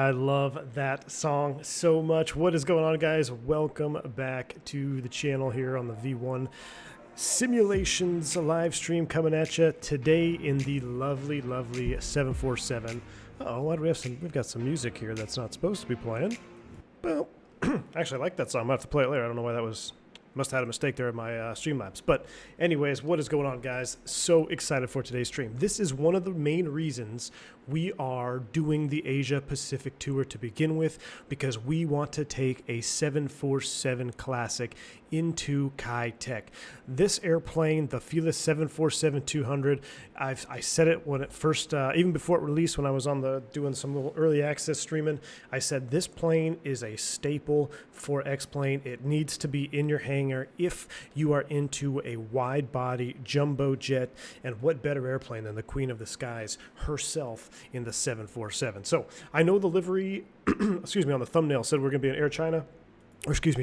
I love that song so much. What is going on, guys? Welcome back to the channel here on the V1 Simulations live stream, coming at you today in the lovely 747. Oh, why do we have some? We've got some music here that's not supposed to be playing. Well, actually, I like that song. I'm gonna have to play it later. I don't know why that was. Must have had a mistake there in my Streamlabs. But anyways, what is going on, guys? So excited for today's stream. This is one of the main reasons we are doing the Asia Pacific tour to begin with, because we want to take a 747 Classic into Kai Tak. This airplane, the Felis 747-200, I said it when it first, even before it released, when I was on doing some little early access streaming, I said this plane is a staple for X-Plane. It needs to be in your hangar if you are into a wide body jumbo jet, and what better airplane than the Queen of the Skies herself in the 747. So I know the livery, excuse me, on the thumbnail said we're going to be in Air China.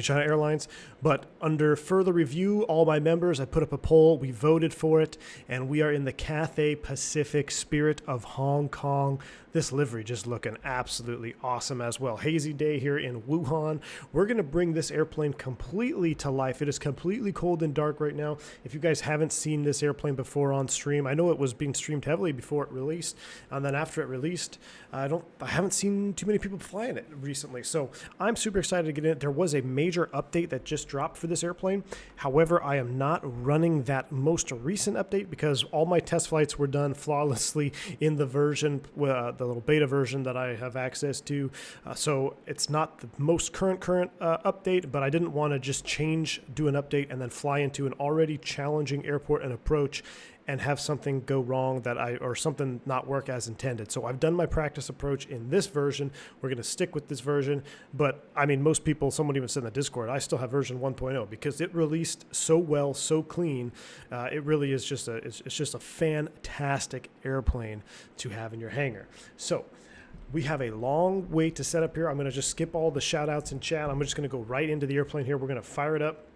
China Airlines, but under further review, all my members, I put up a poll, we voted for it, and we are in the Cathay Pacific Spirit of Hong Kong. This livery just looking absolutely awesome as well. Hazy day here in Wuhan. We're going to bring this airplane completely to life. It is completely cold and dark right now. If you guys haven't seen this airplane before on stream, I know it was being streamed heavily before it released, and then after it released, I haven't seen too many people flying it recently, so I'm super excited to get in it. There was a major update that just dropped for this airplane. However, I am not running that most recent update because all my test flights were done flawlessly in the version, the little beta version that I have access to. So it's not the most current update, but I didn't want to just do an update and then fly into an already challenging airport and approach and have something go wrong or something not work as intended. So I've done my practice approach in this version. We're going to stick with this version, but I mean, most people, someone even said in the Discord, I still have version 1.0 because it released so well, so clean. It really is it's just a fantastic airplane to have in your hangar. So we have a long wait to set up here. I'm going to just skip all the shout outs in chat. I'm just going to go right into the airplane here. We're going to fire it up.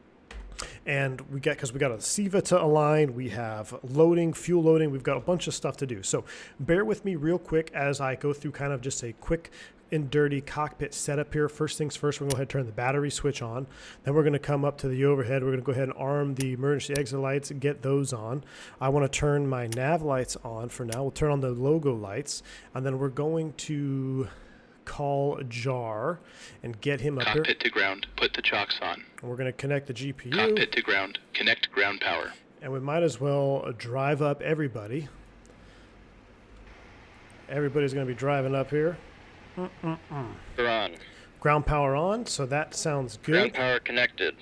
And because we got a SIVA to align, we have loading, fuel loading, we've got a bunch of stuff to do. So bear with me real quick as I go through kind of just a quick and dirty cockpit setup here. First things first, we're going to go ahead and turn the battery switch on. Then we're going to come up to the overhead. We're going to go ahead and arm the emergency exit lights and get those on. I want to turn my nav lights on for now. We'll turn on the logo lights, and then we're going to call Jar and get him up here. Cockpit to ground, put the chocks on. And we're going to connect the GPU. Cockpit to ground, connect ground power. And we might as well drive up everybody. Everybody's going to be driving up here. They're on. Ground power on, so that sounds good. Ground power connected.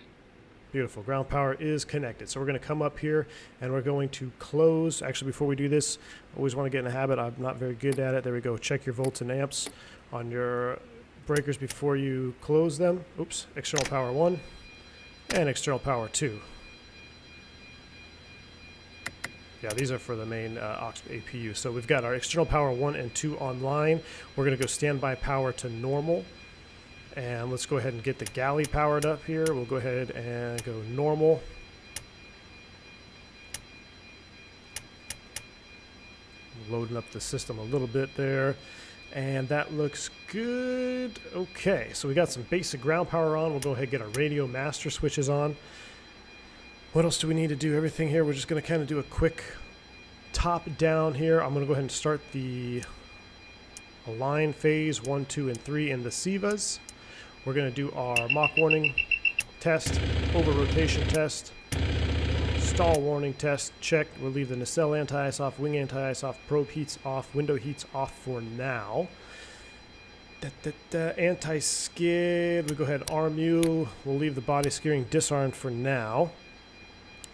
Beautiful. Ground power is connected. So we're going to come up here and we're going to close. Actually, before we do this, I always want to get in a habit. I'm not very good at it. There we go. Check your volts and amps on your breakers before you close them. Oops. External power 1 and external power 2. Yeah, these are for the main aux APU. So we've got our external power 1 and 2 online. We're going to go standby power to normal. And let's go ahead and get the galley powered up here. We'll go ahead and go normal. Loading up the system a little bit there. And that looks good. Okay, so we got some basic ground power on. We'll go ahead and get our radio master switches on. What else do we need to do? Everything here, we're just going to kind of do a quick top down here. I'm going to go ahead and start the align phase 1, 2, and 3 in the SIVAs. We're going to do our Mach warning test, over rotation test, stall warning test, check. We'll leave the nacelle anti-ice off, wing anti-ice off, probe heats off, window heats off for now. Anti-skid, we'll go ahead and arm you. We'll leave the body steering disarmed for now.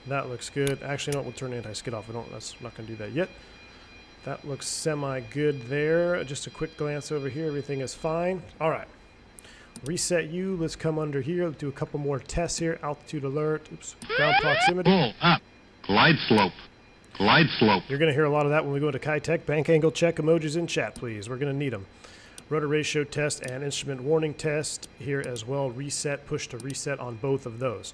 That looks good. Actually, no, we'll turn anti-skid off. That's not going to do that yet. That looks semi-good there. Just a quick glance over here. Everything is fine. All right. Reset you. Let's come under here. Let's do a couple more tests here. Altitude alert. Oops. Ground proximity. Pull up. Glide slope. Glide slope. You're going to hear a lot of that when we go to Kai Tak. Bank angle check emojis in chat, please. We're going to need them. Rotor ratio test and instrument warning test here as well. Reset, push to reset on both of those.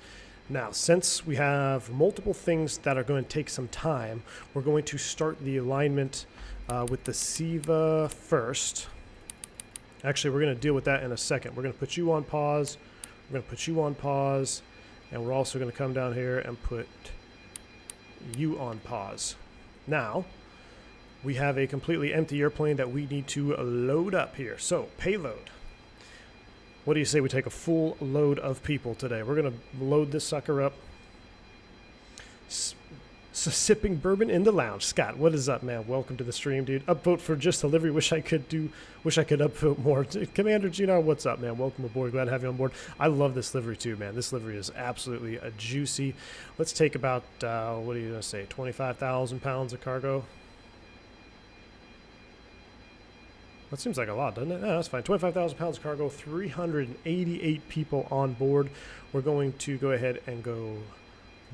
Now, since we have multiple things that are going to take some time, we're going to start the alignment with the SIVA first. Actually, we're going to deal with that in a second. We're going to put you on pause. We're going to put you on pause. And we're also going to come down here and put you on pause. Now, we have a completely empty airplane that we need to load up here. So, payload. What do you say we take a full load of people today? We're going to load this sucker up. Sipping bourbon in the lounge. Scott, what is up, man? Welcome to the stream, dude. Upvote for just delivery. Wish I could upvote more. Commander Gino, what's up, man? Welcome aboard. Glad to have you on board. I love this livery too, man. This livery is absolutely juicy. Let's take about what are you gonna say? 25,000 pounds of cargo. That seems like a lot, doesn't it? No, that's fine. 25,000 pounds of cargo. 388 people on board. We're going to go ahead and go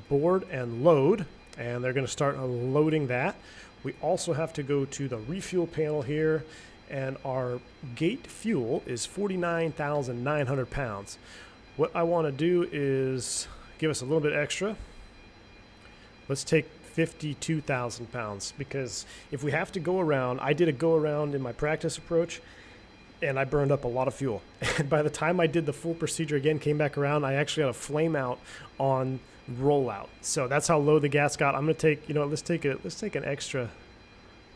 board and load. And they're going to start loading that. We also have to go to the refuel panel here, and our gate fuel is 49,900 pounds. What I want to do is give us a little bit extra. Let's take 52,000 pounds, because if we have to go around, I did a go around in my practice approach, and I burned up a lot of fuel. And by the time I did the full procedure again, came back around, I actually had a flame out on rollout. So that's how low the gas got. I'm going to take, let's take an extra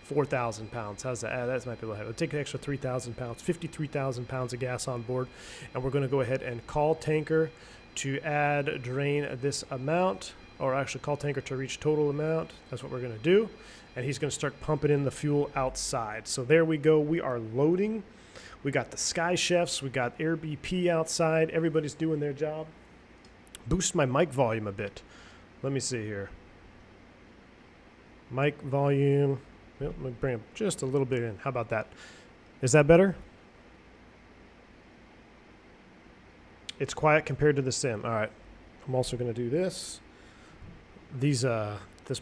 4,000 pounds. How's that? That might be a little heavy. Let's take an extra 3,000 pounds, 53,000 pounds of gas on board. And we're going to go ahead and call tanker to add drain this amount, or actually call tanker to reach total amount. That's what we're going to do. And he's going to start pumping in the fuel outside. So there we go. We are loading. We got the Sky Chefs. We got Air BP outside. Everybody's doing their job. Boost my mic volume a bit. Let me see here. Mic volume. Well, let me bring it just a little bit in. How about that? Is that better? It's quiet compared to the sim. All right. I'm also going to do this. This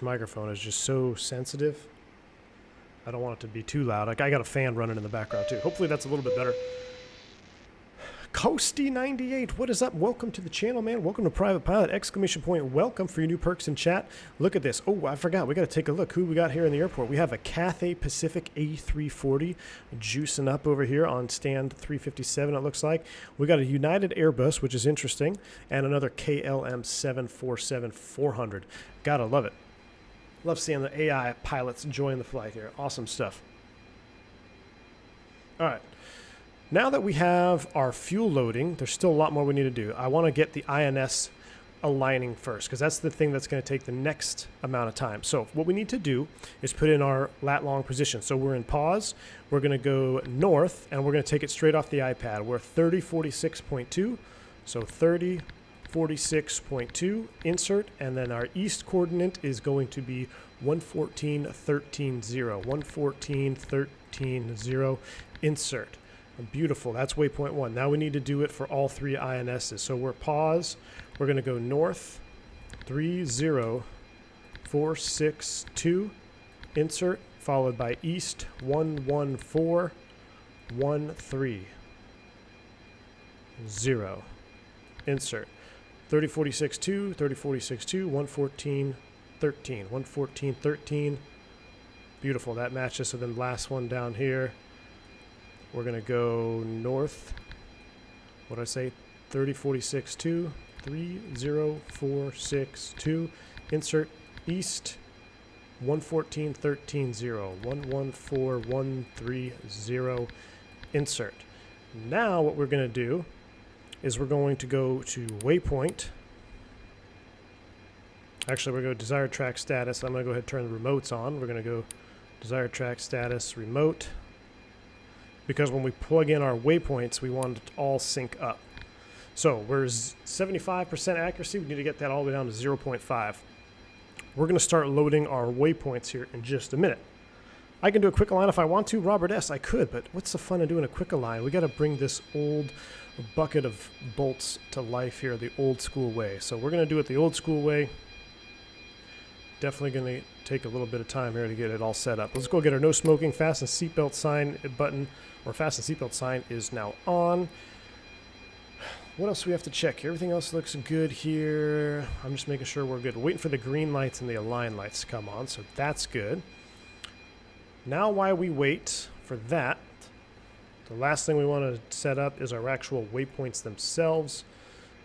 microphone is just so sensitive. I don't want it to be too loud. I got a fan running in the background too. Hopefully that's a little bit better. Coasty98, what is up? Welcome to the channel, man. Welcome to Private Pilot! Exclamation point. Welcome for your new perks in chat. Look at this. Oh, I forgot. We got to take a look. Who we got here in the airport? We have a Cathay Pacific A340 juicing up over here on stand 357, it looks like. We got a United Airbus, which is interesting, and another KLM 747-400. Gotta love it. Love seeing the AI pilots join the flight here. Awesome stuff. All right. Now that we have our fuel loading, there's still a lot more we need to do. I want to get the INS aligning first, because that's the thing that's going to take the next amount of time. So what we need to do is put in our lat long position. So we're in pause. We're going to go north, and we're going to take it straight off the iPad. We're 3046.2. So 3046.2, insert, and then our east coordinate is going to be 114.13.0. 114.13.0, insert. Beautiful. That's waypoint 1. Now we need to do it for all 3 INSs. So we're pause. We're going to go north 30462, insert, followed by east 11413, 0, insert. 3046.2, 3046.2, 114.13, 114.13. Beautiful. That matches. So then last one down here. We're going to go north, what did I say, 3046.2, 30462, insert, east, 114.13.0, 114.130, insert. Now what we're going to do is we're going to go to waypoint. Actually, we're going to go desired track status. I'm going to go ahead and turn the remotes on. We're going to go desired track status, remote. Because when we plug in our waypoints, we want it to all sync up. So we're 75% accuracy. We need to get that all the way down to 0.5. We're going to start loading our waypoints here in just a minute. I can do a quick align if I want to. Robert S., I could, but what's the fun of doing a quick align? We got to bring this old bucket of bolts to life here the old school way. So we're going to do it the old school way. Definitely going to take a little bit of time here to get it all set up. Let's go get our no smoking fasten seatbelt sign button, or fasten seatbelt sign is now on. What else do we have to check here? Everything else looks good here. I'm just making sure we're good. Waiting for the green lights and the align lights to come on, so that's good. Now while we wait for that, So last thing we want to set up is our actual waypoints themselves.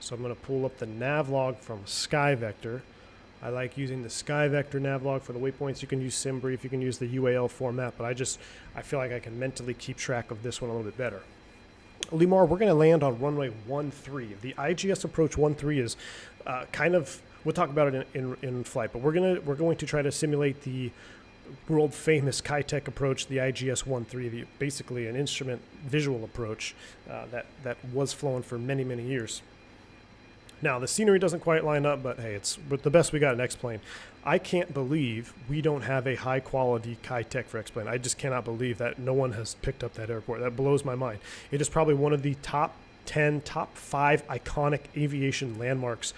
So I'm going to pull up the nav log from SkyVector. I like using the SkyVector nav log for the waypoints. You can use SimBrief, you can use the UAL format, but I feel like I can mentally keep track of this one a little bit better. Limar, we're going to land on runway 13. The IGS approach 13 is kind of, we'll talk about it in flight, but we're going to try to simulate the world famous Kai Tak approach, the IGS13, basically an instrument visual approach that was flown for many, many years. Now, the scenery doesn't quite line up, but hey, it's the best we got in X-Plane. I can't believe we don't have a high-quality Kai Tak for X-Plane. I just cannot believe that no one has picked up that airport. That blows my mind. It is probably one of the top 10, top 5 iconic aviation landmarks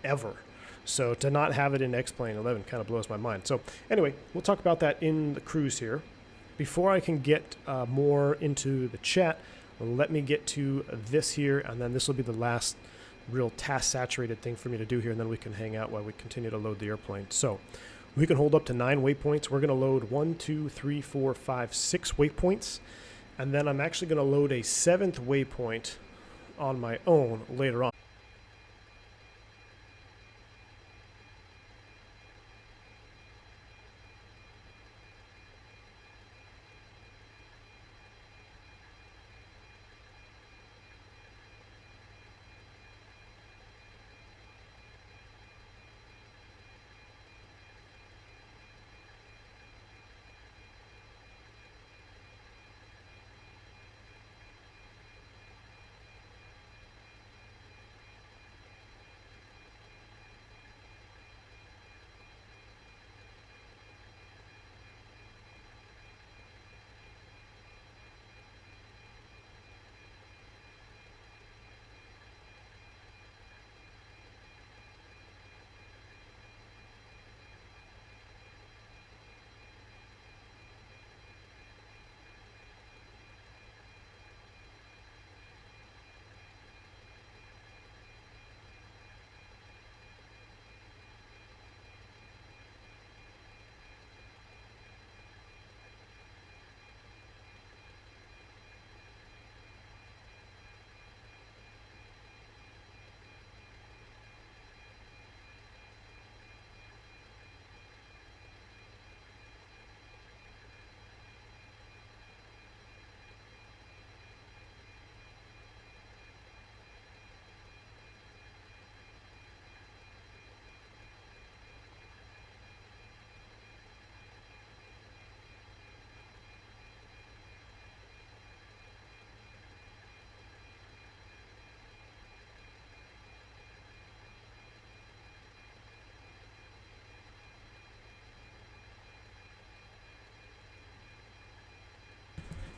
ever. So to not have it in X-Plane 11 kind of blows my mind. So anyway, we'll talk about that in the cruise here. Before I can get more into the chat, let me get to this here, and then this will be the last real task-saturated thing for me to do here, and then we can hang out while we continue to load the airplane. So we can hold up to 9 waypoints. We're going to load 1, 2, 3, 4, 5, 6 waypoints, and then I'm actually going to load a 7th waypoint on my own later on.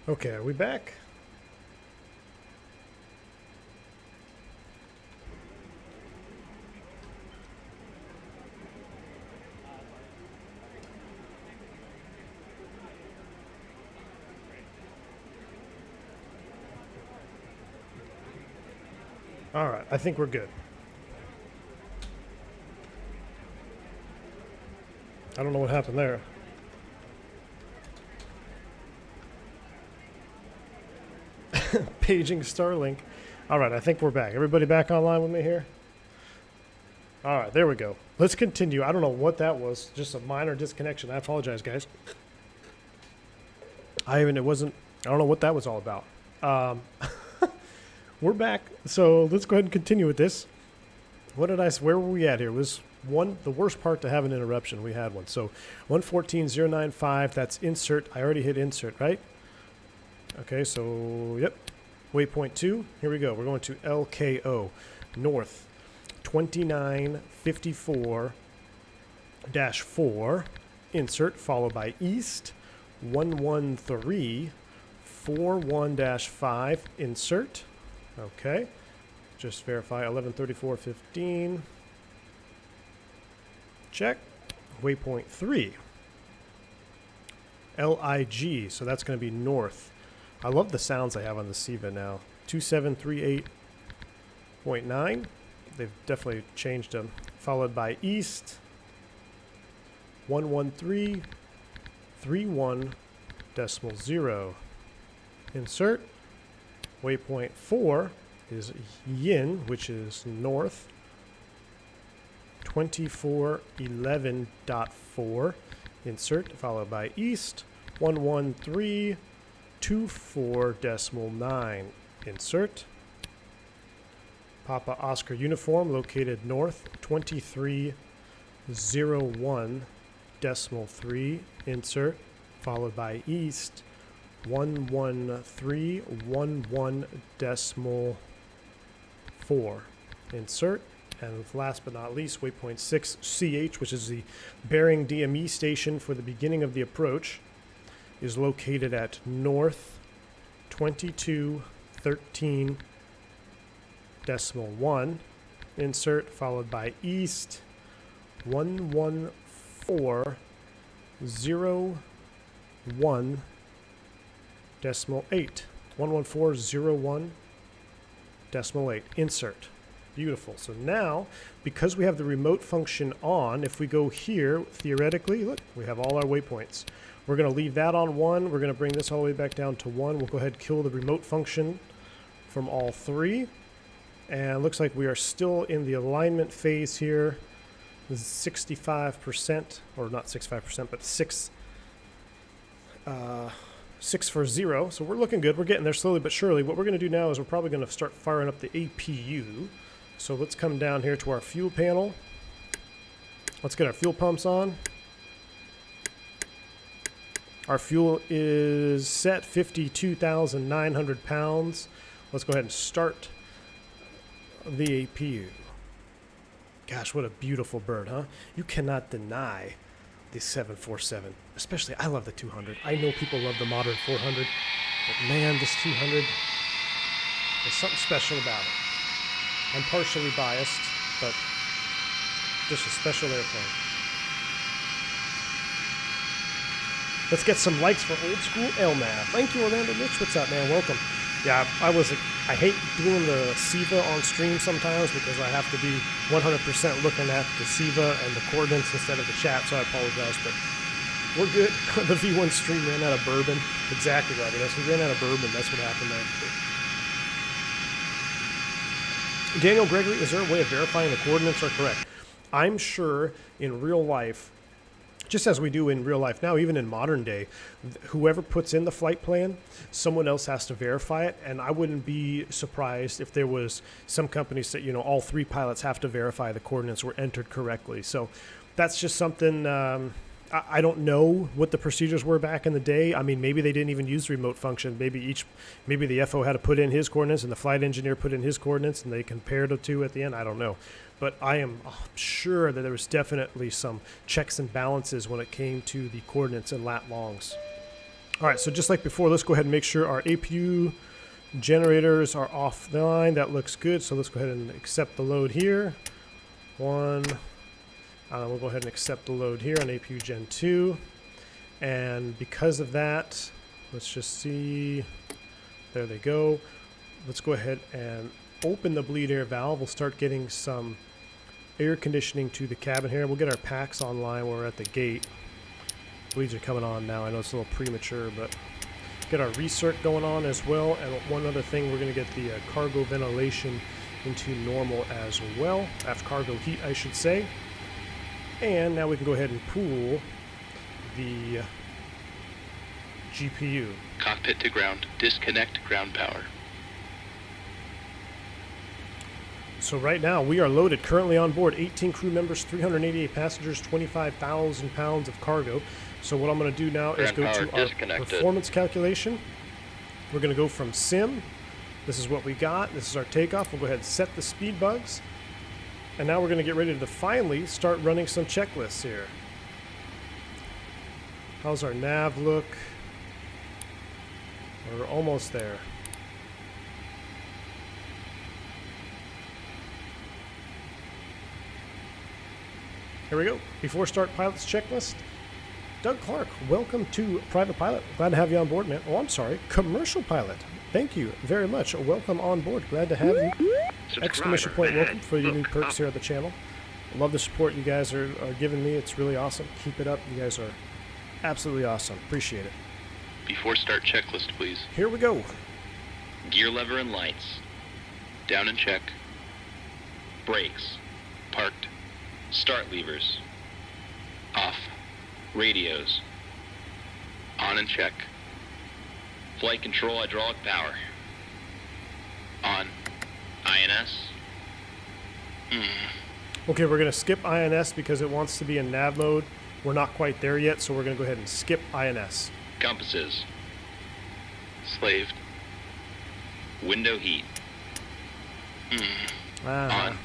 Okay, are we back? All right, I think we're good. I don't know what happened there. Paging Starlink. All right, I think we're back. Everybody back online with me here? All right, there we go. Let's continue. I don't know what that was. Just a minor disconnection. I apologize, guys. I don't know what that was all about. We're back. So let's go ahead and continue with this. Where were we at here? Was the worst part to have an interruption. We had one. So 114.095, that's insert. I already hit insert, right? Okay, so, yep. Waypoint 2, here we go. We're going to LKO, north, 2954-4, insert, followed by east, 11341-5, insert. Okay, just verify, 1134.15. Check. Waypoint 3, LIG, so that's going to be north. I love the sounds I have on the SIVA now. 2738.9. They've definitely changed them. Followed by east. 11331.0. Insert. Waypoint 4 is yin, which is north. 2411.4, insert, followed by east. 11324.9, insert. Papa Oscar uniform located north. 2301.3, insert, followed by east. 11311.4, insert. And last but not least, waypoint 6 CH, which is the bearing DME station for the beginning of the approach, is located at north 2213.1, insert, followed by east 11401.8. 11401.8, insert. Beautiful. So now, because we have the remote function on, if we go here, theoretically, look, we have all our waypoints. We're going to leave that on 1. We're going to bring this all the way back down to 1. We'll go ahead and kill the remote function from all 3. And it looks like we are still in the alignment phase here. This is 65%, or not 65%, but 6 for 0. So we're looking good. We're getting there slowly but surely. What we're going to do now is we're probably going to start firing up the APU. So let's come down here to our fuel panel. Let's get our fuel pumps on. Our fuel is set 52,900 pounds. Let's go ahead and start the APU. Gosh, what a beautiful bird, huh? You cannot deny the 747. Especially, I love the 200. I know people love the modern 400, but man, this 200, there's something special about it. I'm partially biased, but just a special airplane. Let's get some likes for old school LNAV. Thank you, Orlando Mitch. What's up, man? Welcome. Yeah, I hate doing the SIVA on stream sometimes because I have to be 100% looking at the SIVA and the coordinates instead of the chat, so I apologize, but we're good. The V1 stream ran out of bourbon. Exactly, Robbie. We ran out of bourbon. That's what happened there. Daniel Gregory, is there a way of verifying the coordinates are correct? I'm sure in real life, just as we do in real life now, even in modern day, whoever puts in the flight plan, someone else has to verify it. And I wouldn't be surprised if there was some companies that, all 3 pilots have to verify the coordinates were entered correctly. So that's just something, I don't know what the procedures were back in the day. I mean, maybe they didn't even use the remote function. Maybe the FO had to put in his coordinates and the flight engineer put in his coordinates and they compared the 2 at the end. I don't know. But I am sure that there was definitely some checks and balances when it came to the coordinates and lat longs. All right, so just like before, let's go ahead and make sure our APU generators are offline. That looks good. So let's go ahead and accept the load here. We'll go ahead and accept the load here on APU Gen 2. And because of that, let's just see. There they go. Let's go ahead and open the bleed air valve. We'll start getting some air conditioning to the cabin here. We'll get our packs online when we're at the gate. Bleeds are coming on now. I know it's a little premature, but get our recirc going on as well. And one other thing, we're going to get the cargo ventilation into normal as well. Cargo heat, I should say. And now we can go ahead and pool the GPU. Cockpit to ground. Disconnect ground power. So right now we are loaded, currently on board, 18 crew members, 388 passengers, 25,000 pounds of cargo. So what I'm going to do now is go to our performance calculation. We're going to go from sim. This is what we got. This is our takeoff. We'll go ahead and set the speed bugs. And now we're going to get ready to finally start running some checklists here. How's our nav look? We're almost there. Here we go. Before start pilot's checklist. Doug Clark, welcome to Private Pilot. Glad to have you on board, man. Oh, I'm sorry. Commercial Pilot. Thank you very much. Welcome on board. Glad to have you. Exclamation point welcome for your new perks here at the channel. I love the support you guys are giving me. It's really awesome. Keep it up. You guys are absolutely awesome. Appreciate it. Before start checklist, please. Here we go. Gear lever and lights. Down and check. Brakes. Parked. Start levers. Off. Radios. On and check. Flight control hydraulic power. On. INS. Okay, we're going to skip INS because it wants to be in nav mode. We're not quite there yet, so we're going to go ahead and skip INS. Compasses. Slaved. Window heat. On.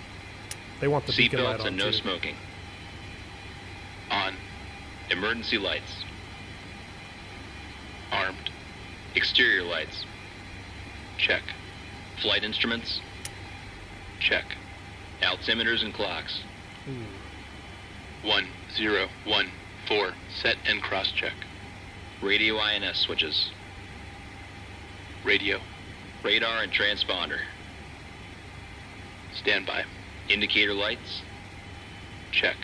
They want the beacon light Seatbelts on and no too. smoking. On. Emergency lights. Armed. Exterior lights. Check. Flight instruments. Check. Altimeters and clocks. 1014. Set and cross check. Radio INS switches. Radio. Radar and transponder. Standby. Indicator lights. Check.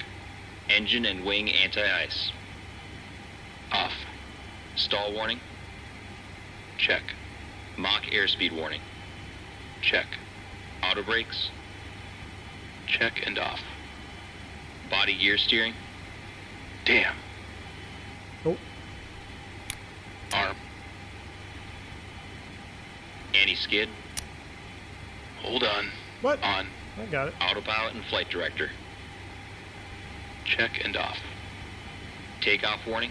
Engine and wing anti-ice. Off. Stall warning. Check. Mach airspeed warning. Check. Auto brakes. Check and off. Body gear steering. Damn. Oh, Arm. Anti-skid. Hold on. what? On. I got it. Autopilot and flight director. Check and off. Takeoff warning.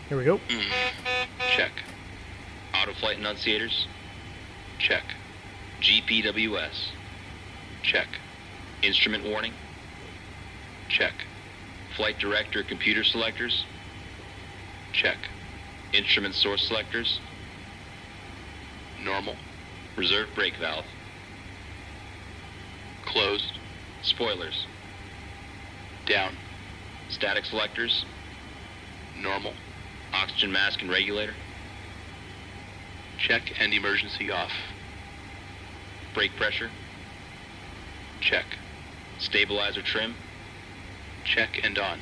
Here we go. Check. Auto flight enunciators. Check. GPWS. Check. Instrument warning. Check. Flight director computer selectors. Check. Instrument source selectors. Normal. Reserve brake valve. Closed. Spoilers. Down. Static selectors. Normal. Oxygen mask and regulator. Check and emergency off. Brake pressure. Check. Stabilizer trim. Check and on.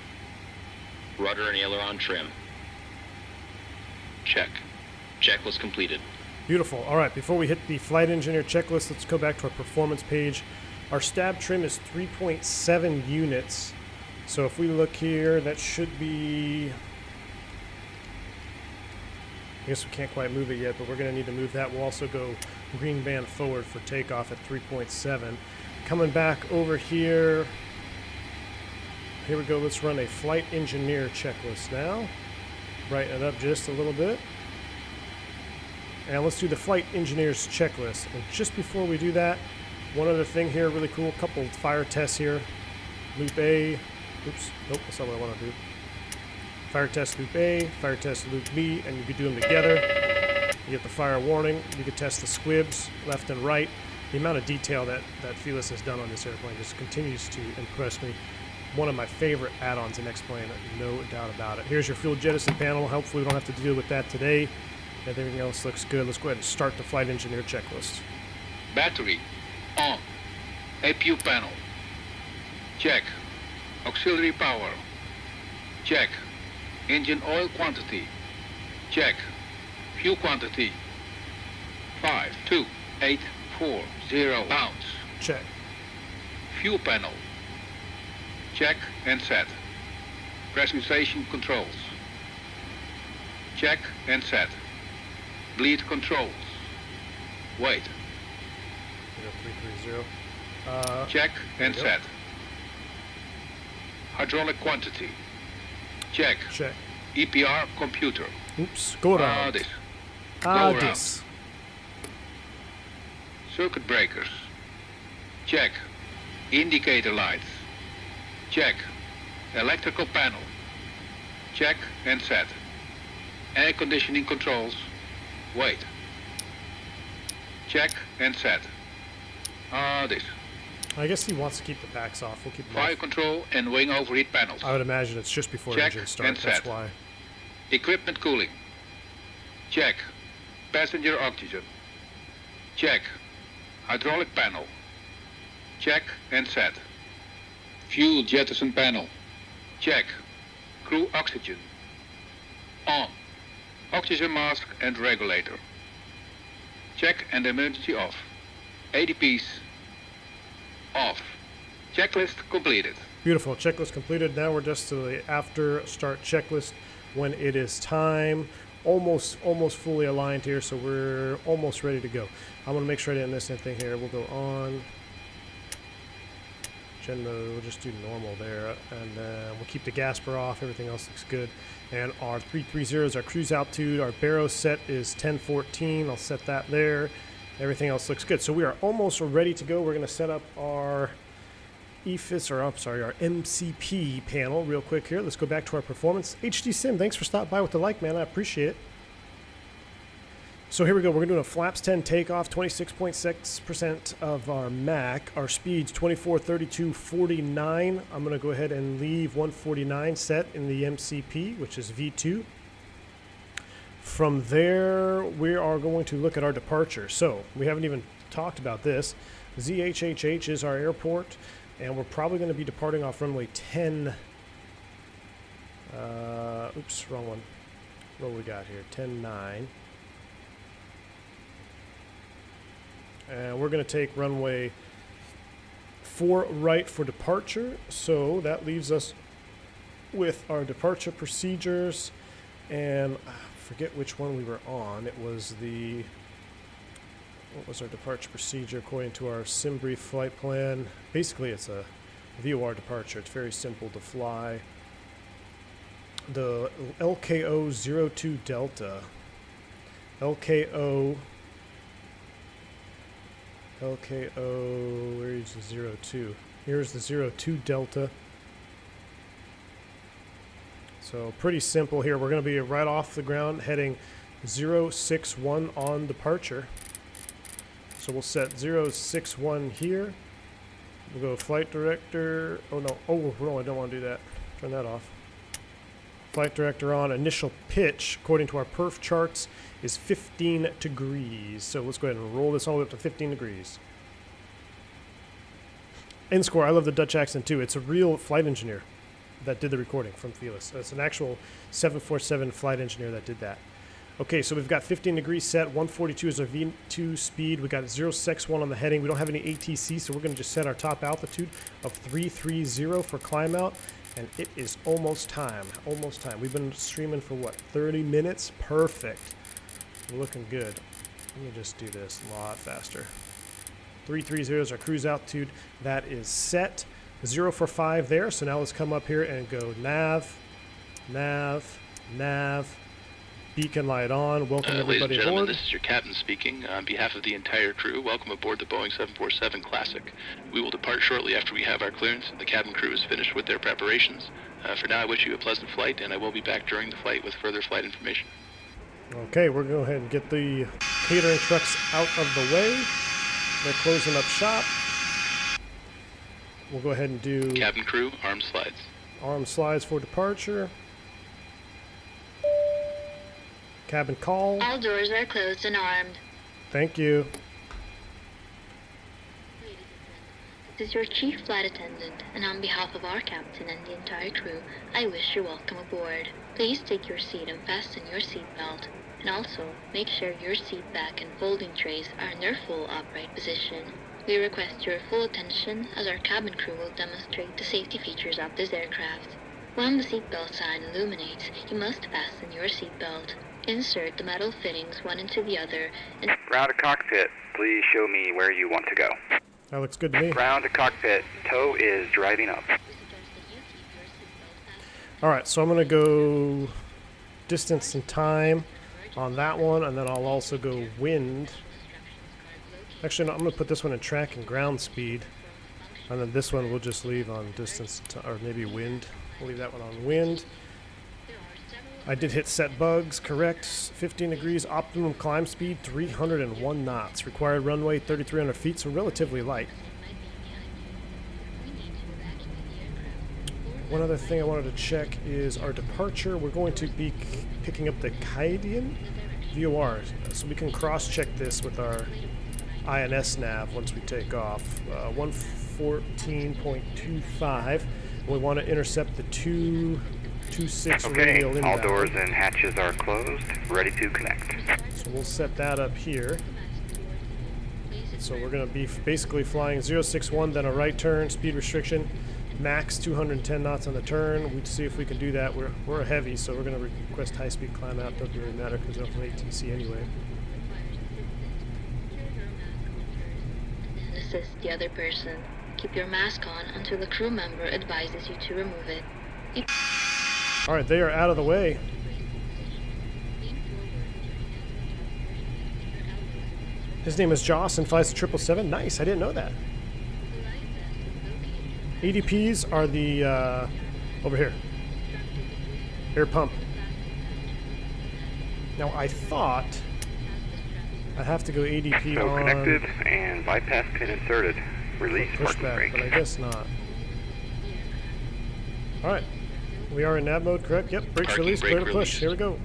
Rudder and aileron trim. Check. Checklist completed. Beautiful. All right, before we hit the flight engineer checklist, let's go back to our performance page. Our stab trim is 3.7 units. So if we look here, that should be... I guess we can't quite move it yet, but we're going to need to move that. We'll also go green band forward for takeoff at 3.7. Coming back over here. Here we go. Let's run a flight engineer checklist now. Brighten it up just a little bit. And let's do the flight engineer's checklist. And just before we do that, one other thing here, really cool, couple fire tests here. Loop A, oops, nope, that's not what I want to do. Fire test loop A, fire test loop B, and you could do them together. You get the fire warning. You could test the squibs left and right. The amount of detail that Felis has done on this airplane just continues to impress me. One of my favorite add-ons in X-Plane, no doubt about it. Here's your fuel jettison panel. Hopefully we don't have to deal with that today. Everything else looks good. Let's go ahead and start the flight engineer checklist. Battery on. APU panel. Check. Auxiliary power. Check. Engine oil quantity. Check. Fuel quantity. 52,840 pounds. Check. Fuel panel. Check and set. Pressurization controls. Check and set. Bleed controls. Wait. 0330. Check and there we go. set. Hydraulic quantity. Check. Check. EPR computer. Oops. Go around. This. This. Circuit breakers. Check. Indicator lights. Check. Electrical panel. Check and set. Air conditioning controls. Wait. Check and set. This. I guess he wants to keep the packs off. We'll keep them Fire off. control and wing overheat panels. I would imagine it's just before Check engine start. and That's set. why. Equipment cooling. Check. Passenger oxygen. Check. Hydraulic panel. Check and set. Fuel jettison panel. Check. Crew oxygen. On. Oxygen mask and regulator. Check and emergency off. ADPs off. Checklist completed. Beautiful. Checklist completed. Now we're just to the after start checklist when it is time. Almost fully aligned here, so we're almost ready to go. I'm going to make sure I didn't miss anything here. We'll go on. Gen mode, we'll just do normal there, and we'll keep the Gasper off. Everything else looks good. And our 330 is our cruise altitude. Our baro set is 1014. I'll set that there. Everything else looks good. So we are almost ready to go. We're going to set up our EFIS, or I'm sorry, our MCP panel real quick here. Let's go back to our performance. HD Sim, thanks for stopping by with the like, man. I appreciate it. So here we go. We're doing a flaps 10 takeoff, 26.6% of our MAC. Our speed's 2432.49. I'm going to go ahead and leave 149 set in the MCP, which is V2. From there, we are going to look at our departure. So we haven't even talked about this. ZHHH is our airport, and we're probably going to be departing off runway 10. Oops, wrong one. What we got here? 10-9. And we're going to take runway 4 right for departure. So that leaves us with our departure procedures. And I forget which one we were on. It was the... What was our departure procedure according to our SimBrief flight plan? Basically, it's a VOR departure. It's very simple to fly. The LKO02 Delta. LKO, where is the 02? Here's the 02 Delta. So pretty simple here. We're going to be right off the ground heading 061 on departure. So we'll set 061 here. We'll go flight director. Oh no, I don't want to do that. Turn that off. Flight director on. Initial pitch, according to our perf charts, is 15 degrees. So let's go ahead and roll this all the way up to 15 degrees. End score, I love the Dutch accent too. It's a real flight engineer that did the recording from Felis. It's an actual 747 flight engineer that did that. Okay, so we've got 15 degrees set, 142 is our V2 speed. We got 061 on the heading. We don't have any ATC, so we're going to just set our top altitude of 330 for climb out, and it is almost time. Almost time. We've been streaming for what, 30 minutes? Perfect. Looking good. Let me just do this a lot faster. 330 is our cruise altitude. That is set. 045 there, so now let's come up here and go nav, nav, nav. Beacon light on. Welcome Ladies and everybody gentlemen, aboard. this is your captain speaking. On behalf of the entire crew, welcome aboard the Boeing 747 Classic. We will depart shortly after we have our clearance. The cabin crew is finished with their preparations. For now, I wish you a pleasant flight, and I will be back during the flight with further flight information. Okay, we're going to go ahead and get the catering trucks out of the way. They're closing up shop. We'll go ahead and do Cabin crew, arm slides. arm slides for departure. Cabin call. All doors are closed and armed. Thank you. Ladies and gentlemen, this is your chief flight attendant, and on behalf of our captain and the entire crew, I wish you welcome aboard. Please take your seat and fasten your seatbelt. And also, make sure your seat back and folding trays are in their full upright position. We request your full attention as our cabin crew will demonstrate the safety features of this aircraft. When the seatbelt sign illuminates, you must fasten your seatbelt. Insert the metal fittings one into the other and... Ground to cockpit, please show me where you want to go. That looks good to me. Ground to cockpit, tow is driving up. We suggest that you keep your seatbelt fastened. All right, so I'm going to go distance and time on that one, and then I'll also go wind. Actually, no, I'm going to put this one in track and ground speed, and then this one we'll just leave on distance, or maybe wind. We'll leave that one on wind. I did hit set bugs, correct. 15 degrees, optimum climb speed, 301 knots. Required runway, 3,300 feet, so relatively light. One other thing I wanted to check is our departure. We're going to be picking up the Kaidian VOR, so we can cross-check this with our INS nav once we take off. 114.25. We want to intercept the 226 radial inbound. All doors and hatches are closed, ready to connect. So we'll set that up here. So we're going to be basically flying 061, then a right turn, speed restriction, max 210 knots on the turn. We'd see if we can do that. We're a heavy, so we're going to request high-speed climb out. Doesn't really matter because we don't have ATC anyway. And assist the other person. Keep your mask on until the crew member advises you to remove it. All right, they are out of the way. His name is Joss and flies the 777. Nice, I didn't know that. ADPs are the, over here. Air pump. Now I thought I'd have to go ADP So on... connected and bypass pin inserted. Release parking pushback, brake. but I guess not. Alright. We are in nav mode, correct? Yep, brakes Parking release, brake clear to push. released. Here we go.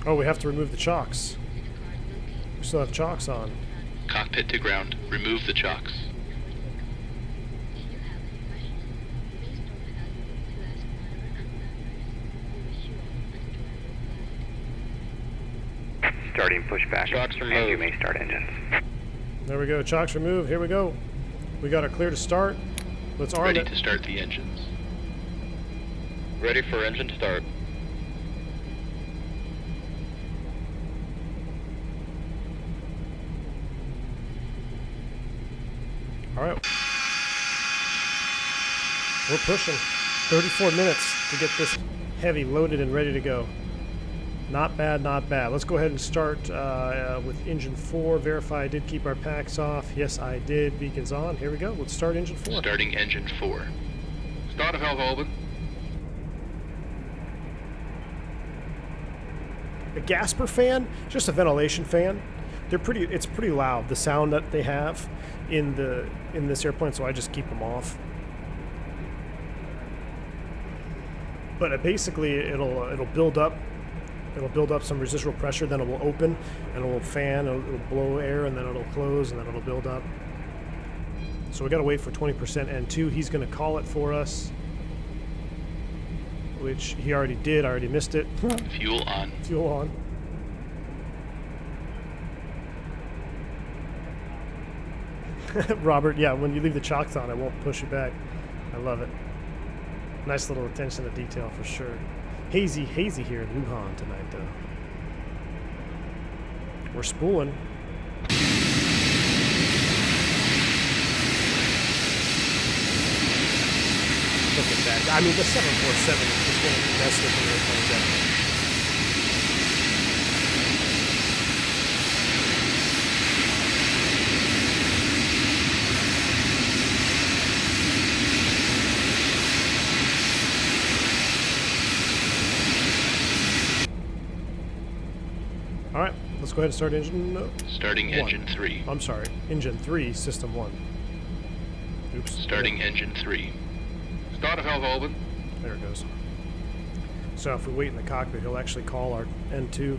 Oh, we have to remove the chocks. We still have chocks on. Cockpit to ground. Remove the chocks. Starting pushback. Chocks And you removed. may start engines. There we go. Chocks removed. Here we go. We got our clear to start. Let's arm Ready it. to start the engines. Ready for engine start. All right. We're pushing. 34 minutes to get this heavy loaded and ready to go. Not bad, not bad. Let's go ahead and start with engine 4. Verify I did keep our packs off. Yes, I did. Beacons on. Here we go. Let's start engine 4. Starting engine 4. Start valve open. A Gasper fan, just a ventilation fan. It's pretty loud, the sound that they have in this airplane, so I just keep them off. But basically it'll build up some residual pressure, then it will open and it will fan, it'll blow air, and then it'll close, and then it'll build up. So we got to wait for 20% N2. He's going to call it for us, which he already did. I already missed it. Fuel on. Fuel on. Robert, yeah, when you leave the chocks on, it won't push you back. I love it. Nice little attention to detail for sure. Hazy here in Wuhan tonight, though. We're spooling. Look at that. I mean, the 747 is just one of the best looking airplanes ever. All right, let's go ahead and start engine. Starting 1. engine 3. I'm sorry, engine 3, system 1. Oops. Starting engine 3. Start valve open. There it goes. So if we wait in the cockpit, he'll actually call our N2.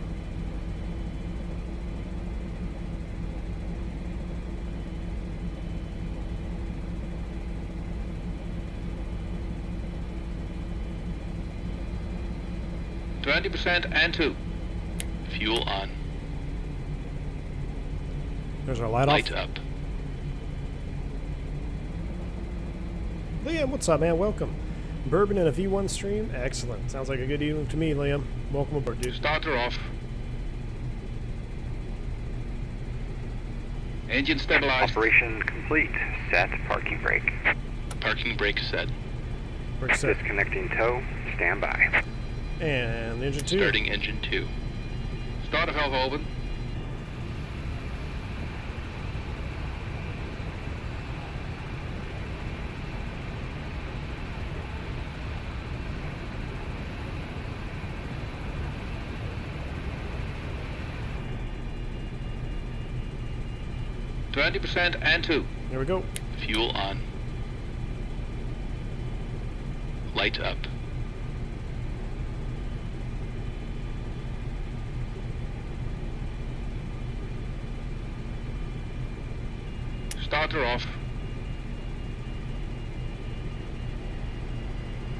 %, N2. Fuel on. There's our light Light off. up. Liam, what's up, man? Welcome. Bourbon and a V1 stream? Excellent. Sounds like a good evening to me, Liam. Welcome aboard, dude. Starter off. Engine stabilized. Operation complete. Set parking brake. Parking brake set. We're set. Disconnecting tow. Stand by. And engine 2. Starting engine 2. Start valve open. %, N2. There we go. Fuel on. Light up. Starter off.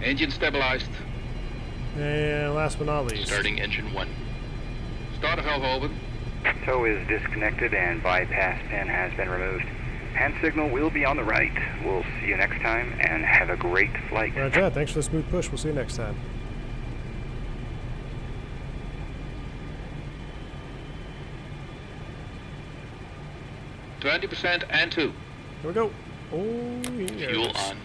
Engine stabilized. And last but not least. Starting engine 1. Starter valve open. Tow is disconnected and bypass pin has been removed. Hand signal will be on the right. We'll see you next time and have a great flight. Roger, thanks for the smooth push. We'll see you next time. %, and 2. Here we go. Oh, yes. Fuel on.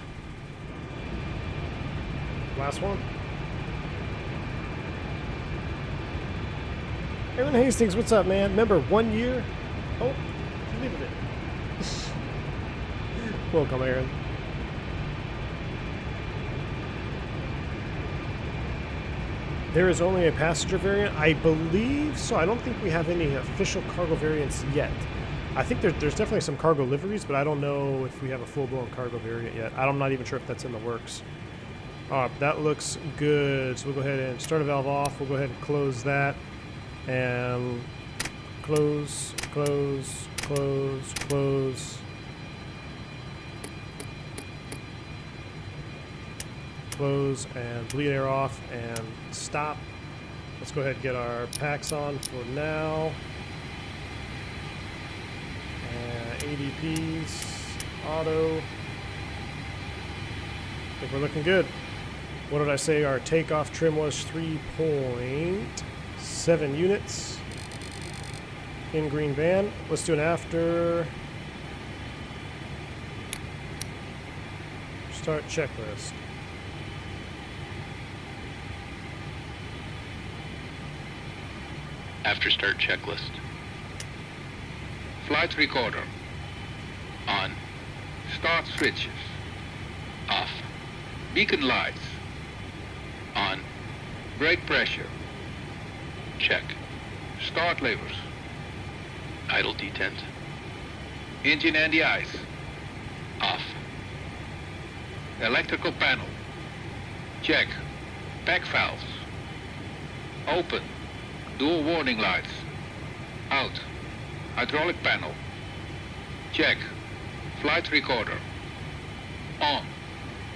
Last one. Aaron Hastings, what's up, man? Remember 1 year? Oh, leave it in. Welcome, Aaron. There is only a passenger variant? I believe so. I don't think we have any official cargo variants yet. I think there's definitely some cargo liveries, but I don't know if we have a full-blown cargo variant yet. I'm not even sure if that's in the works. That looks good. So we'll go ahead and start a valve off. We'll go ahead and close that. And close, close, close, close. Close and bleed air off and stop. Let's go ahead and get our packs on for now. ADPs, auto. I think we're looking good. What did I say? Our takeoff trim was 3.7 units in green band. Let's do an after. Start checklist. After start checklist. Flight recorder. On. Start switches. Off. Beacon lights. On. Brake pressure. Check. Start levers. Idle detent. Engine anti-ice. Off. Electrical panel. Check. Pack valves. Open. Dual warning lights. Out. Hydraulic panel. Check. Flight recorder. On.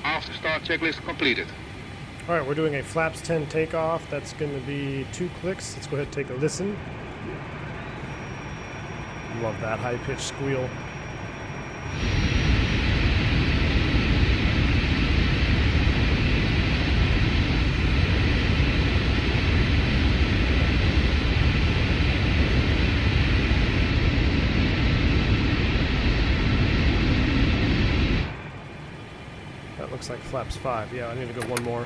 After start checklist completed. All right, we're doing a flaps 10 takeoff. That's going to be 2 clicks. Let's go ahead and take a listen. Love that high-pitched squeal. That looks like flaps 5. Yeah, I need to go one more.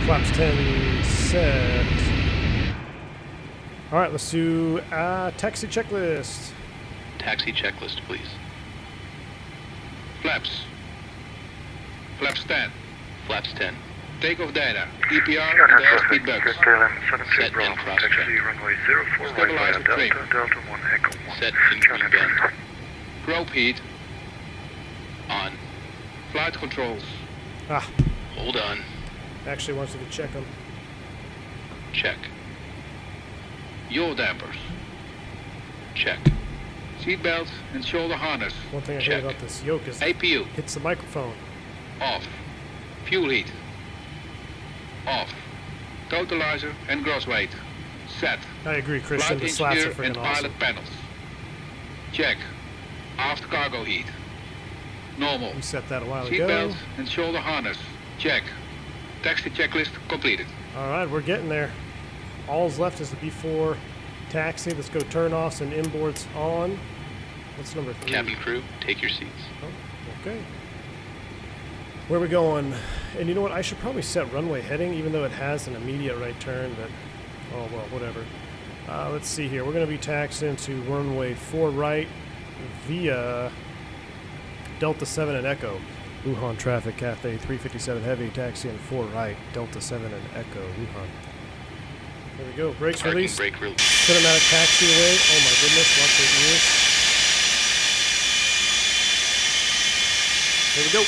Flaps 10 set. All right, let's do taxi checklist. Taxi checklist, please. Flaps. Flaps 10. Flaps 10. Takeoff data. EPR and airspeed bugs. Set in cross check. Stabilizer trim. Set in green band. Probe heat. On. Flight controls. Ah, Hold on. actually wants you to check them. Check. Yaw dampers. Check. Seat belt and shoulder harness. One thing I Check. hate about this yoke is APU. hits the microphone. Off. Fuel heat. Off. Totalizer and gross weight. Set. I agree, Christian. Flight The slats are engineer and freaking pilot awesome. panels. Check. Aft cargo heat. Normal. We set that a while Seat ago. belt and shoulder harness. Check. Taxi checklist completed. All right, we're getting there. All's left is the B4 taxi. Let's go turn-offs and inboards on. What's number 3? Cabin crew, take your seats. Oh, okay. Where are we going? And you know what? I should probably set runway heading, even though it has an immediate right turn, but oh well, whatever. Let's see here. We're going to be taxiing to runway 4 right via Delta 7 and Echo. Wuhan traffic, Cathay 357 heavy, taxiing 4 right, Delta 7 and Echo, Wuhan. There we go. Brakes Parking released. brake release. Cinematic taxiway. Oh my goodness, watch your ears. Here we go.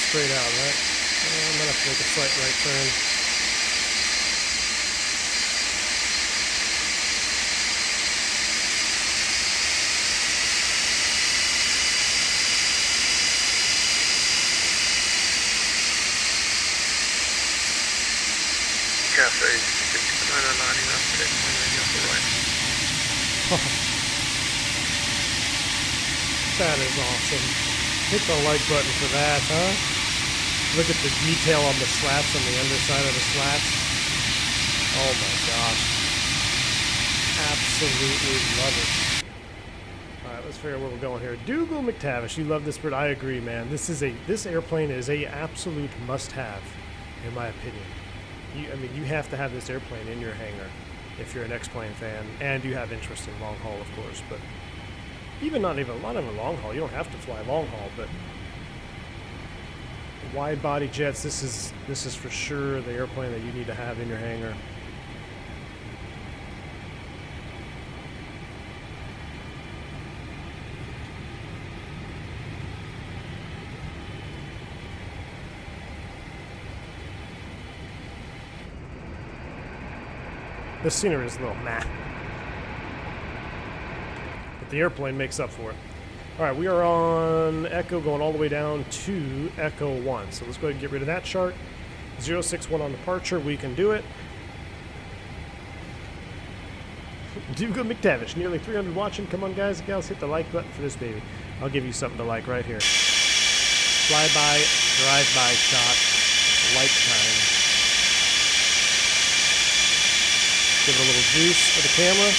straight out, right? I'm gonna have to make a slight right turn. Cafe 69 lining up, taking my off the right. That is awesome. Hit the like button for that, huh? Look at the detail on the slats, on the underside of the slats. Oh my gosh. Absolutely love it. Alright, let's figure out where we're going here. Dougal McTavish, you love this bird. I agree, man. This airplane is a absolute must-have, in my opinion. You have to have this airplane in your hangar if you're an X-plane fan, and you have interest in long haul, of course. But not even long haul. You don't have to fly long haul, but wide body jets. This is for sure the airplane that you need to have in your hangar. The scenery is a little meh, but the airplane makes up for it. All right, we are on Echo going all the way down to Echo 1. So let's go ahead and get rid of that chart. 061 on departure, we can do it. Dougal McTavish, nearly 300 watching. Come on, guys and gals, hit the like button for this baby. I'll give you something to like right here. Fly-by, drive-by shot, like time. Give it a little juice for the camera.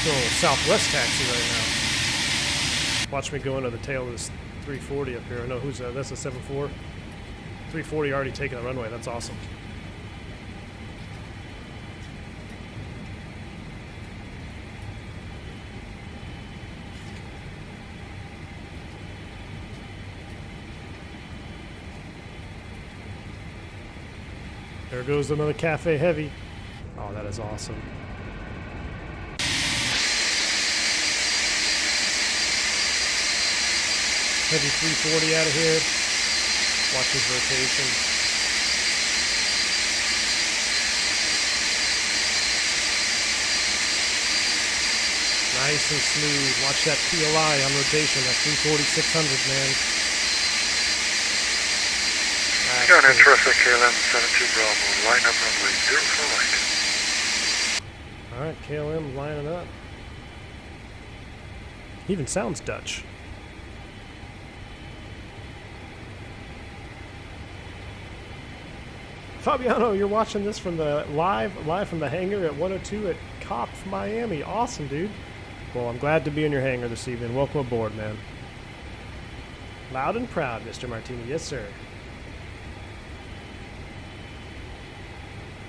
Little Southwest taxi right now. Watch me go into the tail of this 340 up here. I know who's that's a 7.4. 340 already taking the runway. That's awesome. There goes another Cafe Heavy. Oh, that is awesome. Heavy 340 out of here. Watch his rotation. Nice and smooth. Watch that PLI on rotation. That 340-600, man. Got an interesting KLM 72 Bravo, line up runway 0 for right. Alright, KLM lining up. He even sounds Dutch. Fabiano, you're watching this from the live from the hangar at 102 at COP Miami. Awesome, dude. Well, I'm glad to be in your hangar this evening. Welcome aboard, man. Loud and proud, Mr. Martini. Yes, sir.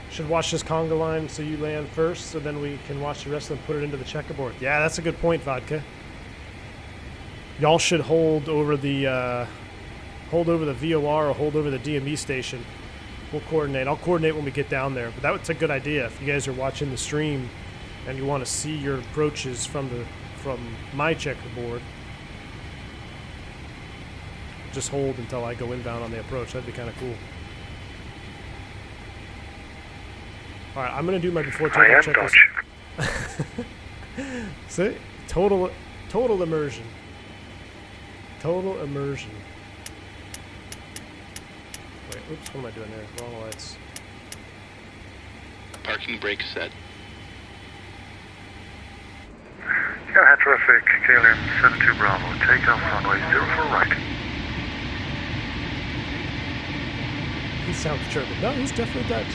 Should watch this conga line so you land first, so then we can watch the rest of them put it into the checkerboard. Yeah, that's a good point, Vodka. Y'all should hold over the VOR or hold over the DME station. We'll coordinate. I'll coordinate when we get down there. But that's a good idea. If you guys are watching the stream and you want to see your approaches from my checkerboard, just hold until I go inbound on the approach. That'd be kind of cool. All right, I'm gonna do my before takeoff checklist. See, total immersion. Total immersion. Wait, oops, what am I doing there? Wrong lights. Parking brake set. Yeah, terrific. KLM 72 Bravo, takeoff runway 0 for right. He sounds German. No, he's definitely Dutch.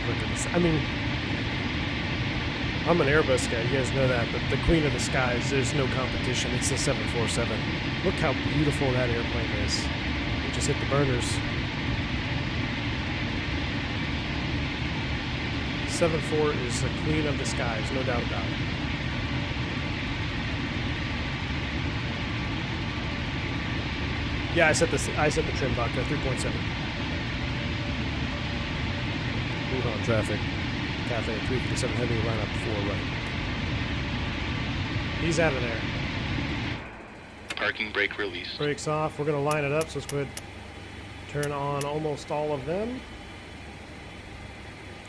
Look at this. I mean, I'm an Airbus guy, you guys know that, but the queen of the skies, there's no competition. It's the 747. Look how beautiful that airplane is. It just hit the burners. 7.4 is the queen of the skies, no doubt about it. Yeah, I set the trim vodka 3.7. Wuhan traffic. Cafe 357 heavy, line up 4 right. He's out of there. Parking brake released. Brakes off. We're going to line it up, so let's go ahead and turn on almost all of them.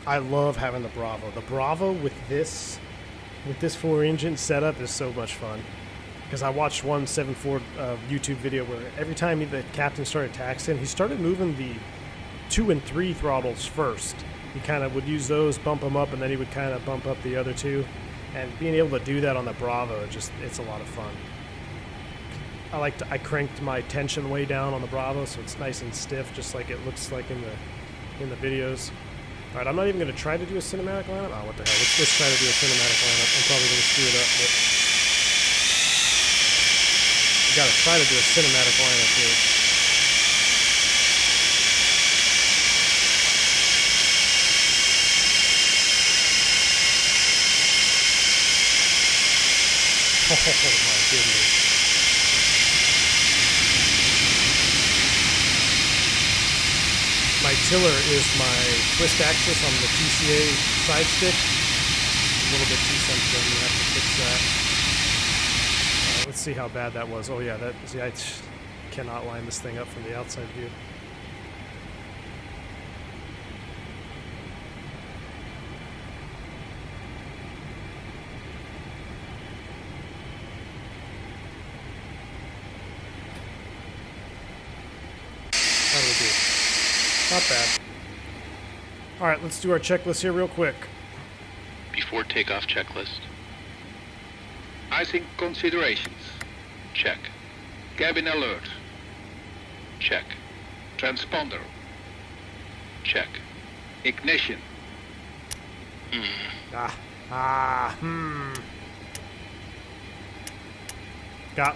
I love having the Bravo. The Bravo with this 4-engine setup is so much fun. Because I watched one 7.4 YouTube video where every time the captain started taxiing, he started moving the 2 and 3 throttles first. He kind of would use those, bump them up, and then he would kind of bump up the other 2. And being able to do that on the Bravo, it's a lot of fun. I cranked my tension way down on the Bravo, so it's nice and stiff, just like it looks like in the videos. All right, I'm not even going to try to do a cinematic lineup. Oh, what the hell? Let's try to do a cinematic lineup. I'm probably going to screw it up, but we got to try to do a cinematic lineup here. Oh my goodness. My tiller is my twist axis on the TCA side stick. A little bit too sensitive, you have to fix that. Let's see how bad that was. Oh yeah, I cannot line this thing up from the outside view. How do we do? Not bad. All right, let's do our checklist here real quick. Before takeoff checklist. Icing considerations. Check. Cabin alert. Check. Transponder. Check. Ignition. Got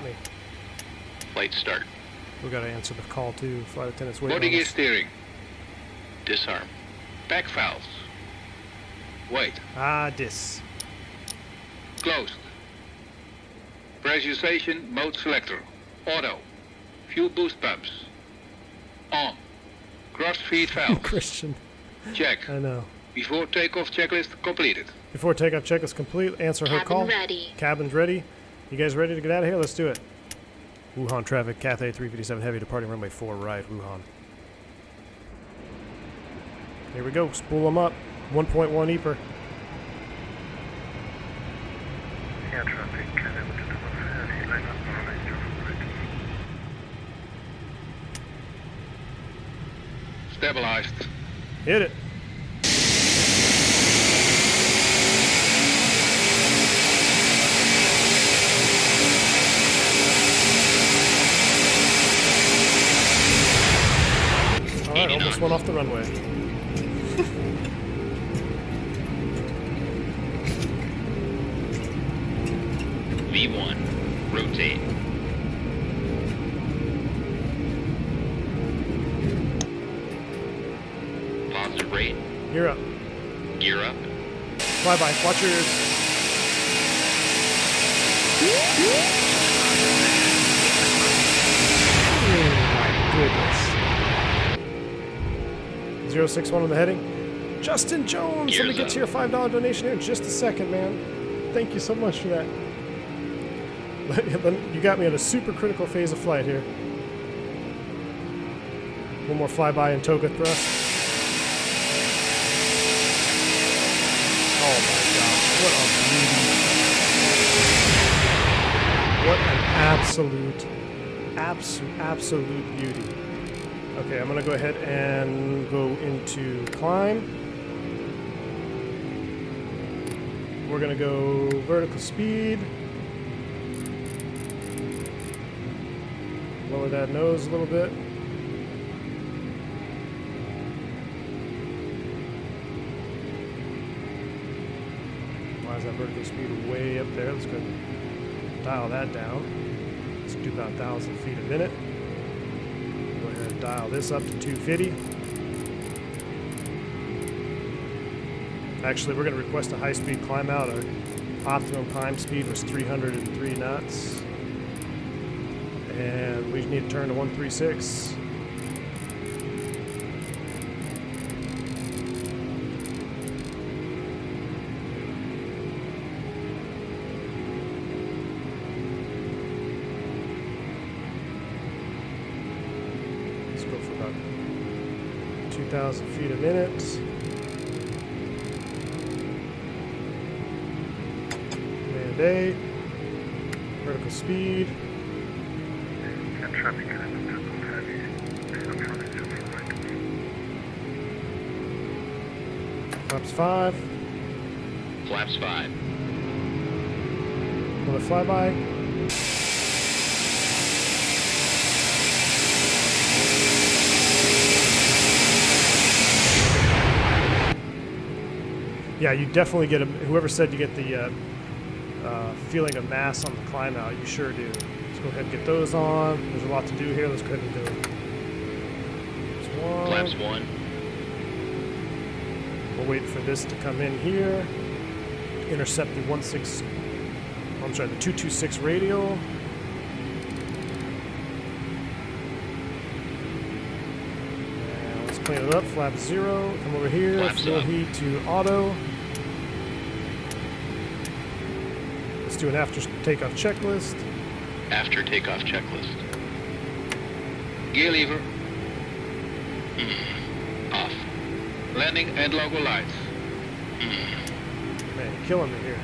me. Flight start. We got to answer the call too. Flight attendants waiting Body on gear us. steering. Disarm. Back valves. Wait. Dis. Closed. Pressurization mode selector. Auto. Fuel boost pumps. On. Cross feed valves. Christian. Check. I know. Before takeoff checklist completed. Before takeoff checklist complete, answer her Cabin call. ready. Cabin's ready. You guys ready to get out of here? Let's do it. Wuhan traffic, Cathay 357 heavy, departing runway 4 right, Wuhan. Here we go. Spool them up. 1.1 EPR. Air traffic, Canada to the heavy, line up runway 0 right. Stabilized. Hit it. All right, almost went off the runway. V1. Rotate. Positive rate. You're up. Gear up. Fly by. Watch your ears. Oh my goodness. 061 on the heading. Justin Jones, let me Gears get up. to your $5 donation here in just a second, man. Thank you so much for that. You got me at a super critical phase of flight here. One more flyby and Toga thrust. Oh my gosh, what a beauty. What an absolute beauty. Okay, I'm gonna go ahead and go into climb. We're gonna go vertical speed. Lower that nose a little bit. Why is that vertical speed way up there? Let's go dial that down. Let's do about 1,000 feet a minute. Go ahead and dial this up to 250. Actually, we're going to request a high-speed climb out. Our optimum climb speed was 303 knots. And We need to turn to 136. Let's go for about 2,000 feet a minute. And A. Vertical speed. And traffic is in the heavy. I'm running 0 for right. Flaps 5. Flaps 5. Another flyby. Yeah, you definitely get whoever said you get the feeling of mass on the climb out, you sure do. Let's go ahead and get those on. There's a lot to do here. Let's go ahead and do it. Flaps 1. We'll wait for this to come in here. Intercept the 226 radial. And let's clean it up. Flap 0. Come over here. Flaps Fuel up. heat to auto. Let's do an after takeoff checklist. After takeoff checklist. Gear lever. Off. Landing and logo lights. Man, you're killing me here.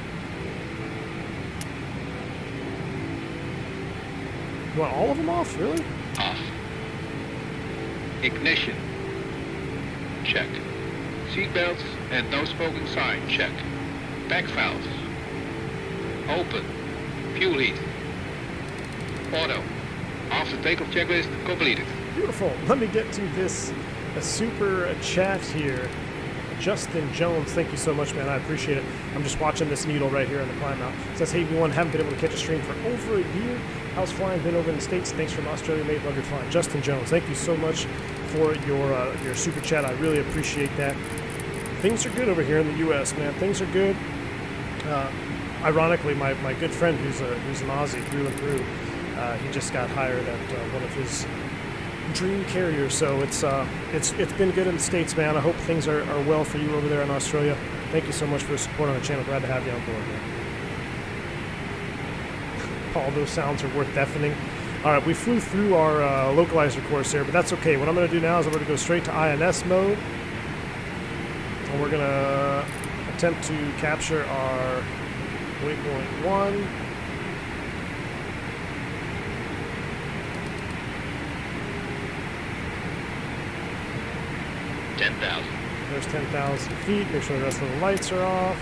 You want all of them off, really? Off. Ignition. Check. Seatbelts and no smoking sign. Check. Back valves. Open. Fuel heat. Auto. After takeoff checklist completed. Beautiful. Let me get to this a super chat here. Justin Jones, thank you so much, man. I appreciate it. I'm just watching this needle right here on the climb out. It says, hey, everyone, haven't been able to catch a stream for over a year. How's flying? Been over in the States. Thanks from Australia, mate. Love your flying. Justin Jones, thank you so much for your super chat. I really appreciate that. Things are good over here in the U.S., man. Things are good. Ironically, my good friend who's an Aussie through and through, he just got hired at one of his dream carriers. So it's been good in the States, man. I hope things are well for you over there in Australia. Thank you so much for the support on the channel. Glad to have you on board, man. All those sounds are worth deafening. All right, we flew through our localizer course here, but that's okay. What I'm going to do now is I'm going to go straight to INS mode, and we're going to attempt to capture our waypoint 1. There's 10,000 feet. Make sure the rest of the lights are off.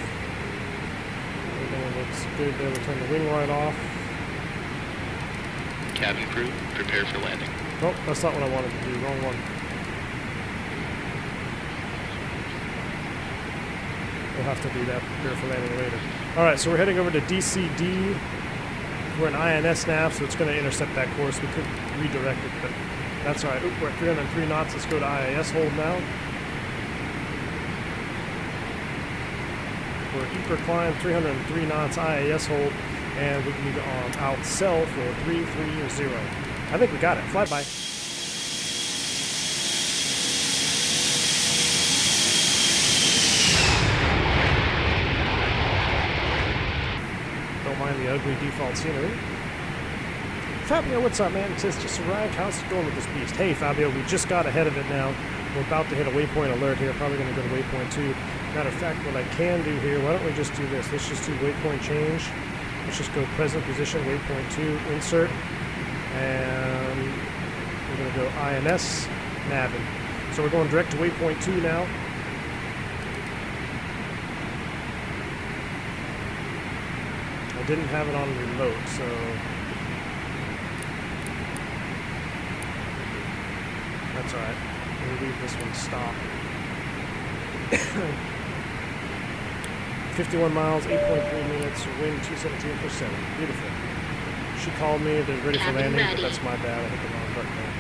Everything looks good there. We'll turn the wing light off. Cabin crew, prepare for landing. Oh, that's not what I wanted to do. Wrong one. We'll have to do that. Prepare for landing later. All right, so we're heading over to DCD. We're in INS nav, so it's going to intercept that course. We could redirect it, but that's all right. Oop, we're at 303 knots. Let's go to IIS hold now. We're Eeper climb, 303 knots, IIS hold, and we need on out cell for 330. I think we got it. Flyby. Don't mind the ugly default scenery. Fabio, what's up, man? It says just arrived. How's it going with this beast? Hey, Fabio, we just got ahead of it now. We're about to hit a waypoint alert here. Probably going to go to waypoint 2. Matter of fact, what I can do here, why don't we just do this? Let's just do waypoint change. Let's just go present position, waypoint 2, insert. And we're going to go INS, navin. So we're going direct to waypoint 2 now. I didn't have it on remote, so... That's alright. We'll leave this one stop. 51 miles, 8.3 minutes, wind 217 per second. Beautiful. She called me, they're ready for landing, but that's my bad. I hit the wrong button there.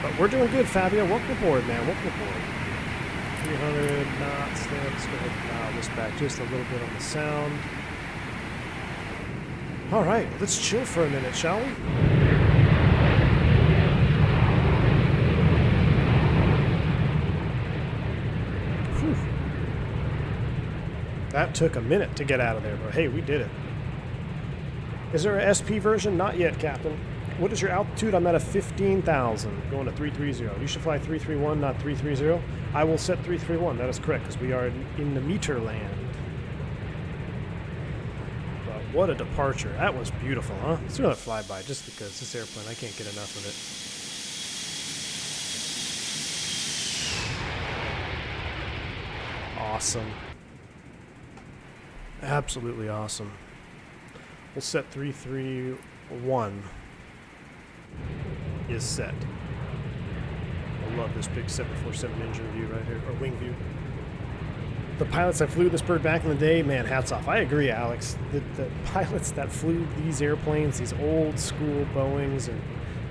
But we're doing good, Fabio. Welcome aboard, man. Welcome aboard. 300 knots there. Let's go ahead and dial this back just a little bit on the sound. All right, let's chill for a minute, shall we? That took a minute to get out of there, but hey, we did it. Is there a SP version? Not yet, Captain. What is your altitude? I'm at a 15,000, going to 330. You should fly 331, not 330. I will set 331. That is correct, because we are in the meter land. But what a departure. That was beautiful, huh? Let's do another flyby, just because this airplane, I can't get enough of it. Awesome. Absolutely awesome. We'll set 331 is set. I love this big 747 engine view right here, or wing view. The pilots that flew this bird back in the day, man, hats off. I agree, Alex. The pilots that flew these airplanes, these old school Boeings, and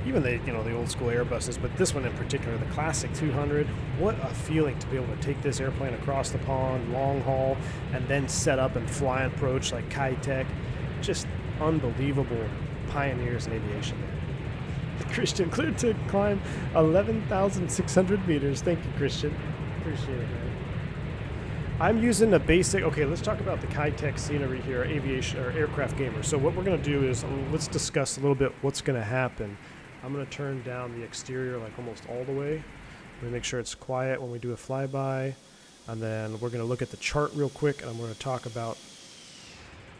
even the old school Airbuses, but this one in particular, the classic 200, what a feeling to be able to take this airplane across the pond, long haul, and then set up and fly and approach like Kai Tak. Just unbelievable pioneers in aviation there. Christian, cleared to climb 11,600 meters. Thank you, Christian. Appreciate it, man. I'm using a basic, okay, let's talk about the Kai Tak scenery here, aviation or aircraft gamer. So what we're going to do is let's discuss a little bit what's going to happen. I'm going to turn down the exterior like almost all the way. I'm going to make sure it's quiet when we do a flyby. And then we're going to look at the chart real quick, and I'm going to talk about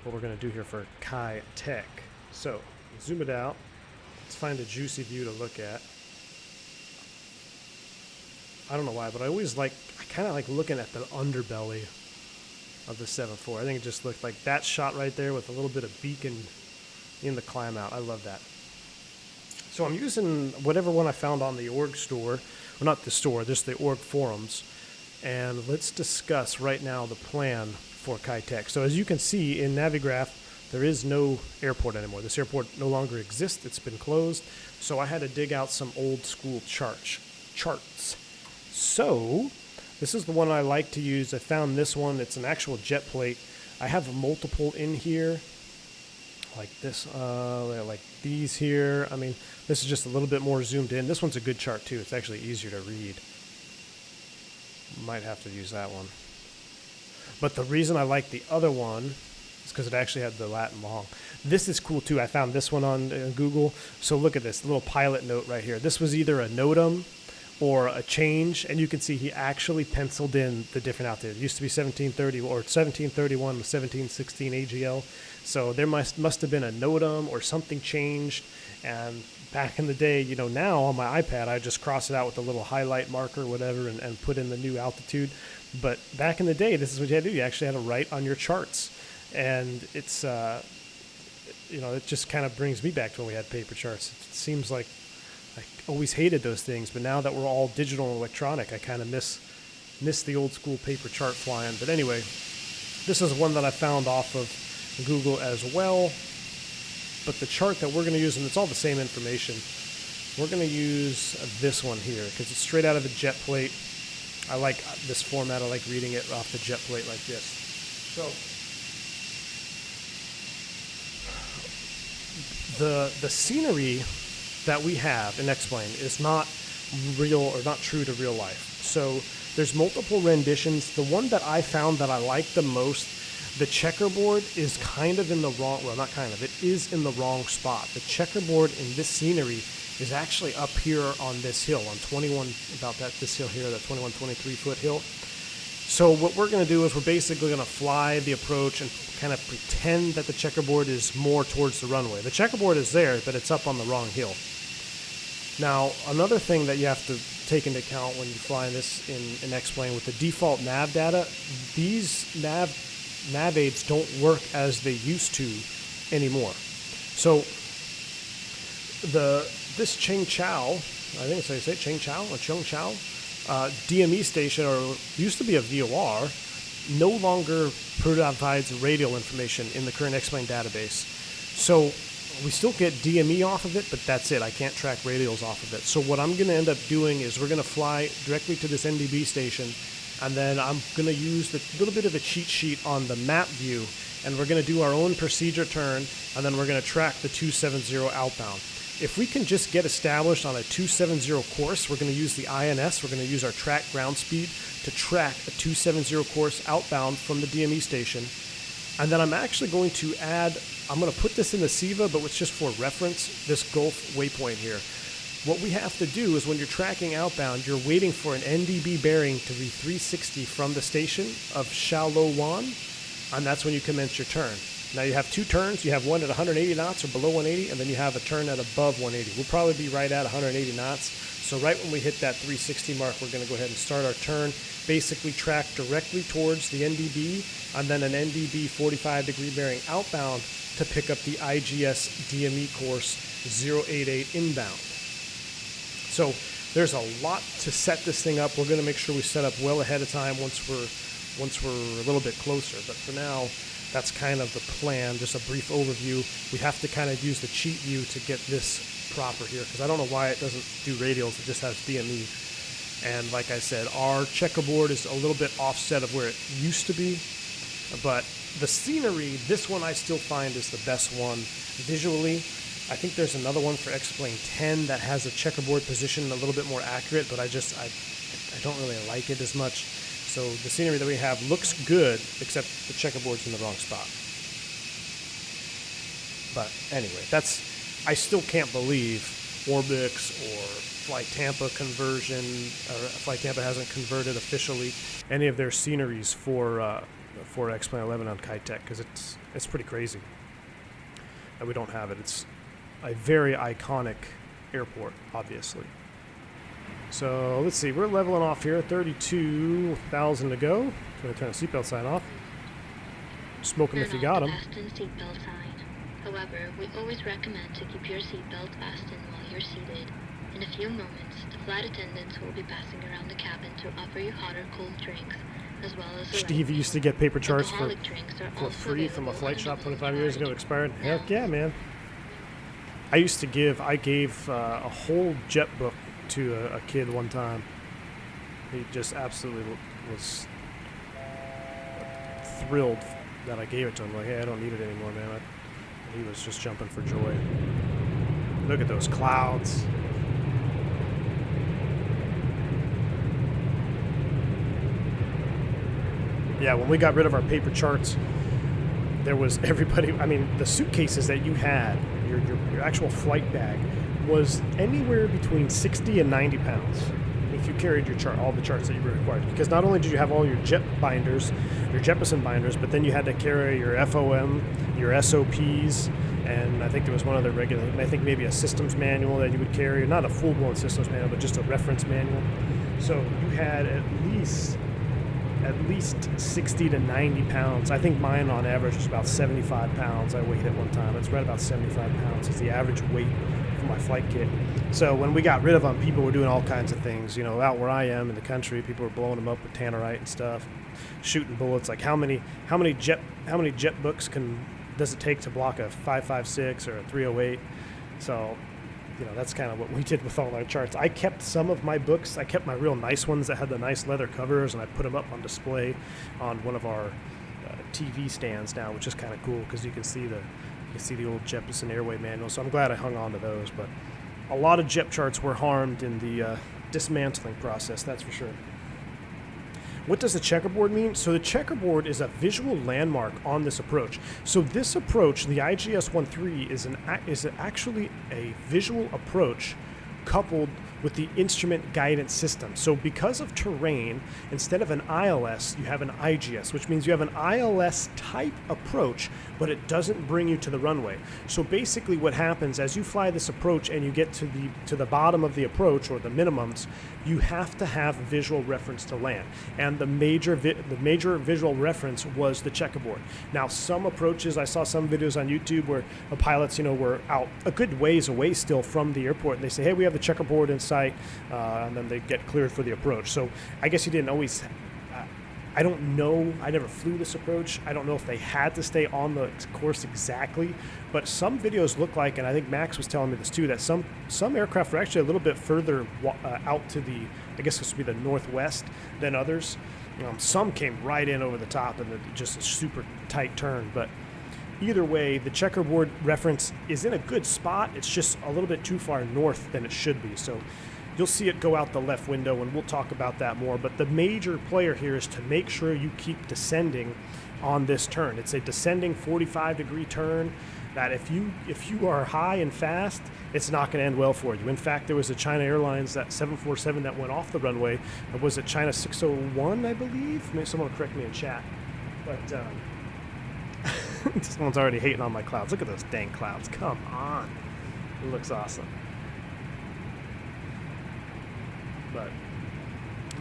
what we're going to do here for Kai Tak. So, zoom it out. Let's find a juicy view to look at. I don't know why, but I kind of like looking at the underbelly of the 7.4. I think it just looked like that shot right there with a little bit of beacon in the climb out. I love that. So I'm using whatever one I found on the org store, or not the store, just the org forums. And let's discuss right now the plan for Kai Tak. So as you can see in Navigraph, there is no airport anymore. This airport no longer exists. It's been closed. So I had to dig out some old school charts. So this is the one I like to use. I found this one. It's an actual jet plate. I have multiple in here, like this, like these here. I mean, this is just a little bit more zoomed in. This one's a good chart too. It's actually easier to read. Might have to use that one. But the reason I like the other one is because it actually had the Latin long. This is cool too. I found this one on Google. So look at this little pilot note right here. This was either a NOTAM or a change, and you can see he actually penciled in the different altitude. It used to be 1730 or 1731 with 1716 AGL. So there must have been a NOTAM or something changed. And back in the day, now on my iPad, I just cross it out with a little highlight marker or whatever and put in the new altitude. But back in the day, this is what you had to do. You actually had to write on your charts. And it's, it just kind of brings me back to when we had paper charts. It seems like I always hated those things, but now that we're all digital and electronic, I kind of miss the old school paper chart flying. But anyway, this is one that I found off of Google as well. But the chart that we're going to use, and it's all the same information, we're going to use this one here because it's straight out of a jet plate. I like this format. I like reading it off the jet plate like this. So the scenery that we have in X-Plane is not real or not true to real life. So there's multiple renditions. The one that I found that I like the most, the checkerboard is kind of in the wrong, well, not kind of, it is in the wrong spot. The checkerboard in this scenery is actually up here on this hill, on 21, this hill here, that 21, 23 foot hill. So what we're going to do is we're basically going to fly the approach and kind of pretend that the checkerboard is more towards the runway. The checkerboard is there, but it's up on the wrong hill. Now, another thing that you have to take into account when you fly this in X-Plane with the default nav data, these nav aids don't work as they used to anymore. So this Cheng Chao, I think it's how you say it, Cheng Chao or Chung Chao, DME station, or used to be a VOR, no longer provides radial information in the current X-Plane database. So we still get DME off of it, but that's it. I can't track radials off of it. So what I'm going to end up doing is we're going to fly directly to this NDB station, and then I'm going to use a little bit of a cheat sheet on the map view, and we're going to do our own procedure turn, and then we're going to track the 270 outbound. if we can just get established on a 270 course, we're going to use the INS. We're going to use our track ground speed to track a 270 course outbound from the DME station. And then I'm actually going to add, I'm going to put this in the SIVA, but it's just for reference, this Gulf waypoint here. What we have to do is when you're tracking outbound, you're waiting for an NDB bearing to be 360 from the station of Wuhan, and that's when you commence your turn. Now you have two turns. You have one at 180 knots or below 180, and then you have a turn at above 180. We'll probably be right at 180 knots. So right when we hit that 360 mark, we're going to go ahead and start our turn, basically track directly towards the NDB, and then an NDB 45-degree bearing outbound to pick up the IGS DME course 088 inbound. So there's a lot to set this thing up. We're going to make sure we set up well ahead of time once we're a little bit closer. But for now, that's kind of the plan, just a brief overview. We have to kind of use the cheat view to get this proper here, because I don't know why it doesn't do radials, it just has DME. And like I said, our checkerboard is a little bit offset of where it used to be, but the scenery, this one I still find is the best one visually. I think there's another one for X-Plane 10 that has a checkerboard position a little bit more accurate, but I don't really like it as much. So the scenery that we have looks good, except the checkerboard's in the wrong spot. But anyway, I still can't believe Orbix or Flight Tampa conversion, or Flight Tampa hasn't converted officially any of their sceneries for X-Plane 11 on Kai Tak, because it's pretty crazy that we don't have it. It's a very iconic airport, obviously. So let's see, we're leveling off here, 32,000 to go. I'm going to turn the seatbelt sign off. Smoke them if you got them. Fasten seatbelt sign. However, we always recommend to keep your seatbelt fastened while you're seated. In a few moments, the flight attendants will be passing around the cabin to offer you hot or cold drinks, as well as Steve used to get paper charts for free free from a flight shop 25 years ago, expired. Heck yeah, man. I gave a whole jet book to a kid one time. He just absolutely was thrilled that I gave it to him. Like, hey, I don't need it anymore, man. He was just jumping for joy. Look at those clouds. Yeah, when we got rid of our paper charts, there was everybody, I mean, the suitcases that you had, your actual flight bag, was anywhere between 60 and 90 pounds if you carried your chart, all the charts that you were required. Because not only did you have all your jet binders, your Jeppesen binders, but then you had to carry your FOM, your SOPs, and I think there was one other regular, I think maybe a systems manual that you would carry, not a full-blown systems manual, but just a reference manual. So you had at least 60 to 90 pounds. I think mine on average was about 75 pounds. I weighed at one time. It's right about 75 pounds is the average weight for my flight kit. So when we got rid of them, people were doing all kinds of things. You know, out where I am in the country, people were blowing them up with tannerite and stuff, shooting bullets. Like how many jet books does it take to block a 5.56 or a 308? So, you know, that's kind of what we did with all our charts. I kept some of my books. I kept my real nice ones that had the nice leather covers, and I put them up on display on one of our TV stands now, which is kind of cool because you can see the old Jeppesen Airway manual. So I'm glad I hung on to those. But a lot of JEP charts were harmed in the dismantling process, that's for sure. What does the checkerboard mean? So the checkerboard is a visual landmark on this approach. So this approach, the IGS13, is actually a visual approach coupled with the instrument guidance system. So because of terrain, instead of an ILS, you have an IGS, which means you have an ILS type approach, but it doesn't bring you to the runway. So basically what happens as you fly this approach and you get to the bottom of the approach, or the minimums, you have to have visual reference to land. And the major visual reference was the checkerboard. Now some approaches, I saw some videos on YouTube where the pilots, were out a good ways away still from the airport, and they say, hey, we have the checkerboard in sight, and then they get cleared for the approach. So I guess you didn't always, I don't know, I never flew this approach. I don't know if they had to stay on the course exactly, but some videos look like, and I think Max was telling me this too, that some aircraft were actually a little bit further out to the, I guess this would be the northwest than others. Some came right in over the top and just a super tight turn, but either way, the checkerboard reference is in a good spot. It's just a little bit too far north than it should be. So you'll see it go out the left window, and we'll talk about that more. But the major player here is to make sure you keep descending on this turn. It's a descending 45-degree turn that if you are high and fast, it's not going to end well for you. In fact, there was a China Airlines, that 747 that went off the runway. It was at China 601, I believe. Maybe someone will correct me in chat. But someone's already hating on my clouds. Look at those dang clouds. Come on. It looks awesome. But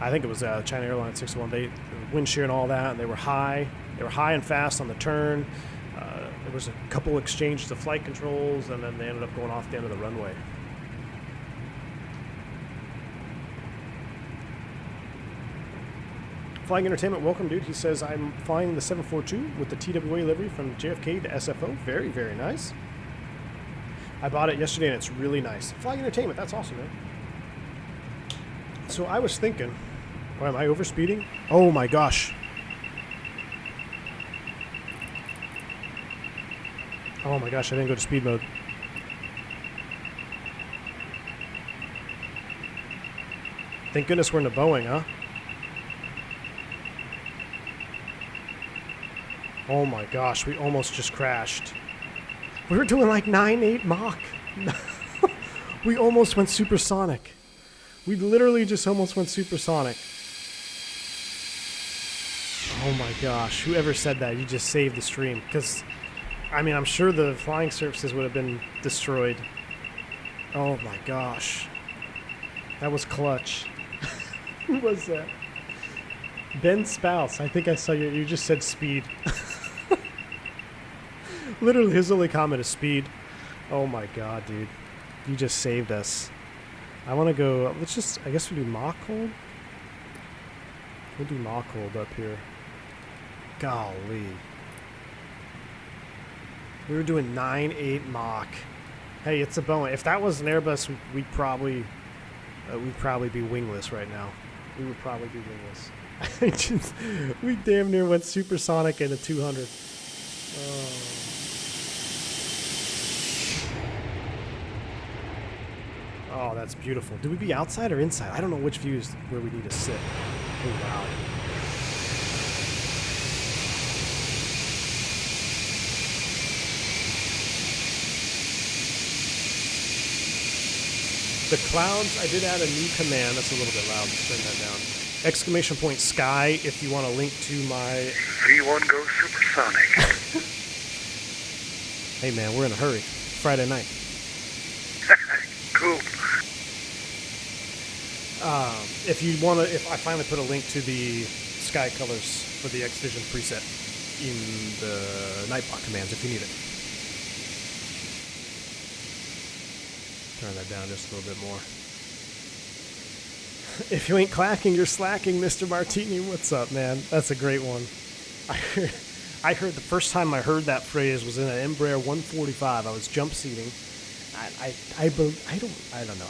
I think it was China Airlines 601. They wind shear and all that, and they were high. They were high and fast on the turn. There was a couple exchanges of flight controls, and then they ended up going off the end of the runway. Flying Entertainment, welcome, dude. He says, I'm flying the 742 with the TWA livery from JFK to SFO. Very, very nice. I bought it yesterday, and it's really nice. Flying Entertainment, that's awesome, man. So I was thinking, am I overspeeding? Oh my gosh. Oh my gosh, I didn't go to speed mode. Thank goodness we're in a Boeing, huh? Oh my gosh, we almost just crashed. We were doing like 9.8 Mach. We almost went supersonic. We literally just almost went supersonic. Oh my gosh, whoever said that, you just saved the stream. Because, I mean, I'm sure the flying surfaces would have been destroyed. Oh my gosh. That was clutch. Who was that? Ben Spouse. I think I saw you just said speed. Literally, his only comment is speed. Oh my god, dude. You just saved us. I want to go, let's just, I guess we do Mach hold? We'll do Mach hold up here. Golly. We were doing 9.8 Mach. Hey, it's a Boeing. If that was an Airbus, we'd probably be wingless right now. We would probably be wingless. We damn near went supersonic in a 200. Oh, that's beautiful. Do we be outside or inside? I don't know which view is where we need to sit. Oh, wow. The clouds, I did add a new command. That's a little bit loud. Let's turn that down. Exclamation point sky if you want to link to my... V1 goes supersonic. Hey, man, we're in a hurry. Friday night. Cool. If you want to, if I finally put a link to the sky colors for the X-Vision preset in the Nightbot commands if you need it. Turn that down just a little bit more. If you ain't clacking, you're slacking, Mr. Martini. What's up, man? That's a great one. I heard the first time I heard that phrase was in an Embraer 145. I was jump seating. I don't know.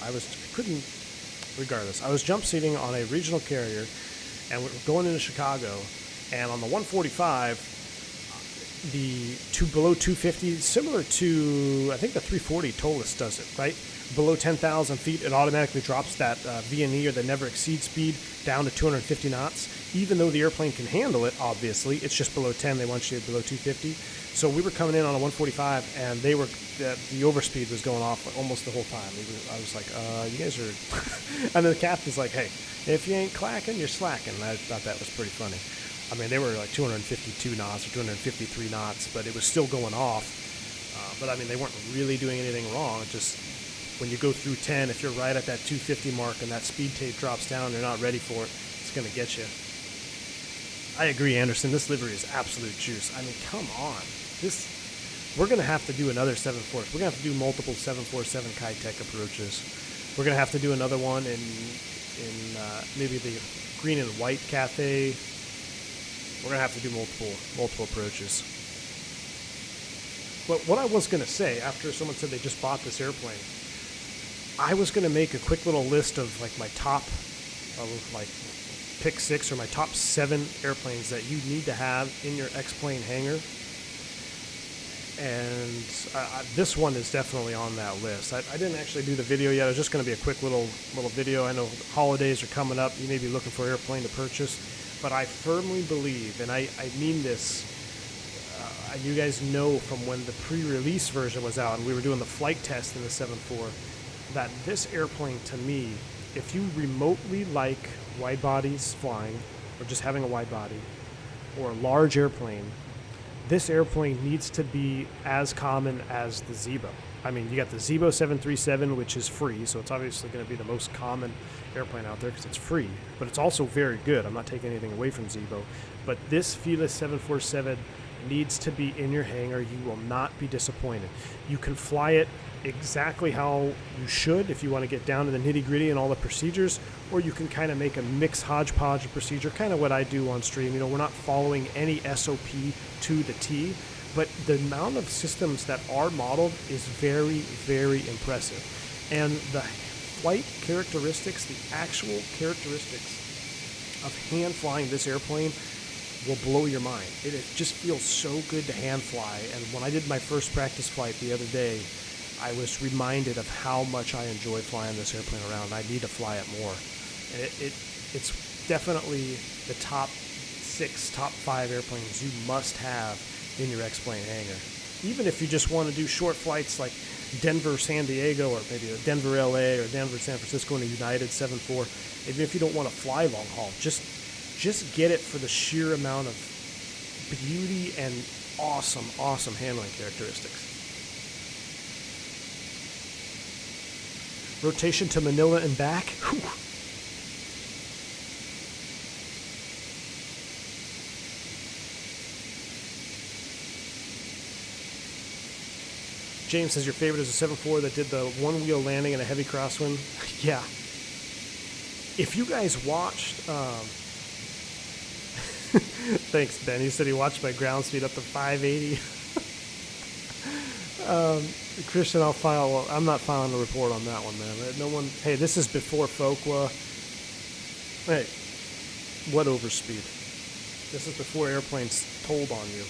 Regardless, I was jump seating on a regional carrier, and we're going into Chicago, and on the 145, the below 250, similar to, I think the 340 Tolis does it, right? Below 10,000 feet, it automatically drops that VNE, or the never exceed speed, down to 250 knots. Even though the airplane can handle it, obviously, it's just below 10. They want you below 250. So we were coming in on a 145, and they were the overspeed was going off almost the whole time. I was like, you guys are... And then the captain's like, hey, if you ain't clacking, you're slacking. And I thought that was pretty funny. I mean, they were like 252 knots or 253 knots, but it was still going off. But, I mean, they weren't really doing anything wrong. It just, when you go through 10, if you're right at that 250 mark and that speed tape drops down, they're not ready for it, it's going to get you. I agree, Anderson. This livery is absolute juice. I mean, come on. We're going to have to do another 747. We're going to have to do multiple 747 Kai Tak approaches. We're going to have to do another one in maybe the green and white Cathay. We're going to have to do multiple approaches. But what I was going to say, after someone said they just bought this airplane, I was going to make a quick little list of like my top, like pick 6 or my top 7 airplanes that you need to have in your X-plane hangar. and this one is definitely on that list. I didn't actually do the video yet. It was just going to be a quick little video. I know holidays are coming up. You may be looking for an airplane to purchase, but I firmly believe, and I mean this, you guys know from when the pre-release version was out and we were doing the flight test in the 7.4, that this airplane, to me, if you remotely like wide bodies flying, or just having a wide body, or a large airplane, this airplane needs to be as common as the Zibo. I mean, you got the Zibo 737, which is free, so it's obviously going to be the most common airplane out there because it's free, but it's also very good. I'm not taking anything away from Zibo, but this Felis 747 needs to be in your hangar. You will not be disappointed. You can fly it exactly how you should if you want to get down to the nitty-gritty and all the procedures, or you can kind of make a mix hodgepodge of procedure, kind of what I do on stream. You know, we're not following any SOP to the T, but the amount of systems that are modeled is very, very impressive. And the flight characteristics, the actual characteristics of hand flying this airplane will blow your mind. It just feels so good to hand fly. And when I did my first practice flight the other day, I was reminded of how much I enjoy flying this airplane around. I need to fly it more. And it's definitely the top 6, top 5 airplanes you must have in your X-Plane hangar. Even if you just want to do short flights like Denver, San Diego, or maybe Denver, LA, or Denver, San Francisco in a United 7.4, even if you don't want to fly long haul, just get it for the sheer amount of beauty and awesome handling characteristics. Rotation to Manila and back. Whew. James says your favorite is a 7.4 that did the one-wheel landing in a heavy crosswind. Yeah. If you guys watched... Thanks, Ben. He said he watched my ground speed up to 580. Christian, I'll file. Well, I'm not filing a report on that one, man. No one. Hey, this is before FOQA. Hey, what overspeed? This is before airplanes told on you.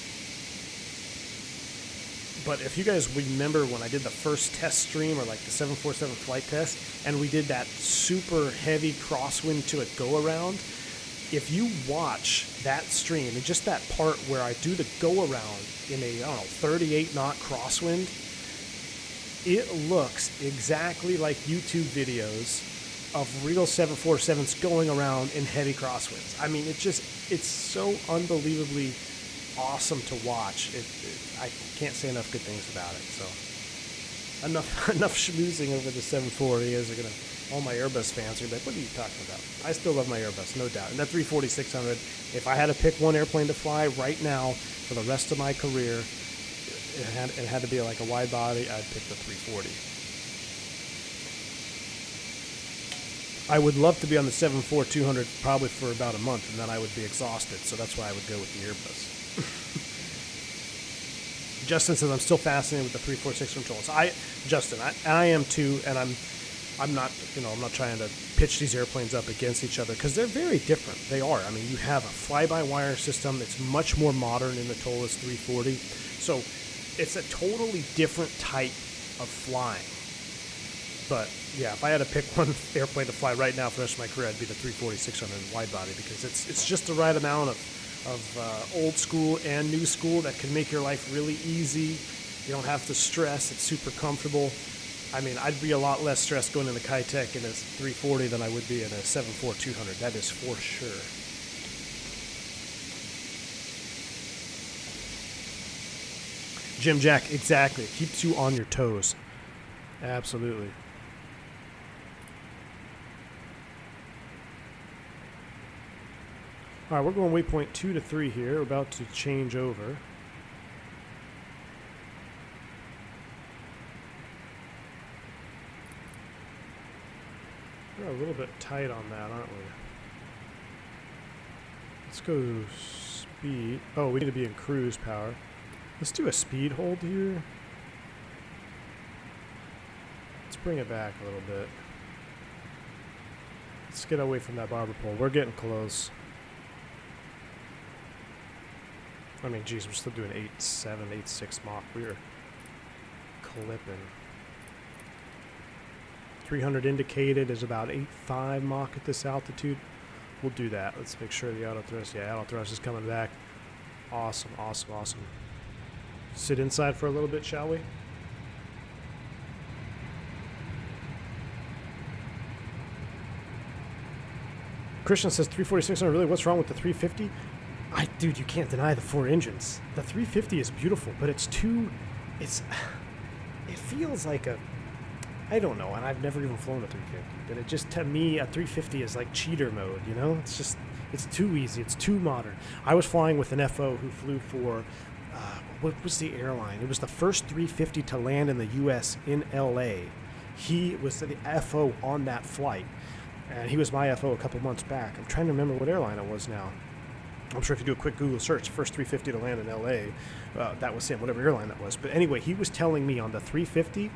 But if you guys remember when I did the first test stream, or like the 747 flight test, and we did that super heavy crosswind to a go around, if you watch that stream and just that part where I do the go around in a 38 knot crosswind, it looks exactly like YouTube videos of real 747s going around in heavy crosswinds. I mean, it's so unbelievably awesome to watch. I can't say enough good things about it. So enough schmoozing over the 7.4. You guys are gonna, all my Airbus fans are like, what are you talking about? I still love my Airbus, no doubt. And that 340-600, if I had to pick one airplane to fly right now for the rest of my career, it had to be like a wide body, I'd pick the 340. I would love to be on the 7.4-200 probably for about a month, and then I would be exhausted, so that's why I would go with the Airbus. Justin says, I'm still fascinated with the 346 controls. Justin, I am too, and I'm not trying to pitch these airplanes up against each other because they're very different. They are. I mean, you have a fly-by-wire system that's much more modern in the Tolas 340. So it's a totally different type of flying. But yeah, if I had to pick one airplane to fly right now for the rest of my career, I'd be the 340-600 wide body because it's just the right amount of old school and new school that can make your life really easy. You don't have to stress. It's super comfortable. I mean, I'd be a lot less stressed going into Kai Tak in a 340 than I would be in a 7.4-200. That is for sure. Jim Jack, exactly. It keeps you on your toes. Absolutely. All right, we're going waypoint 2 to 3 here. We're about to change over. We're a little bit tight on that, aren't we? Let's go speed. Oh, we need to be in cruise power. Let's do a speed hold here. Let's bring it back a little bit. Let's get away from that barber pole. We're getting close. I mean, geez, we're still doing 8.7, 8.6 Mach. We're clipping. 300 indicated is about 8.5 Mach at this altitude. We'll do that. Let's make sure the auto thrust, yeah, auto thrust is coming back. Awesome, awesome, awesome. Sit inside for a little bit, shall we? Christian says 346, really, what's wrong with the 350? Dude, you can't deny the 4 engines. The 350 is beautiful, but it feels like I don't know, and I've never even flown a 350, but it just, to me, a 350 is like cheater mode, you know? It's too easy, it's too modern. I was flying with an FO who flew for, what was the airline? It was the first 350 to land in the U.S. in L.A. He was the FO on that flight, and he was my FO a couple months back. I'm trying to remember what airline it was now. I'm sure if you do a quick Google search, first 350 to land in L.A., that was him, whatever airline that was. But anyway, he was telling me on the 350,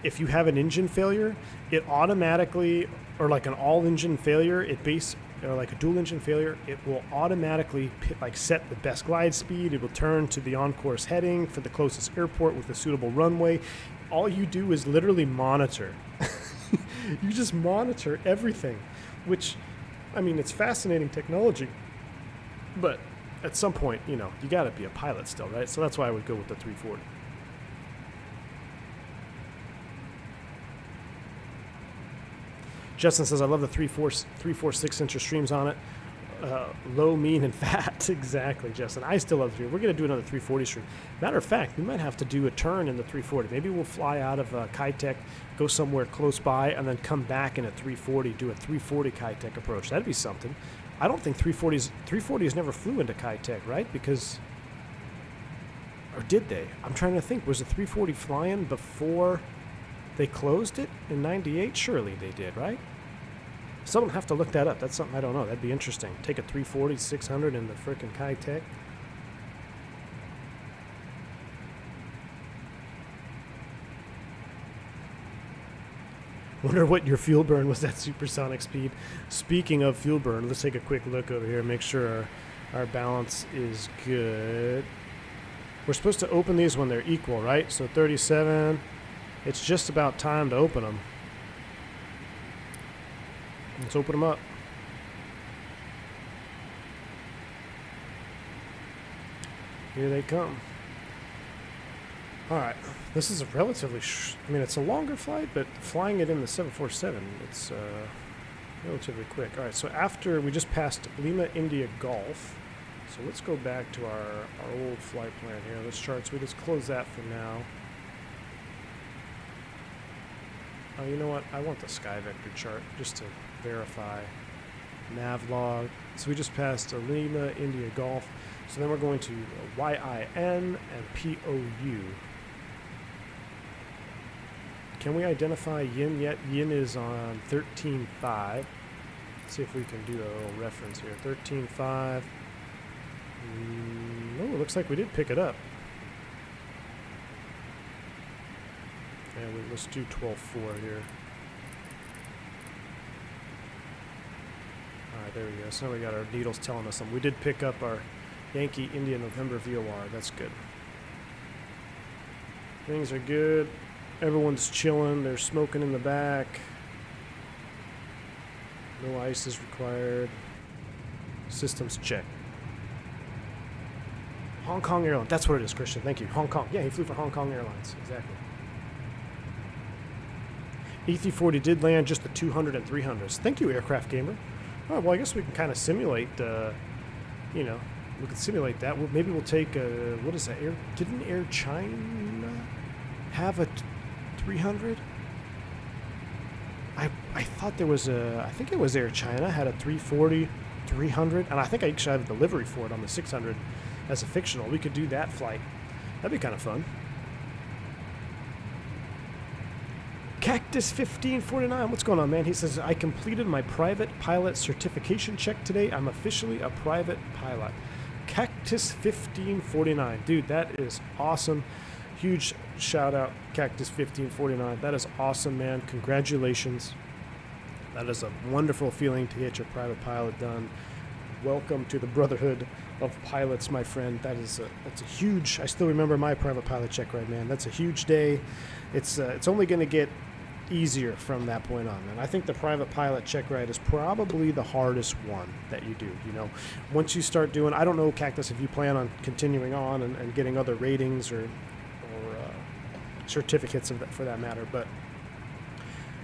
if you have an engine failure, it automatically, or like an all-engine failure, or like a dual-engine failure, it will automatically set the best glide speed. It will turn to the on-course heading for the closest airport with a suitable runway. All you do is literally monitor. You just monitor everything, which, I mean, it's fascinating technology. But at some point, you know, you got to be a pilot still, right? So that's why I would go with the 340. Justin says, I love the 346 inch streams on it. Low, mean, and fat. Exactly, Justin. I still love the 340. We're going to do another 340 stream. Matter of fact, we might have to do a turn in the 340. Maybe we'll fly out of Kai Tak, go somewhere close by, and then come back in a 340, do a 340 Kai Tak approach. That'd be something. I don't think 340s never flew into Kai Tak, right? Because, or did they? I'm trying to think. Was the 340 flying before they closed it in 98? Surely they did, right? Someone have to look that up. That's something I don't know. That'd be interesting. Take a 340 600 in the frickin' Kai Tak. Wonder what your fuel burn was at supersonic speed. Speaking of fuel burn, let's take a quick look over here. Make sure our balance is good. We're supposed to open these when they're equal, right? So 37. It's just about time to open them. Let's open them up. Here they come. All right. This is a relatively, I mean, it's a longer flight, but flying it in the 747, it's relatively quick. All right, so after we just passed Lima India Golf, so let's go back to our old flight plan here. Let's chart, so we just close that for now. Oh, you know what? I want the sky vector chart just to verify nav log. So we just passed Lima India Golf. So then we're going to YIN and POU. Can we identify yin yet? Yin is on 13.5. Let's see if we can do a little reference here. 13.5. Oh, it looks like we did pick it up. Yeah, let's do 12.4 here. Alright, there we go. So now we got our needles telling us something. We did pick up our Yankee India November VOR. That's good. Things are good. Everyone's chilling. They're smoking in the back. No ice is required. Systems check. Hong Kong Airlines. That's what it is, Christian. Thank you. Hong Kong. Yeah, he flew for Hong Kong Airlines. Exactly. E340 did land just the 200 and 300s. Thank you, Aircraft Gamer. All right, well, I guess we can kind of simulate, you know, we can simulate that. Maybe we'll take, what is that? Didn't Air China have a 300? I thought there was I think it was Air China had a 340, 300, and I think I actually had a delivery for it on the 600 as a fictional. We could do that flight. That'd be kind of fun. Cactus 1549, what's going on, man? He says, I completed my private pilot certification check today. I'm officially a private pilot. Cactus 1549. Dude, that is awesome. Huge shout out, Cactus 1549. That is awesome, man. Congratulations. That is a wonderful feeling to get your private pilot done. welcome to the Brotherhood of Pilots, my friend. That's a huge. I still remember my private pilot check ride, man. That's a huge day. It's only going to get easier from that point on, and I think the private pilot check ride is probably the hardest one that you do. You know, once you start doing, I don't know, Cactus, if you plan on continuing on and getting other ratings or certificates for that matter, but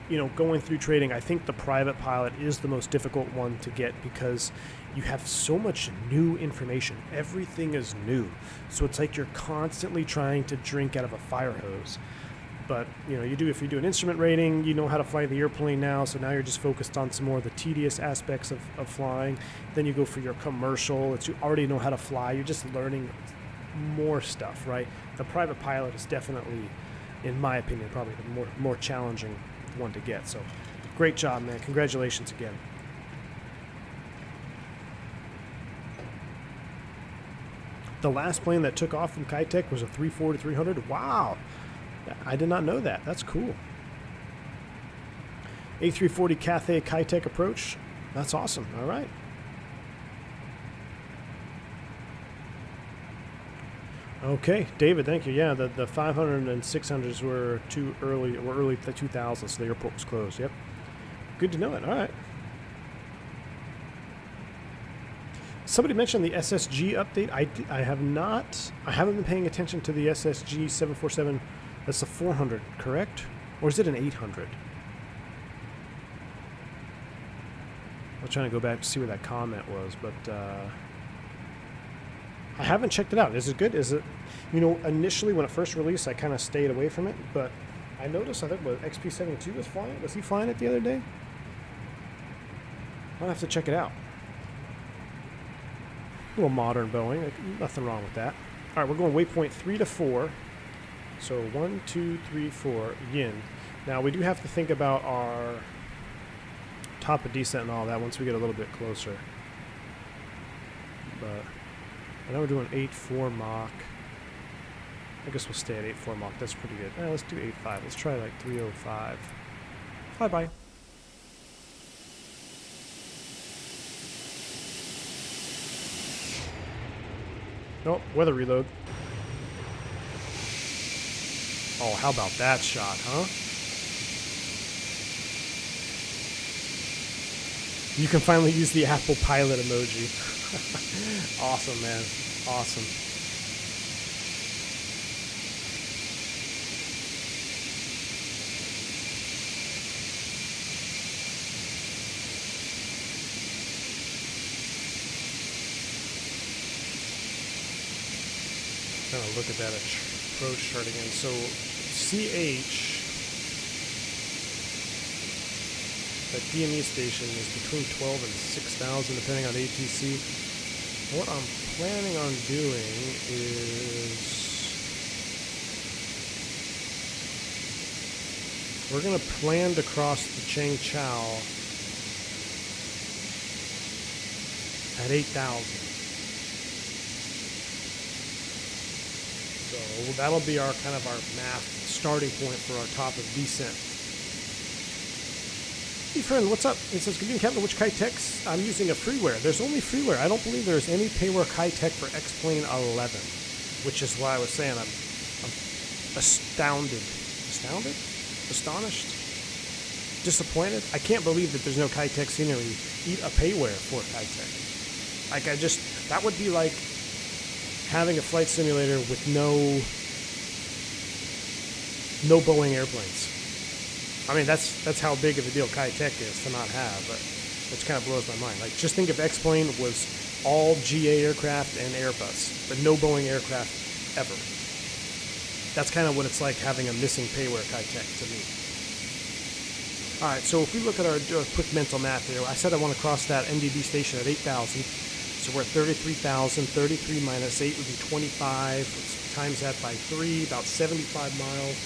you know, going through trading, I think the private pilot is the most difficult one to get because you have so much new information. Everything is new, so it's like you're constantly trying to drink out of a fire hose. But, you know, if you do an instrument rating, you know how to fly the airplane now, so now you're just focused on some more of the tedious aspects of flying. Then you go for your commercial. You already know how to fly. You're just learning more stuff, right? The private pilot is definitely, in my opinion, probably the more challenging one to get. So, great job, man. Congratulations again. The last plane that took off from Kai Tak was a 340-300. Wow. I did not know that. That's cool. A340 Cathay Kai Tak approach. That's awesome. All right. Okay, David, thank you. Yeah, the 500 and 600s were too early. Were early the 2000s, so the airport was closed. Yep. Good to know it. All right. Somebody mentioned the SSG update. I have not. I haven't been paying attention to the SSG 747. That's a 400, correct? Or is it an 800? I'm trying to go back to see where that comment was, but I haven't checked it out. Is it good? Is it, you know, initially when it first released, I kind of stayed away from it, but I noticed, I think, XP72 was flying. Was he flying it the other day? I'll have to check it out. A little modern Boeing. Nothing wrong with that. All right, we're going waypoint 3 to 4. So 1, 2, 3, 4, yin. Now we do have to think about our top of descent and all that once we get a little bit closer. But I know we're doing 8.4 Mach. I guess we'll stay at 8.4 Mach. That's pretty good. Let's do 8.5. Let's try like 3.05. Fly by. Oh, weather reload. Oh, how about that shot, huh? You can finally use the Apple Pilot emoji. Awesome, man. Awesome. Kind of look at that approach chart again. So CH, that DME station is between 12 and 6,000 depending on ATC. What I'm planning on doing is we're going to plan to cross the Chang Chao at 8,000. So that'll be our kind of our math starting point for our top of descent. Hey friend, what's up? It says, good evening, Captain. Which Kai Taks? I'm using a freeware. There's only freeware. I don't believe there's any payware Kai Tak for X-Plane 11, which is why I was saying I'm astounded. Astounded? Astonished? Disappointed? I can't believe that there's no Kai Tak scenery, a payware for Kai Tak. Like, that would be like having a flight simulator with no Boeing airplanes. I mean, that's how big of a deal Kai Tak is to not have, but it kind of blows my mind. Like, just think if X-Plane was all GA aircraft and Airbus, but no Boeing aircraft ever. That's kind of what it's like having a missing payware Kai Tak to me. All right, so if we look at our quick mental math here, I said I want to cross that NDB station at 8,000. So we're at 33,000. 33 minus 8 would be 25. Let's times that by 3, about 75 miles.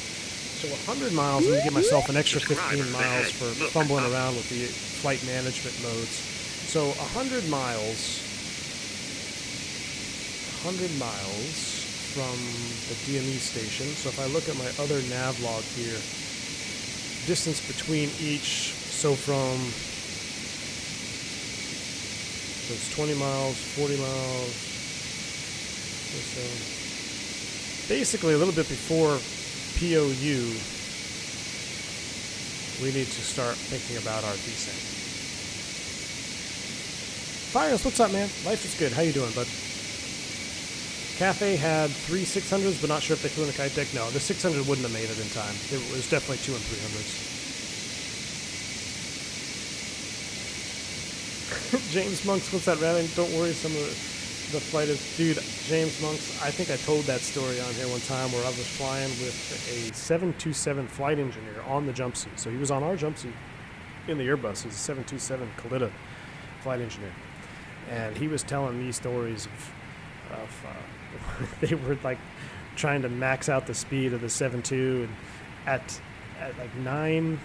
So 100 miles, I'm going to give myself an extra 15 miles for fumbling around with the flight management modes. So 100 miles from the DME station. So if I look at my other nav log here, distance between each, so from So it's 20 miles, 40 miles. So basically, a little bit before POU, we need to start thinking about our descent. Fires, what's up, man? Life is good. How you doing, bud? Cafe had 3 600s, but not sure if they flew in the Kai Tak. No, the 600 wouldn't have made it in time. It was definitely 2 and 300s. James Monks, what's that, Rally? Don't worry, some of the flight is... Dude, James Monks, I think I told that story on here one time where I was flying with a 727 flight engineer on the jump seat. So he was on our jump seat in the Airbus. He's a 727 Kalita flight engineer. And he was telling me stories of they were like trying to max out the speed of the 7.2 and at like 9,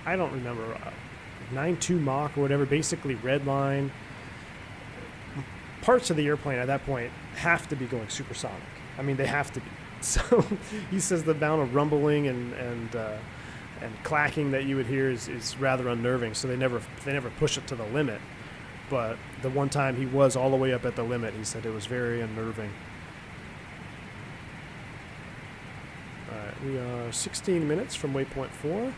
I don't remember, 9.2 Mach or whatever, basically red line. Parts of the airplane at that point have to be going supersonic. I mean, they have to be. So he says the amount of rumbling and clacking that you would hear is rather unnerving. So they never push it to the limit. But the one time he was all the way up at the limit, he said it was very unnerving. All right, we are 16 minutes from waypoint 4.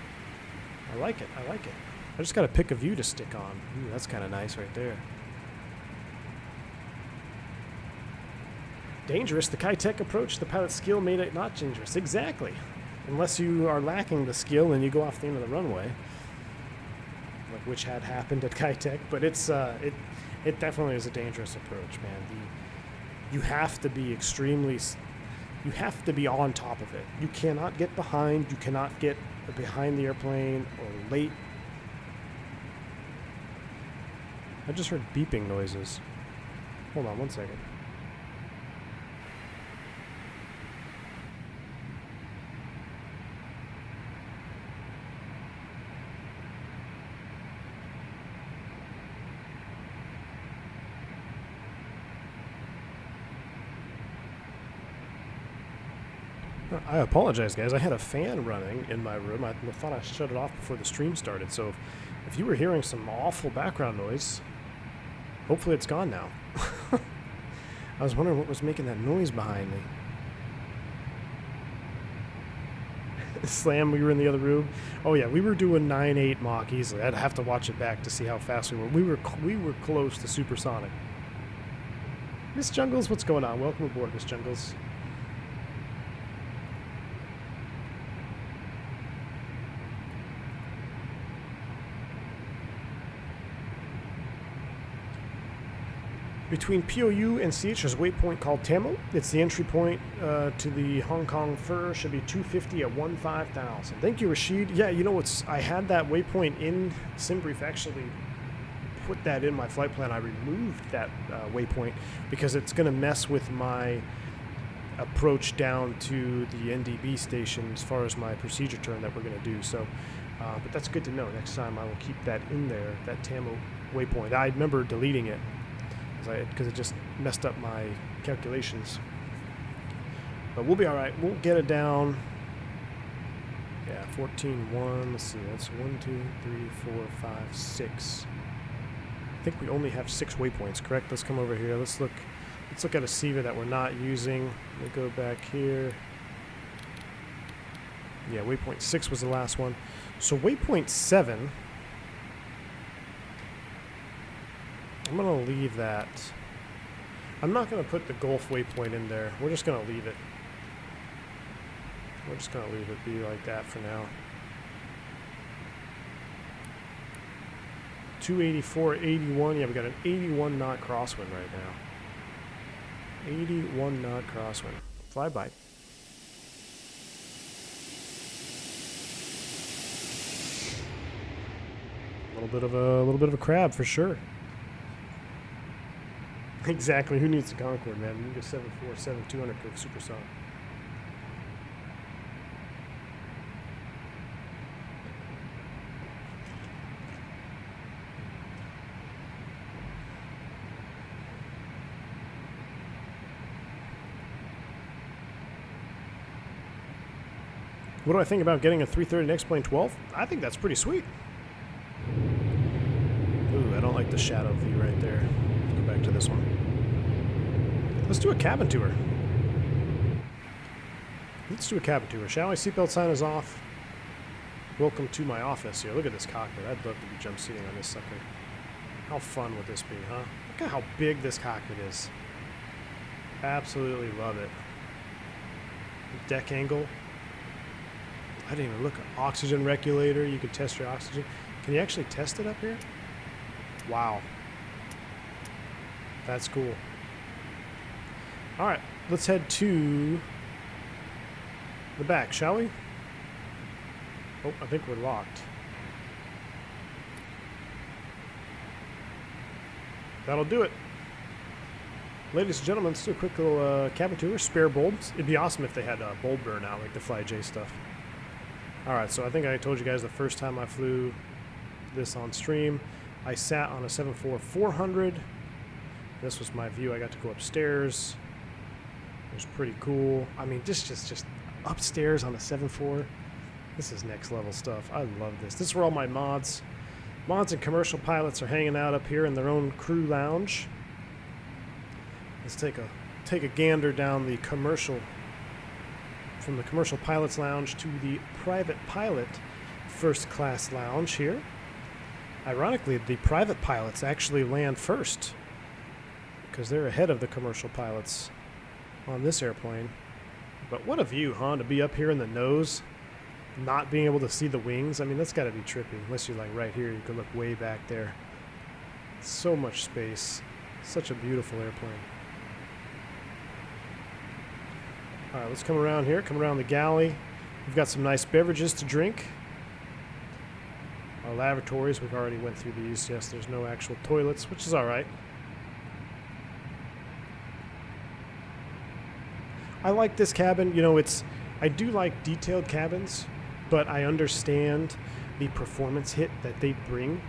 I like it. I like it. I just got to pick a view to stick on. Ooh, that's kind of nice right there. Dangerous. The Kai Tak approach, the pilot's skill made it not dangerous. Exactly. Unless you are lacking the skill and you go off the end of the runway. Which had happened at Kai Tak, but it's it definitely is a dangerous approach, man. You have to be you have to be on top of it. You cannot get behind. You cannot get behind the airplane or late. I just heard beeping noises. Hold on one second. I apologize, guys. I had a fan running in my room. I thought I shut it off before the stream started. So if you were hearing some awful background noise, hopefully it's gone now. I was wondering what was making that noise behind me. Slam, we were in the other room. Oh yeah, we were doing 9.8 Mach easily. I'd have to watch it back to see how fast we were. We were close to supersonic. Miss Jungles, what's going on? Welcome aboard, Miss Jungles. Between POU and CH, there's a waypoint called Tammo. It's the entry point to the Hong Kong FIR. Should be 250 at 15,000. Thank you, Rashid. Yeah, you know what's? I had that waypoint in SimBrief. Actually, put that in my flight plan. I removed that waypoint because it's going to mess with my approach down to the NDB station as far as my procedure turn that we're going to do. So, but that's good to know. Next time I will keep that in there. That Tammo waypoint. I remember deleting it because it just messed up my calculations. But we'll be all right. We'll get it down. Yeah, 14.1. Let's see. That's 1, 2, 3, 4, 5, 6. I think we only have 6 waypoints, correct? Let's come over here. Let's look at a SIVA that we're not using. We'll go back here. Yeah, waypoint 6 was the last one. So waypoint 7. I'm going to leave that. I'm not going to put the Gulf waypoint in there. We're just going to leave it. We're just going to leave it be like that for now. 284, 81. Yeah, we got an 81 knot crosswind right now. 81 knot crosswind. Fly by. A little bit of a crab for sure. Exactly. Who needs a Concorde, man? You can get 747, 200 curve supersonic. What do I think about getting a 330 next plane 12? I think that's pretty sweet. Ooh, I don't like like the shadow view right there. Go back to this one. Let's do a cabin tour. Let's do a cabin tour, shall we? Seatbelt sign is off. Welcome to my office here. Look at this cockpit. I'd love to be jump seating on this sucker. How fun would this be, huh? Look at how big this cockpit is. Absolutely love it. Deck angle. I didn't even look. Oxygen regulator. You can test your oxygen. Can you actually test it up here? Wow. That's cool. All right, let's head to the back, shall we? Oh, I think we're locked. That'll do it. Ladies and gentlemen, let's do a quick little cabin tour. Spare bulbs. It'd be awesome if they had bulb burnout like the FlyJ stuff. All right, so I think I told you guys the first time I flew this on stream, I sat on a 747-400. This was my view. I got to go upstairs. It was pretty cool. I mean, just upstairs on a 747. This is next level stuff. I love this. This is where all my mods and commercial pilots are hanging out up here in their own crew lounge. Let's take a gander down the commercial, from the commercial pilots lounge to the private pilot first class lounge here. Ironically, the private pilots actually land first because they're ahead of the commercial pilots on this airplane. But what a view, huh? To be up here in the nose, not being able to see the wings. I mean, that's got to be trippy. Unless you're like right here, you can look way back there. So much space. Such a beautiful airplane. All right, let's come around here. Come around the galley. We've got some nice beverages to drink. Our lavatories, we've already went through these. Yes, there's no actual toilets, which is all right. I like this cabin. You know, I do like detailed cabins, but I understand the performance hit that they bring.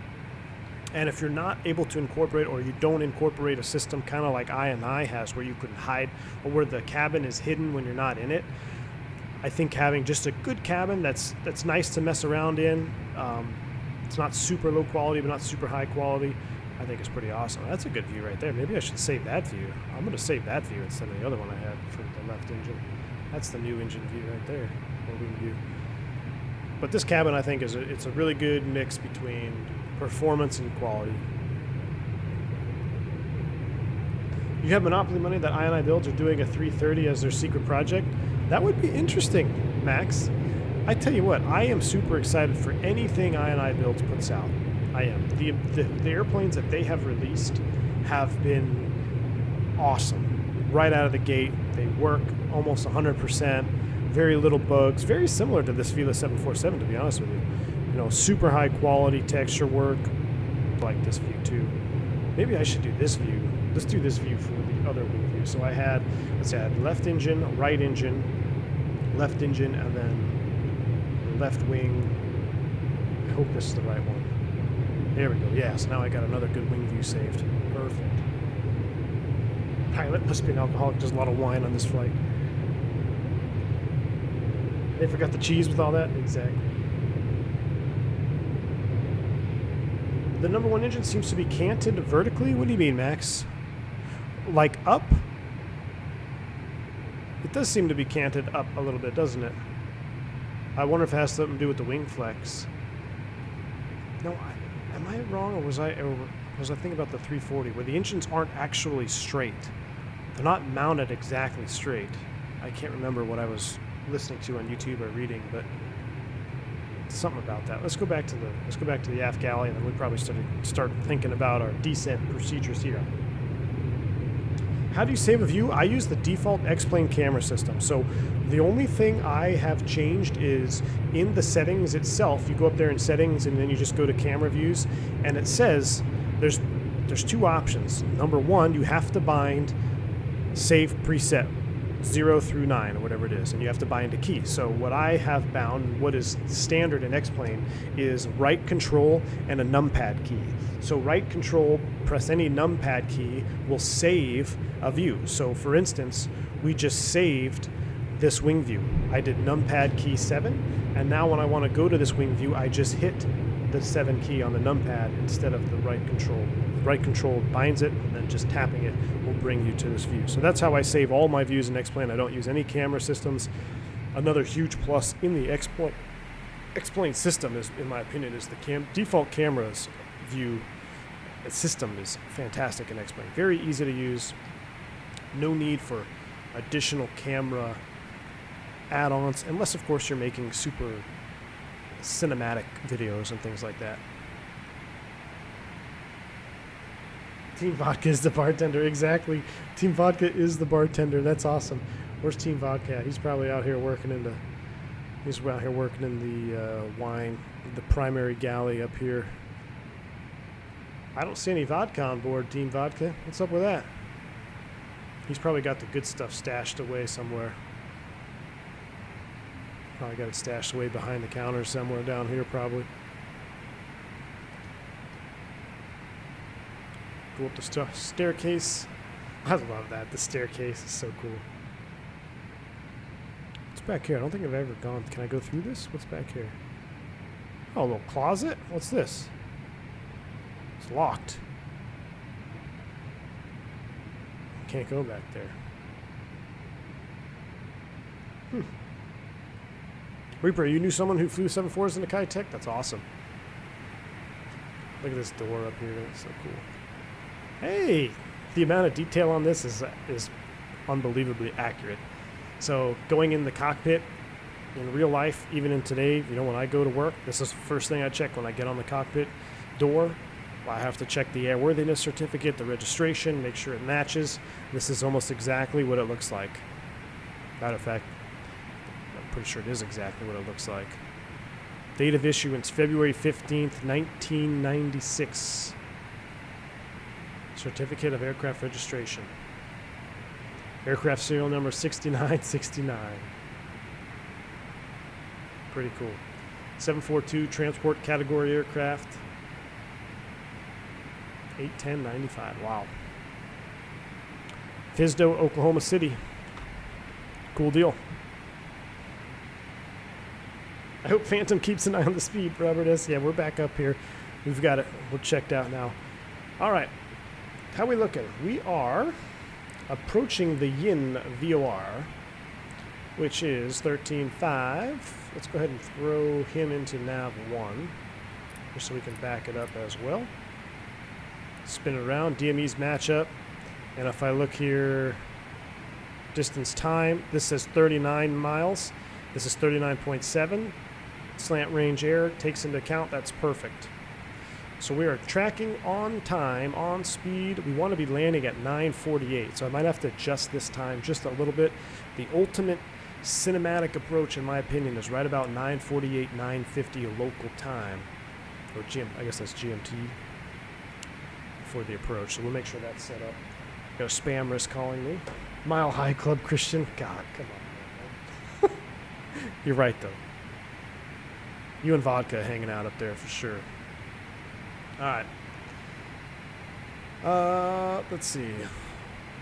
And if you're not able to incorporate, or you don't incorporate a system kind of like I&I has, where you can hide, or where the cabin is hidden when you're not in it, I think having just a good cabin that's nice to mess around in, it's not super low quality, but not super high quality, I think it's pretty awesome. That's a good view right there. Maybe I should save that view. I'm going to save that view instead of the other one I had for the left engine. That's the new engine view right there, or wing view. But this cabin, I think, it's a really good mix between performance and quality. You have Monopoly money that I&I Builds are doing a 330 as their secret project. That would be interesting, Max. I tell you what, I am super excited for anything I&I Builds puts out. I am. The airplanes that they have released have been awesome. Right out of the gate, they work almost 100%. Very little bugs. Very similar to this Felis 747, to be honest with you. You know, super high quality texture work. Like this view too. Maybe I should do this view. Let's do this view for the other wing view. So I had left engine, right engine, left engine, and then left wing. I hope this is the right one. There we go. Yeah, so now I got another good wing view saved. Perfect. Pilot must be an alcoholic. There's a lot of wine on this flight. They forgot the cheese with all that? Exactly. The number one engine seems to be canted vertically. What do you mean, Max? Like up? It does seem to be canted up a little bit, doesn't it? I wonder if it has something to do with the wing flex. No, am I wrong, or was I thinking about the 340, where the engines aren't actually straight? They're not mounted exactly straight. I can't remember what I was listening to on YouTube or reading, but something about that. Let's go back to the aft galley, and then we probably start thinking about our descent procedures here. How do you save a view? I use the default X-plane camera system. So the only thing I have changed is in the settings itself. You go up there in settings, and then you just go to camera views, and it says there's two options. Number one, you have to bind save preset 0 through 9 or whatever it is, and you have to bind a key. So what I have bound, what is standard in X-plane, is right control and a numpad key. So right control, press any numpad key, will save a view. So for instance, we just saved this wing view. I did numpad key 7, and now when I want to go to this wing view, I just hit the 7 key on the numpad instead of the right control. The right control binds it, and then just tapping it will bring you to this view. So that's how I save all my views in X-Plane. I don't use any camera systems. Another huge plus in the X-Plane system is, in my opinion, is the default cameras view system is fantastic in X-Plane. Very easy to use. No need for additional camera add-ons, unless of course you're making super cinematic videos and things like that. Team Vodka is the bartender. Exactly. Team Vodka is the bartender. That's awesome. Where's Team Vodka? He's probably out here working in the wine, the primary galley up here. I don't see any vodka on board, Team Vodka. What's up with that? He's probably got the good stuff stashed away somewhere. Probably got it stashed away behind the counter somewhere down here, probably. Go up the staircase. I love that. The staircase is so cool. What's back here? I don't think I've ever gone. Can I go through this? What's back here? Oh, a little closet? What's this? It's locked. Can't go back there. Reaper, you knew someone who flew 747s in the Kai Tak? That's awesome. Look at this door up here. It's so cool. Hey! The amount of detail on this is unbelievably accurate. So going in the cockpit, in real life, even in today, you know, when I go to work, this is the first thing I check when I get on the cockpit door. I have to check the airworthiness certificate, the registration, make sure it matches. This is almost exactly what it looks like. Matter of fact, I'm pretty sure it is exactly what it looks like. Date of issuance, February 15th, 1996. Certificate of aircraft registration. Aircraft serial number 6969. Pretty cool. 742 transport category aircraft. 810.95. Wow. Fisdo, Oklahoma City. Cool deal. I hope Phantom keeps an eye on the speed, Robert S. Yeah, we're back up here. We've got it. We're checked out now. All right. How we looking? We are approaching the Yin VOR, which is 13.5. Let's go ahead and throw him into nav 1, just so we can back it up as well. Spin it around, DMEs match up, and if I look here, distance time, this says 39 miles, this is 39.7, slant range air takes into account, that's perfect. So we are tracking on time, on speed. We want to be landing at 9:48, so I might have to adjust this time just a little bit. The ultimate cinematic approach, in my opinion, is right about 9:48, 9:50 local time, or I guess that's GMT. For the approach, so we'll make sure that's set up. Got a spam risk calling me. Mile High Club Christian. God, come on, man. You're right though. You and Vodka hanging out up there for sure. All right. Let's see.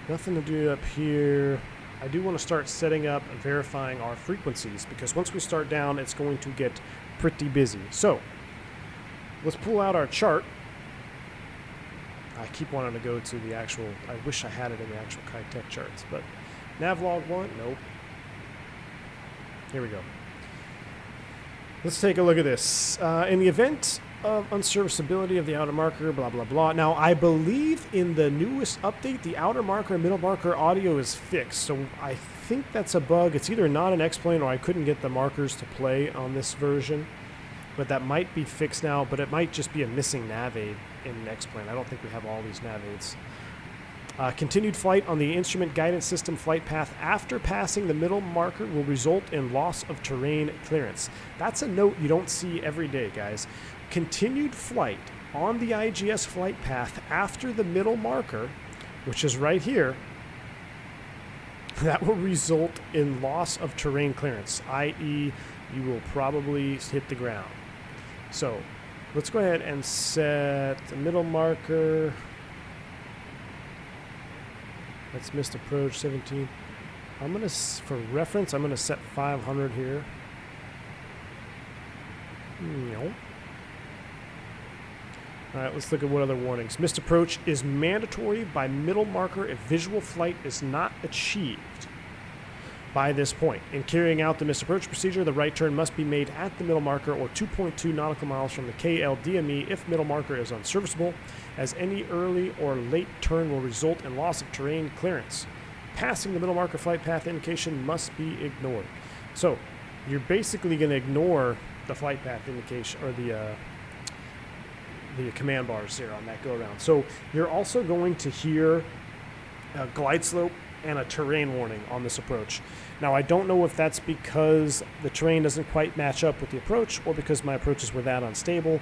Nothing to do up here. I do want to start setting up and verifying our frequencies, because once we start down, it's going to get pretty busy. So let's pull out our chart. I keep wanting to go to the actual, I wish I had it in the actual Kai Tak charts, but Navlog 1, nope. Here we go. Let's take a look at this. In the event of unserviceability of the outer marker, blah, blah, blah. Now, I believe in the newest update, the outer marker and middle marker audio is fixed, so I think that's a bug. It's either not an X-Plane or I couldn't get the markers to play on this version, but that might be fixed now, but it might just be a missing nav aid in X-Plane. I don't think we have all these nav aids. Continued flight on the instrument guidance system flight path after passing the middle marker will result in loss of terrain clearance. That's a note you don't see every day, guys. Continued flight on the IGS flight path after the middle marker, which is right here, that will result in loss of terrain clearance, i.e. you will probably hit the ground. So let's go ahead and set the middle marker. That's missed approach 17. I'm going to, for reference, I'm going to set 500 here. No. All right, let's look at what other warnings. Missed approach is mandatory by middle marker if visual flight is not achieved by this point. In carrying out the missed approach procedure, the right turn must be made at the middle marker or 2.2 nautical miles from the KLDME if middle marker is unserviceable, as any early or late turn will result in loss of terrain clearance. Passing the middle marker flight path indication must be ignored. So you're basically going to ignore the flight path indication, or the command bars there on that go around. So you're also going to hear a glide slope and a terrain warning on this approach. Now, I don't know if that's because the terrain doesn't quite match up with the approach or because my approaches were that unstable,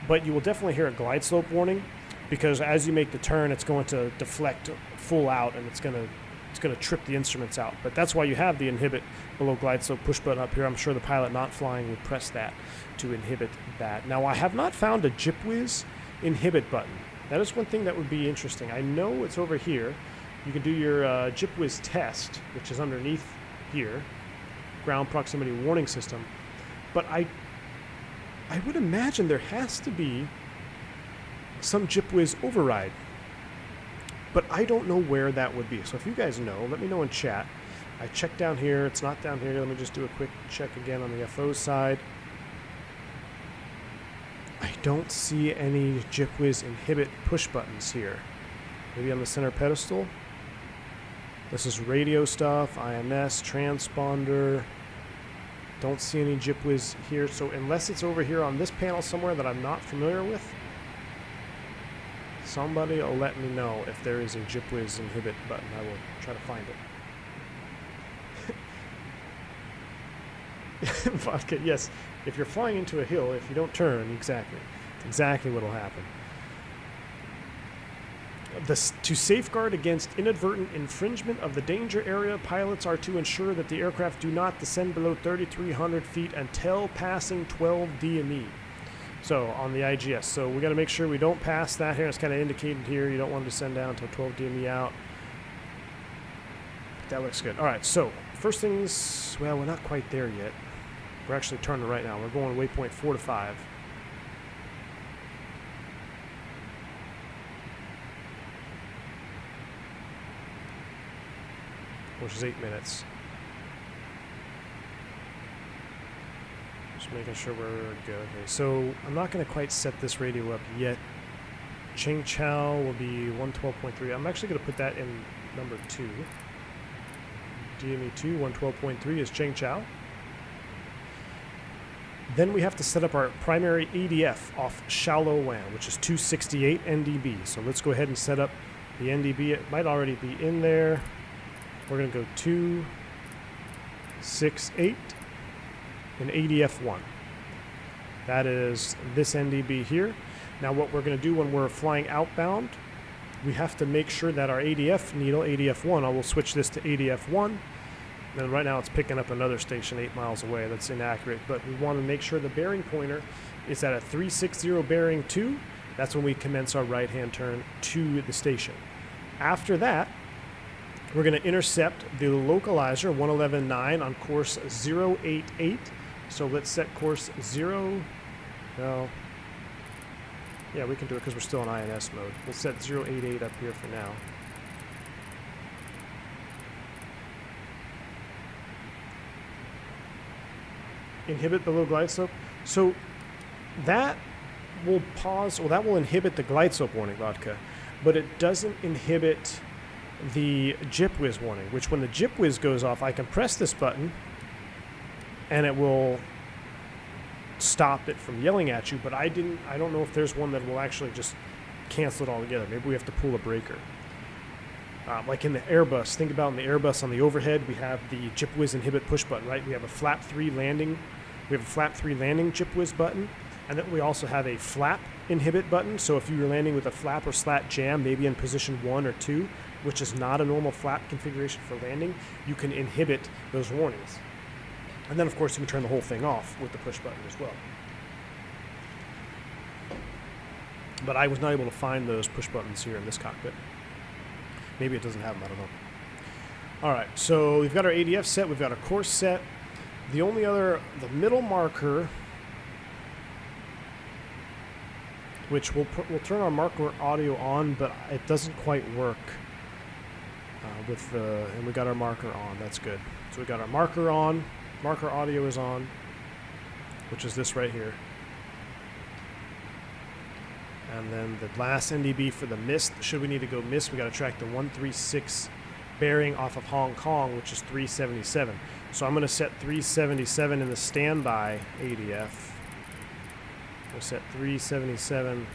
but you will definitely hear a glide slope warning, because as you make the turn, it's going to deflect full out and it's going to trip the instruments out. But that's why you have the inhibit below glide slope push button up here. I'm sure the pilot not flying would press that to inhibit that. Now, I have not found a GPWIS inhibit button. That is one thing that would be interesting. I know it's over here. You can do your GPWIS test, which is underneath here, ground proximity warning system. But I would imagine there has to be some GPWIS override. But I don't know where that would be. So if you guys know, let me know in chat. I checked down here. It's not down here. Let me just do a quick check again on the FO side. I don't see any GPWIS inhibit push buttons here. Maybe on the center pedestal. This is radio stuff, INS, transponder. Don't see any GPWIS here. So unless it's over here on this panel somewhere that I'm not familiar with, somebody will let me know if there is a GPWIS inhibit button. I will try to find it. Vodka, yes. If you're flying into a hill, if you don't turn, exactly. It's exactly what will happen. To safeguard against inadvertent infringement of the danger area, pilots are to ensure that the aircraft do not descend below 3,300 feet until passing 12 DME. So on the IGS. So we got to make sure we don't pass that here. It's kind of indicated here. You don't want to descend down until 12 DME out. That looks good. All right. So first things, well, we're not quite there yet. We're actually turning right now. We're going waypoint 4 to 5. Which is 8 minutes. Just making sure we're good. Okay, so I'm not going to quite set this radio up yet. Ching Chow will be 112.3. I'm actually going to put that in number 2. DME2, 112.3 is Ching Chow. Then we have to set up our primary ADF off shallow WAN, which is 268 NDB. So let's go ahead and set up the NDB. It might already be in there. We're going to go 268 and ADF1. That is this NDB here. Now what we're going to do when we're flying outbound, we have to make sure that our ADF needle, ADF1, I will switch this to ADF1. And right now it's picking up another station 8 miles away. That's inaccurate. But we want to make sure the bearing pointer is at a 360 bearing 2. That's when we commence our right-hand turn to the station. After that, we're going to intercept the localizer 111.9 on course 088. So let's set course 0. Well, yeah, we can do it because we're still in INS mode. We'll set 088 up here for now. Inhibit below glide slope. So that will pause, well, that will inhibit the glide slope warning, Vodka, but it doesn't inhibit the GPWIS warning, which when the GPWIS goes off, I can press this button and it will stop it from yelling at you, but I don't know if there's one that will actually just cancel it all together. Maybe we have to pull a breaker. Like in the Airbus, think about in the Airbus on the overhead, we have the GPWIS inhibit push button, right? We have a flap 3 landing. We have a flap 3 landing GPWIS button, and then we also have a flap inhibit button. So if you're landing with a flap or slat jam, maybe in position 1 or 2, which is not a normal flap configuration for landing, you can inhibit those warnings. And then, of course, you can turn the whole thing off with the push button as well. But I was not able to find those push buttons here in this cockpit. Maybe it doesn't have them, I don't know. All right, so we've got our ADF set, we've got our course set. The only other, the middle marker which we'll turn our marker audio on, but it doesn't quite work with the, and we got our marker on. That's good. So we got our marker on, marker audio is on, which is this right here. And then the last NDB for the mist, should we need to go mist, we got to track the 136 bearing off of Hong Kong, which is 377. So I'm going to set 377 in the standby ADF. We'll set 377.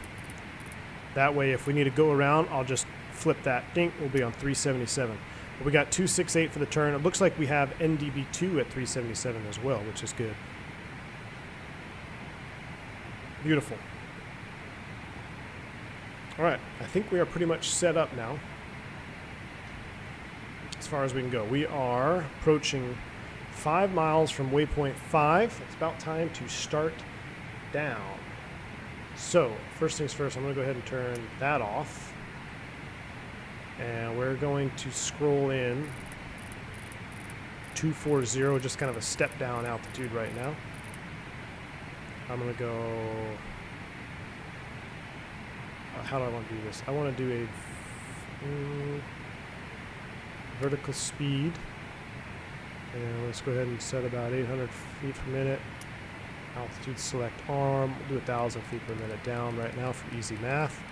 That way, if we need to go around, I'll just flip that. Ding, we'll be on 377. But we got 268 for the turn. It looks like we have NDB2 at 377 as well, which is good. Beautiful. All right, I think we are pretty much set up now as far as we can go. We are approaching 5 miles from waypoint 5. It's about time to start down. So, first things first, I'm going to go ahead and turn that off. And we're going to scroll in 240, just kind of a step down altitude right now. I'm going to go... how do I want to do this? I want to do a vertical speed. And let's go ahead and set about 800 feet per minute. Altitude select arm. We'll do 1,000 feet per minute down right now for easy math.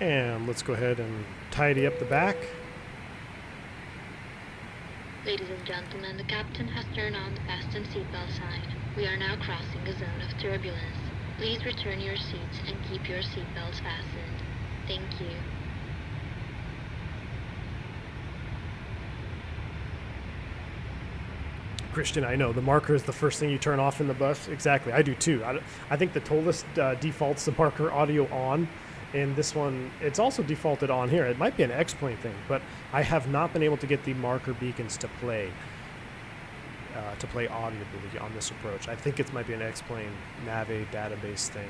And let's go ahead and tidy up the back. Ladies and gentlemen, the captain has turned on the fasten seatbelt sign. We are now crossing a zone of turbulence. Please return your seats and keep your seatbelts fastened. Thank you. Christian, I know. The marker is the first thing you turn off in the bus. Exactly. I do too. I think the TOLIS defaults the marker audio on. And this one, it's also defaulted on here. It might be an X-plane thing, but I have not been able to get the marker beacons to play audibly on this approach. I think it might be an X-plane Nave database thing.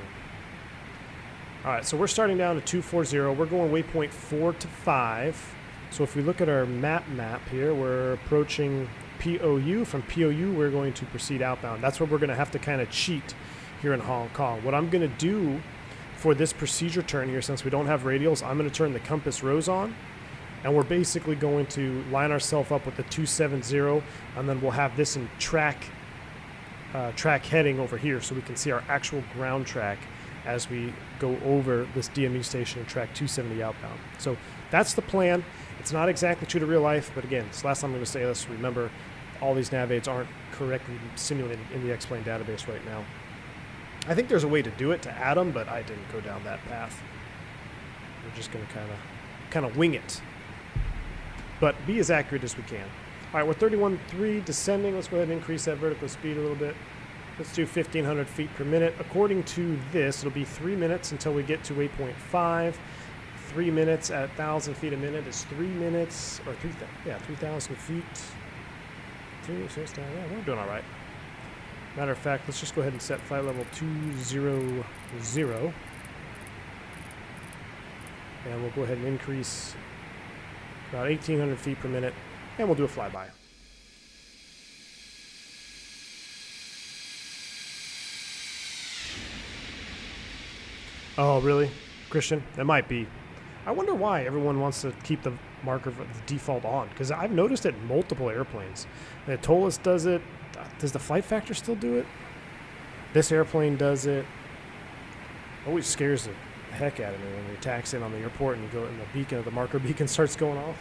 All right, so we're starting down to 240. We're going waypoint 4 to 5. So if we look at our map here, we're approaching POU. From POU, we're going to proceed outbound. That's where we're going to have to kind of cheat here in Hong Kong. What I'm going to do for this procedure turn here, since we don't have radials, I'm going to turn the compass rose on. And we're basically going to line ourselves up with the 270, and then we'll have this in track heading over here so we can see our actual ground track as we go over this DME station and track 270 outbound. So that's the plan. It's not exactly true to real life, but again, it's the last time I'm going to say this. Remember, all these nav aids aren't correctly simulated in the X-plane database right now. I think there's a way to do it, to add them, but I didn't go down that path. We're just going to kind of wing it, but be as accurate as we can. All right, we're 31.3 descending. Let's go ahead and increase that vertical speed a little bit. Let's do 1,500 feet per minute. According to this, it'll be 3 minutes until we get to waypoint 5. 3 minutes at 1,000 feet a minute is 3 minutes, or 3,000 feet. Yeah, we're doing all right. Matter of fact, let's just go ahead and set flight level 200. And we'll go ahead and increase about 1,800 feet per minute, and we'll do a flyby. Oh, really? Christian? That might be. I wonder why everyone wants to keep the marker of the default on, because I've noticed it in multiple airplanes. The TOLIS does it. Does the flight factor still do it? This airplane does it. Always scares the heck out of me when you taxi in on the airport and you go and the beacon, the marker beacon starts going off.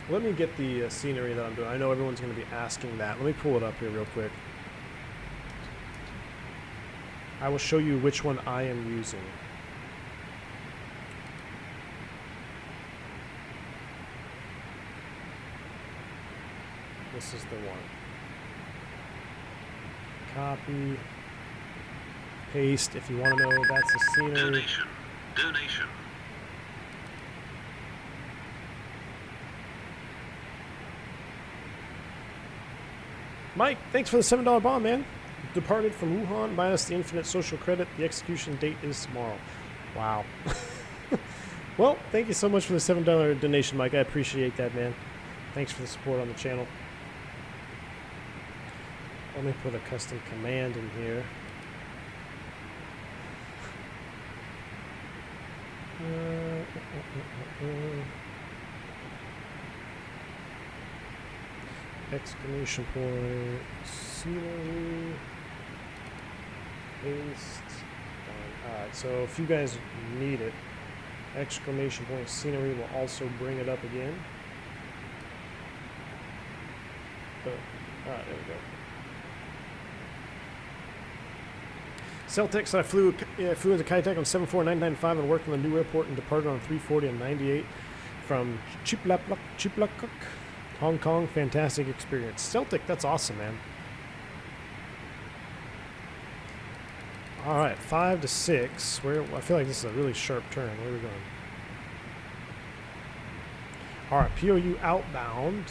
Let me get the scenery that I'm doing. I know everyone's going to be asking that. Let me pull it up here real quick. I will show you which one I am using. This is the one. Copy. Paste. If you want to know, that's the scenery. Donation. Mike, thanks for the $7 bomb, man. Departed from Wuhan minus the infinite social credit. The execution date is tomorrow. Wow. Well, thank you so much for the $7 donation, Mike. I appreciate that, man. Thanks for the support on the channel. Let me put a custom command in here. Exclamation point, scenery, paste. Alright, so if you guys need it, exclamation point scenery will also bring it up again. Oh, alright, there we go. Celtic said I flew into Kai Tak on 74995 and worked on the new airport and departed on 340 and 98 from Chiplak, Hong Kong. Fantastic experience. Celtic, that's awesome, man. All right, 5 to 6. I feel like this is a really sharp turn. Where are we going? All right, POU outbound.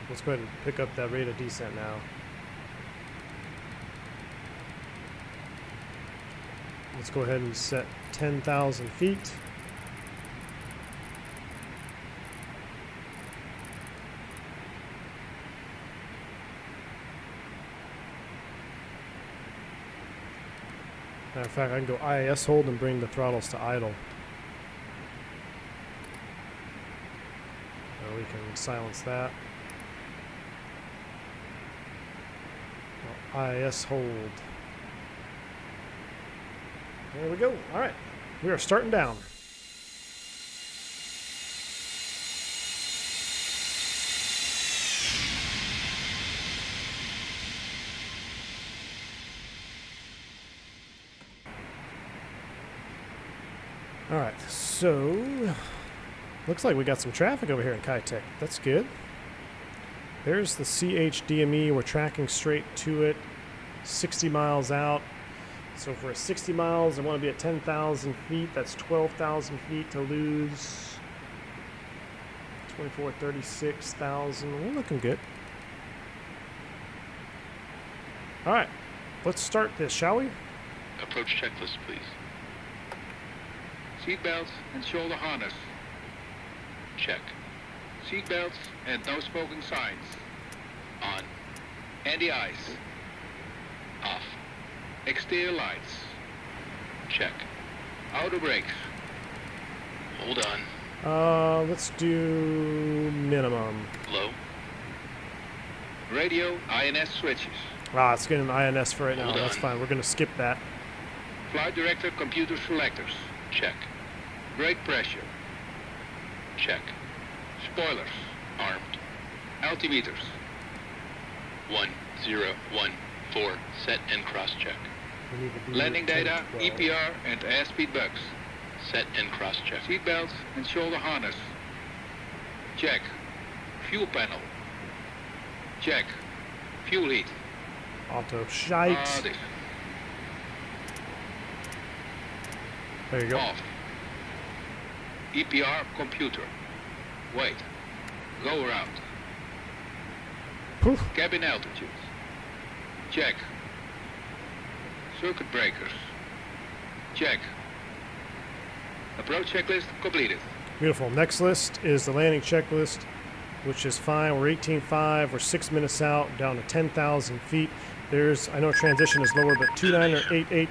Let's go ahead and pick up that rate of descent now. Let's go ahead and set 10,000 feet. Matter of fact, I can go IIS hold and bring the throttles to idle. So we can silence that. IIS hold. There we go. All right. We are starting down. All right. So, looks like we got some traffic over here in Kai Tak. That's good. There's the CHDME. We're tracking straight to it. 60 miles out. So for 60 miles, I want to be at 10,000 feet. That's 12,000 feet to lose. 24, 36,000. We're looking good. All right, let's start this, shall we? Approach checklist, please. Seatbelts and shoulder harness. Check. Seatbelts and no smoking signs. On. Anti-ice. Off. Exterior lights. Check. Outer brakes. Hold on. Let's do minimum. Low. Radio INS switches. It's getting an INS for right now. Hold That's on. fine. We're going to skip that. Flight director computer selectors. Check. Brake pressure. Check. Spoilers. Armed. Altimeters. 1014. Set and cross-check. We need to be Landing at 10, data, 12. EPR and airspeed bugs. Set and cross-check. Seatbelts and shoulder harness. Check. Fuel panel. Check. Fuel heat. Auto shite. This. There you go. Off. EPR computer. Wait. Go around. Poof. Cabin altitude. Check. Circuit breakers. Check. Approach checklist completed. Beautiful. Next list is the landing checklist, which is fine. We're 18.5. We're 6 minutes out, down to 10,000 feet. I know transition is lower, but 29 or 88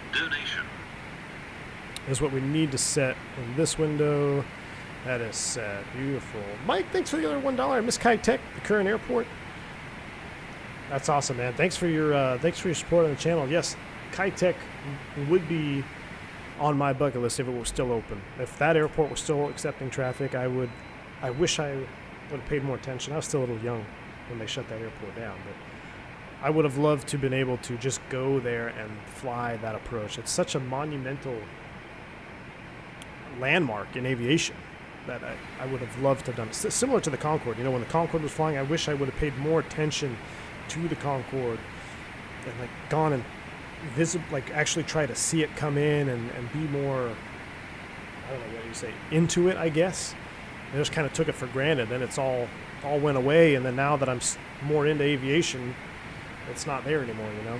is what we need to set in this window. That is set. Beautiful. Mike, thanks for the other $1. I miss Kai Tak, the current airport. That's awesome, man. Thanks for your support on the channel. Yes, Kai Tak would be on my bucket list if it were still open. If that airport were still accepting traffic, I wish I would have paid more attention. I was still a little young when they shut that airport down, but I would have loved to have been able to just go there and fly that approach. It's such a monumental landmark in aviation that I would have loved to have done. Similar to the Concorde. You know, when the Concorde was flying, I wish I would have paid more attention to the Concorde and gone and actually try to see it come in and be more, I don't know what you say, into it, I guess. I just kind of took it for granted. Then it's all went away, and then now that I'm more into aviation, it's not there anymore, you know.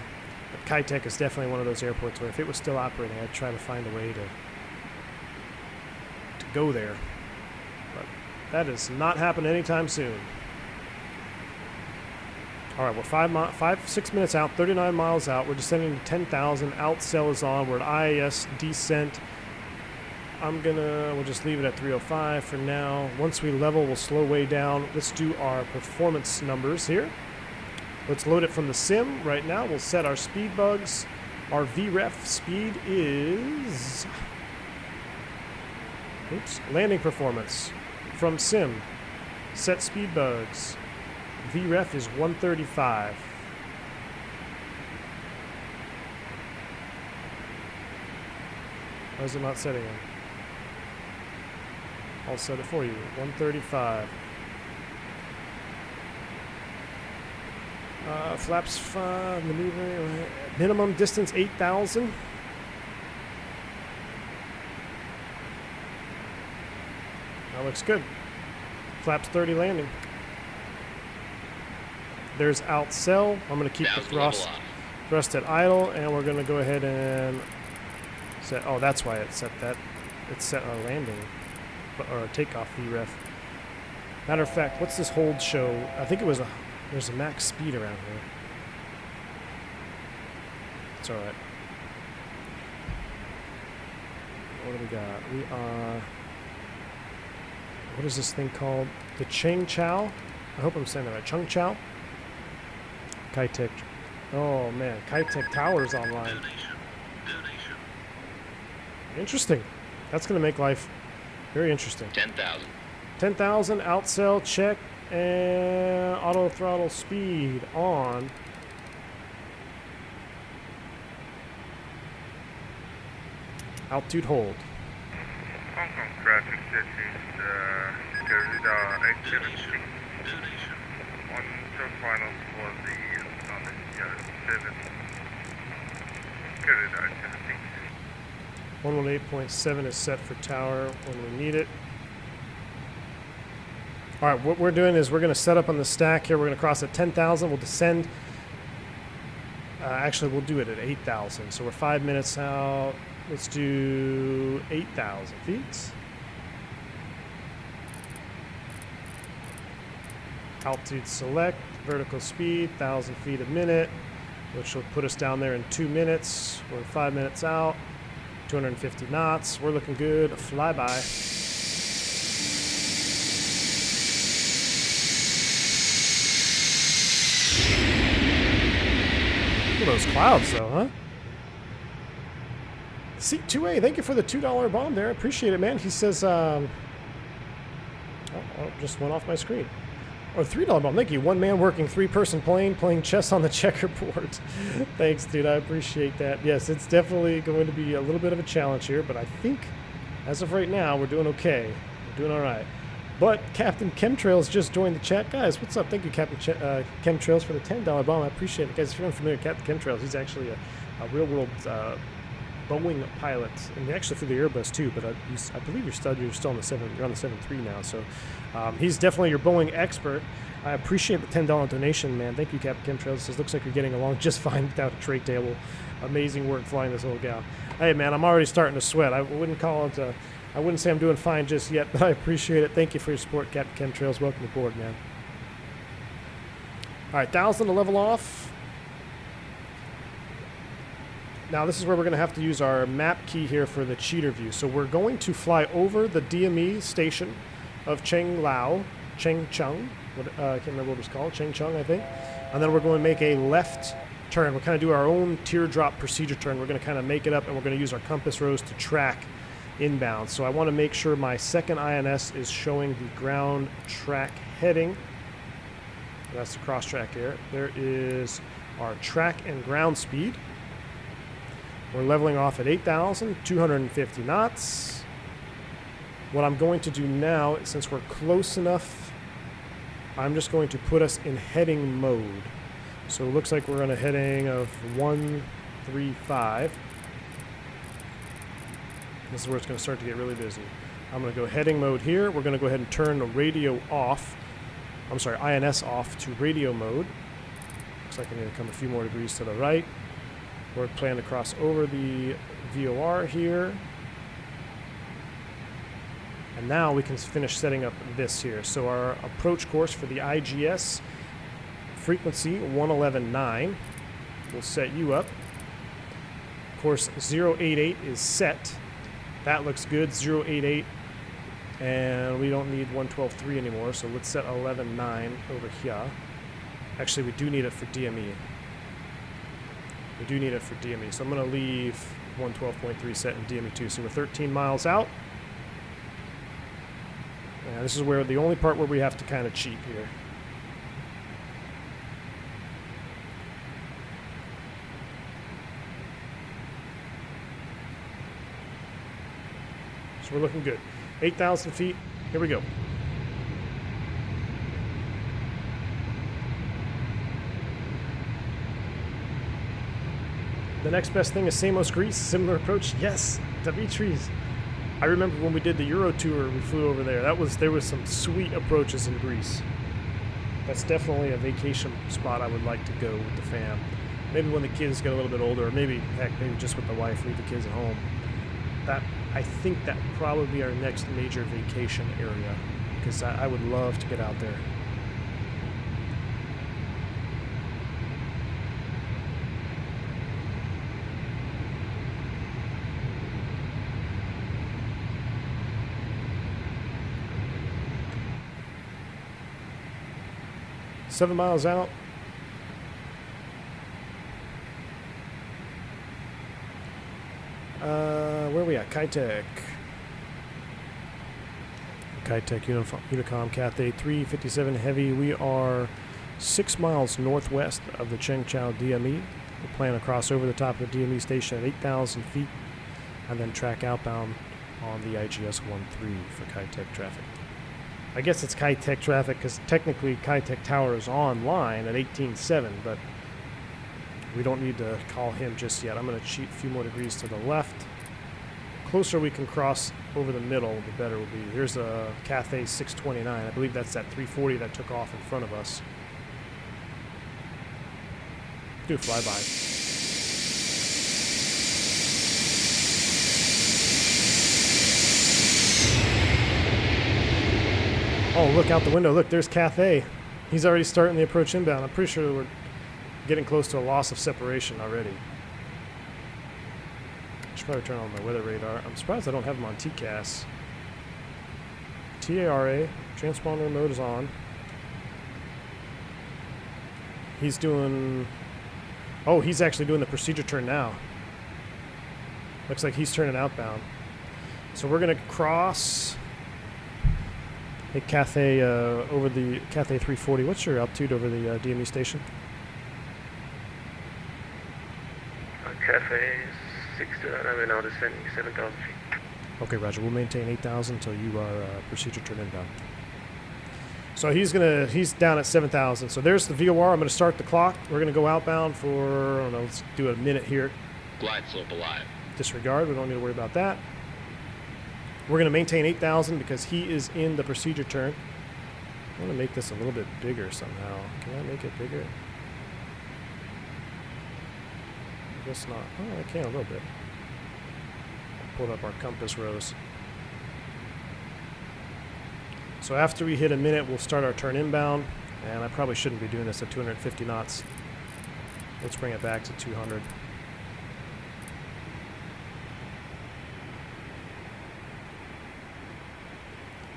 But Kai Tak is definitely one of those airports where if it was still operating, I'd try to find a way to go there. But that is not happening anytime soon. All right, we're 6 minutes out, 39 miles out. We're descending to 10,000. Outsail is on. We're at IIS descent. We'll just leave it at 305 for now. Once we level, we'll slow way down. Let's do our performance numbers here. Let's load it from the sim right now. We'll set our speed bugs. Our VREF speed is... Oops. Landing performance from sim. Set speed bugs. VREF is 135. Why is it not setting it? I'll set it for you. 135. Flaps 5, maneuver, minimum distance 8,000. That looks good. Flaps 30 landing. There's outsail. I'm going to keep the thrust at idle, and we're going to go ahead and set. Oh, that's why it set that. It's set our landing or takeoff VREF. Matter of fact, what's this hold show? I think it was there's a max speed around here. It's all right. What do we got? We are. What is this thing called? The Cheng Chow. I hope I'm saying that right. Chung Chow. Kai Tak. Oh man, Kai Tak Tower's online. Interesting. That's gonna make life very interesting. 10,000. 10,000 outsail check and auto throttle speed on. Altitude hold. Hong Kong traffic, this is Garuda 873. On the final for the 7. Garuda 873. 118.7 is set for tower when we need it. All right, what we're doing is we're going to set up on the stack here. We're going to cross at 10,000. We'll descend. Actually, we'll do it at 8,000. So we're 5 minutes out. Let's do 8,000 feet. Altitude select, vertical speed, 1,000 feet a minute, which will put us down there in 2 minutes. We're 5 minutes out, 250 knots. We're looking good. A flyby. Look at those clouds, though, huh? C2A, thank you for the $2 bomb there. I appreciate it, man. He says, oh, just went off my screen. Or $3 bomb. Thank you. One man working 3-person plane, playing chess on the checkerboard. Thanks, dude. I appreciate that. Yes, it's definitely going to be a little bit of a challenge here, but I think as of right now, we're doing okay. We're doing all right. But Captain Chemtrails just joined the chat. Guys, what's up? Thank you, Captain Chemtrails, for the $10 bomb. I appreciate it. Guys, if you're unfamiliar, Captain Chemtrails, he's actually a real-world Boeing pilot, and he actually flew the Airbus too. But I believe you're still on the 7.3 now. So he's definitely your Boeing expert. I appreciate the $10 donation, man. Thank you, Captain Chemtrails. Says looks like you're getting along just fine without a tray table. Amazing work flying this little gal. Hey, man, I'm already starting to sweat. I wouldn't call it. I wouldn't say I'm doing fine just yet, but I appreciate it. Thank you for your support, Captain Chemtrails. Welcome aboard, man. All right, 1,000 to level off. Now this is where we're going to have to use our map key here for the cheater view. So we're going to fly over the DME station of Cheng Chung. I can't remember what it's called. Cheng Chung, I think. And then we're going to make a left turn. We'll kind of do our own teardrop procedure turn. We're going to kind of make it up, and we're going to use our compass rose to track inbound. So I want to make sure my second INS is showing the ground track heading. That's the cross track here. There is our track and ground speed. We're leveling off at 8,250 knots. What I'm going to do now, since we're close enough, I'm just going to put us in heading mode. So it looks like we're on a heading of 135. This is where it's going to start to get really busy. I'm going to go heading mode here. We're going to go ahead and turn the radio off. I'm sorry, INS off to radio mode. Looks like I need to come a few more degrees to the right. We're planning to cross over the VOR here. And now we can finish setting up this here. So our approach course for the IGS frequency 111.9. We'll set you up. Course 088 is set. That looks good, 088. And we don't need 112.3 anymore, so let's set 11.9 over here. Actually, we do need it for DME. We do need it for DME, so I'm going to leave 112.3 set in DME2. So we're 13 miles out. And this is where the only part where we have to kind of cheat here. So we're looking good. 8,000 feet. Here we go. The next best thing is Samos, Greece. Similar approach. Yes, Dimitris. I remember when we did the Euro tour, we flew over there. There was some sweet approaches in Greece. That's definitely a vacation spot I would like to go with the fam. Maybe when the kids get a little bit older, or maybe, heck, maybe just with the wife, leave the kids at home. I think that would probably be our next major vacation area, because I would love to get out there. Seven miles out. Where are we at? Kai Tak. Kai Tak Unicom Cathay 357 Heavy. We are 6 miles northwest of the Chengchao DME. We're planning to cross over the top of the DME station at 8,000 feet and then track outbound on the IGS13 for Kai Tak traffic. I guess it's Kai Tak traffic because technically Kai Tak Tower is online at 18.7, but we don't need to call him just yet. I'm going to cheat a few more degrees to the left. The closer we can cross over the middle, the better it will be. Here's a Cathay 629. I believe that's that 340 that took off in front of us. Do a flyby. Oh, look out the window. Look, there's Cathay. He's already starting the approach inbound. I'm pretty sure we're getting close to a loss of separation already. I should probably turn on my weather radar. I'm surprised I don't have him on TCAS. TARA, transponder mode is on. He's doing... Oh, he's actually doing the procedure turn now. Looks like he's turning outbound. So we're going to cross... Hey, Cathay, over the Cathay 340. What's your altitude over the DME station? Cathay 6, now descending 7,000 feet. Okay, Roger. We'll maintain 8,000 until you are procedure turn inbound. So he's down at 7,000. So there's the VOR. I'm gonna start the clock. We're gonna go outbound for, I don't know, let's do a minute here. Glide slope alive. Disregard. We don't need to worry about that. We're going to maintain 8,000 because he is in the procedure turn. I want to make this a little bit bigger somehow. Can I make it bigger? I guess not. Oh, I can a little bit. Pull up our compass rose. So after we hit a minute, we'll start our turn inbound. And I probably shouldn't be doing this at 250 knots. Let's bring it back to 200.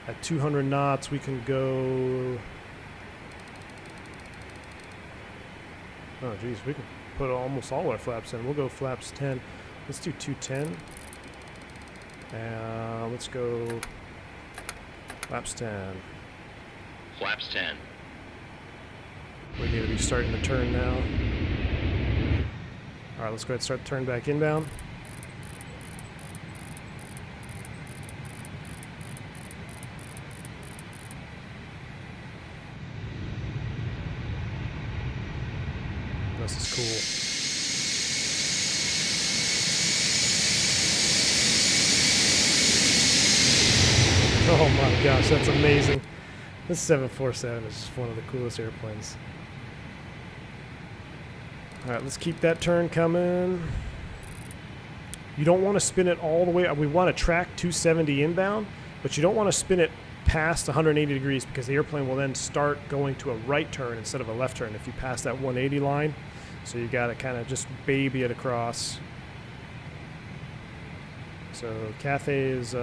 At 200 knots, we can go... Oh, geez, we can put almost all our flaps in. We'll go flaps 10. Let's do 210. And let's go flaps 10. Flaps 10. We need to be starting to turn now. All right, let's go ahead and start the turn back inbound. This is cool. Oh my gosh, that's amazing. This 747 is just one of the coolest airplanes. Alright, let's keep that turn coming. You don't want to spin it all the way. We want to track 270 inbound, but you don't want to spin it past 180 degrees because the airplane will then start going to a right turn instead of a left turn if you pass that 180 line. So you got to kind of just baby it across. So Cathay is,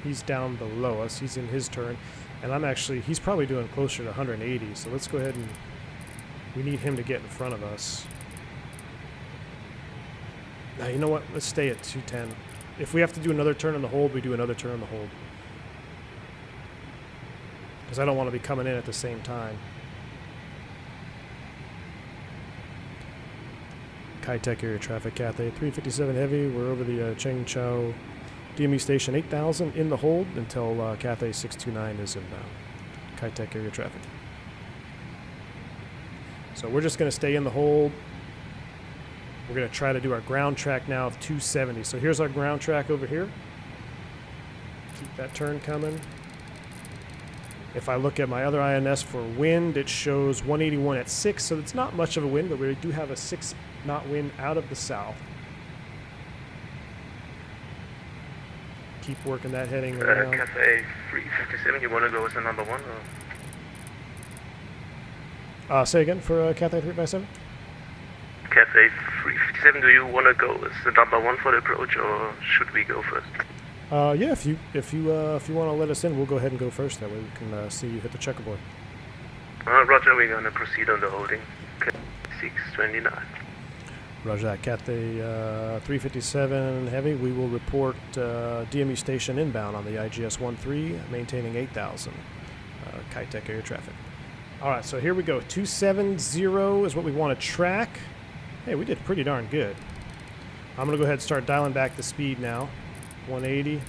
he's down below us. He's in his turn. And he's probably doing closer to 180. So let's go ahead and, we need him to get in front of us. Now, you know what? Let's stay at 210. If we have to do another turn on the hold, we do another turn on the hold. Because I don't want to be coming in at the same time. Kai Tak area traffic, Cathay 357 heavy. We're over the Cheng Chao DME station 8000 in the hold until Cathay 629 is inbound. Kai Tak area traffic. So we're just going to stay in the hold. We're going to try to do our ground track now of 270. So here's our ground track over here. Keep that turn coming. If I look at my other INS for wind, it shows 181 at 6, so it's not much of a wind, but we do have a 6-knot wind out of the south. Keep working that heading around. Cathay 357, you want to go as the number 1? Or? Say again for Cathay 357? Cathay 357, do you want to go as the number 1 for the approach, or should we go first? Yeah, if you want to let us in, we'll go ahead and go first. That way we can see you hit the checkerboard. Roger, we're gonna proceed on the holding. 629. Roger that. Cathay 357 heavy. We will report DME station inbound on the IGS13, maintaining 8000. Kai Tak air traffic. All right, so here we go. 270 is what we want to track. Hey, we did pretty darn good. I'm gonna go ahead and start dialing back the speed now. 180.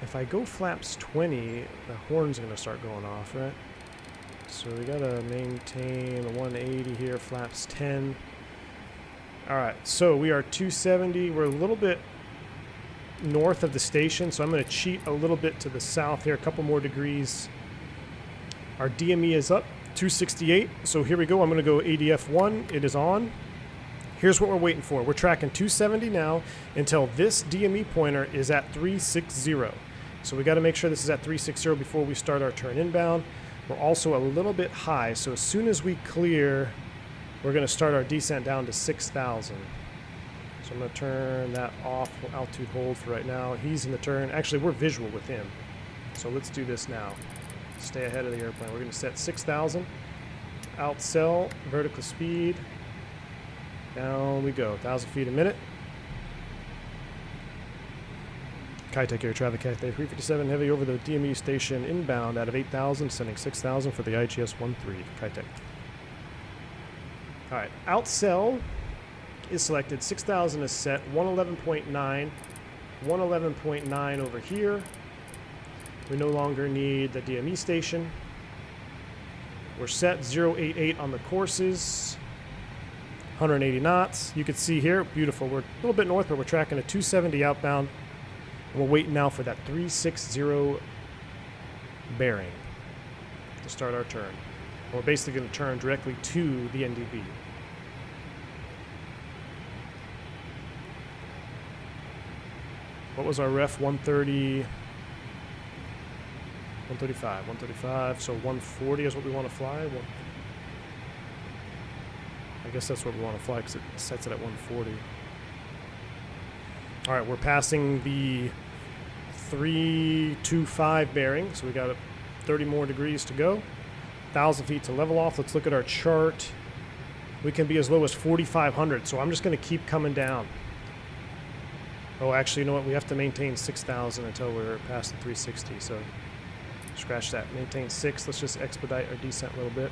If I go flaps 20, the horn's going to start going off, right? So we got to maintain 180 here, flaps 10. All right, so we are 270. We're a little bit north of the station, so I'm going to cheat a little bit to the south here, a couple more degrees. Our DME is up. 268, so here we go. I'm going to go ADF1. It is on. Here's what we're waiting for. We're tracking 270 now until this DME pointer is at 360. So we got to make sure this is at 360 before we start our turn inbound. We're also a little bit high, so as soon as we clear, we're going to start our descent down to 6,000. So I'm going to turn that off, altitude hold for right now. He's in the turn. Actually, we're visual with him, so let's do this now. Stay ahead of the airplane. We're going to set 6,000. Outsell, vertical speed. Down we go. 1,000 feet a minute. Kai Tak air traffic, Cathay 357 heavy over the DME station inbound out of 8,000, sending 6,000 for the IGS13. Kai Tak. All right. Outsell is selected. 6,000 is set. 111.9. 111.9 over here. We no longer need the DME station. We're set 088 on the courses. 180 knots. You can see here, beautiful. We're a little bit north, but we're tracking a 270 outbound. And we're waiting now for that 360 bearing to start our turn. And we're basically going to turn directly to the NDB. What was our ref? 130. 135, so 140 is what we want to fly. I guess that's what we want to fly because it sets it at 140. All right, we're passing the 325 bearing, so we got 30 more degrees to go. 1,000 feet to level off. Let's look at our chart. We can be as low as 4,500, so I'm just going to keep coming down. Oh, actually, you know what? We have to maintain 6,000 until we're past the 360, so scratch that. Maintain 6. Let's just expedite our descent a little bit.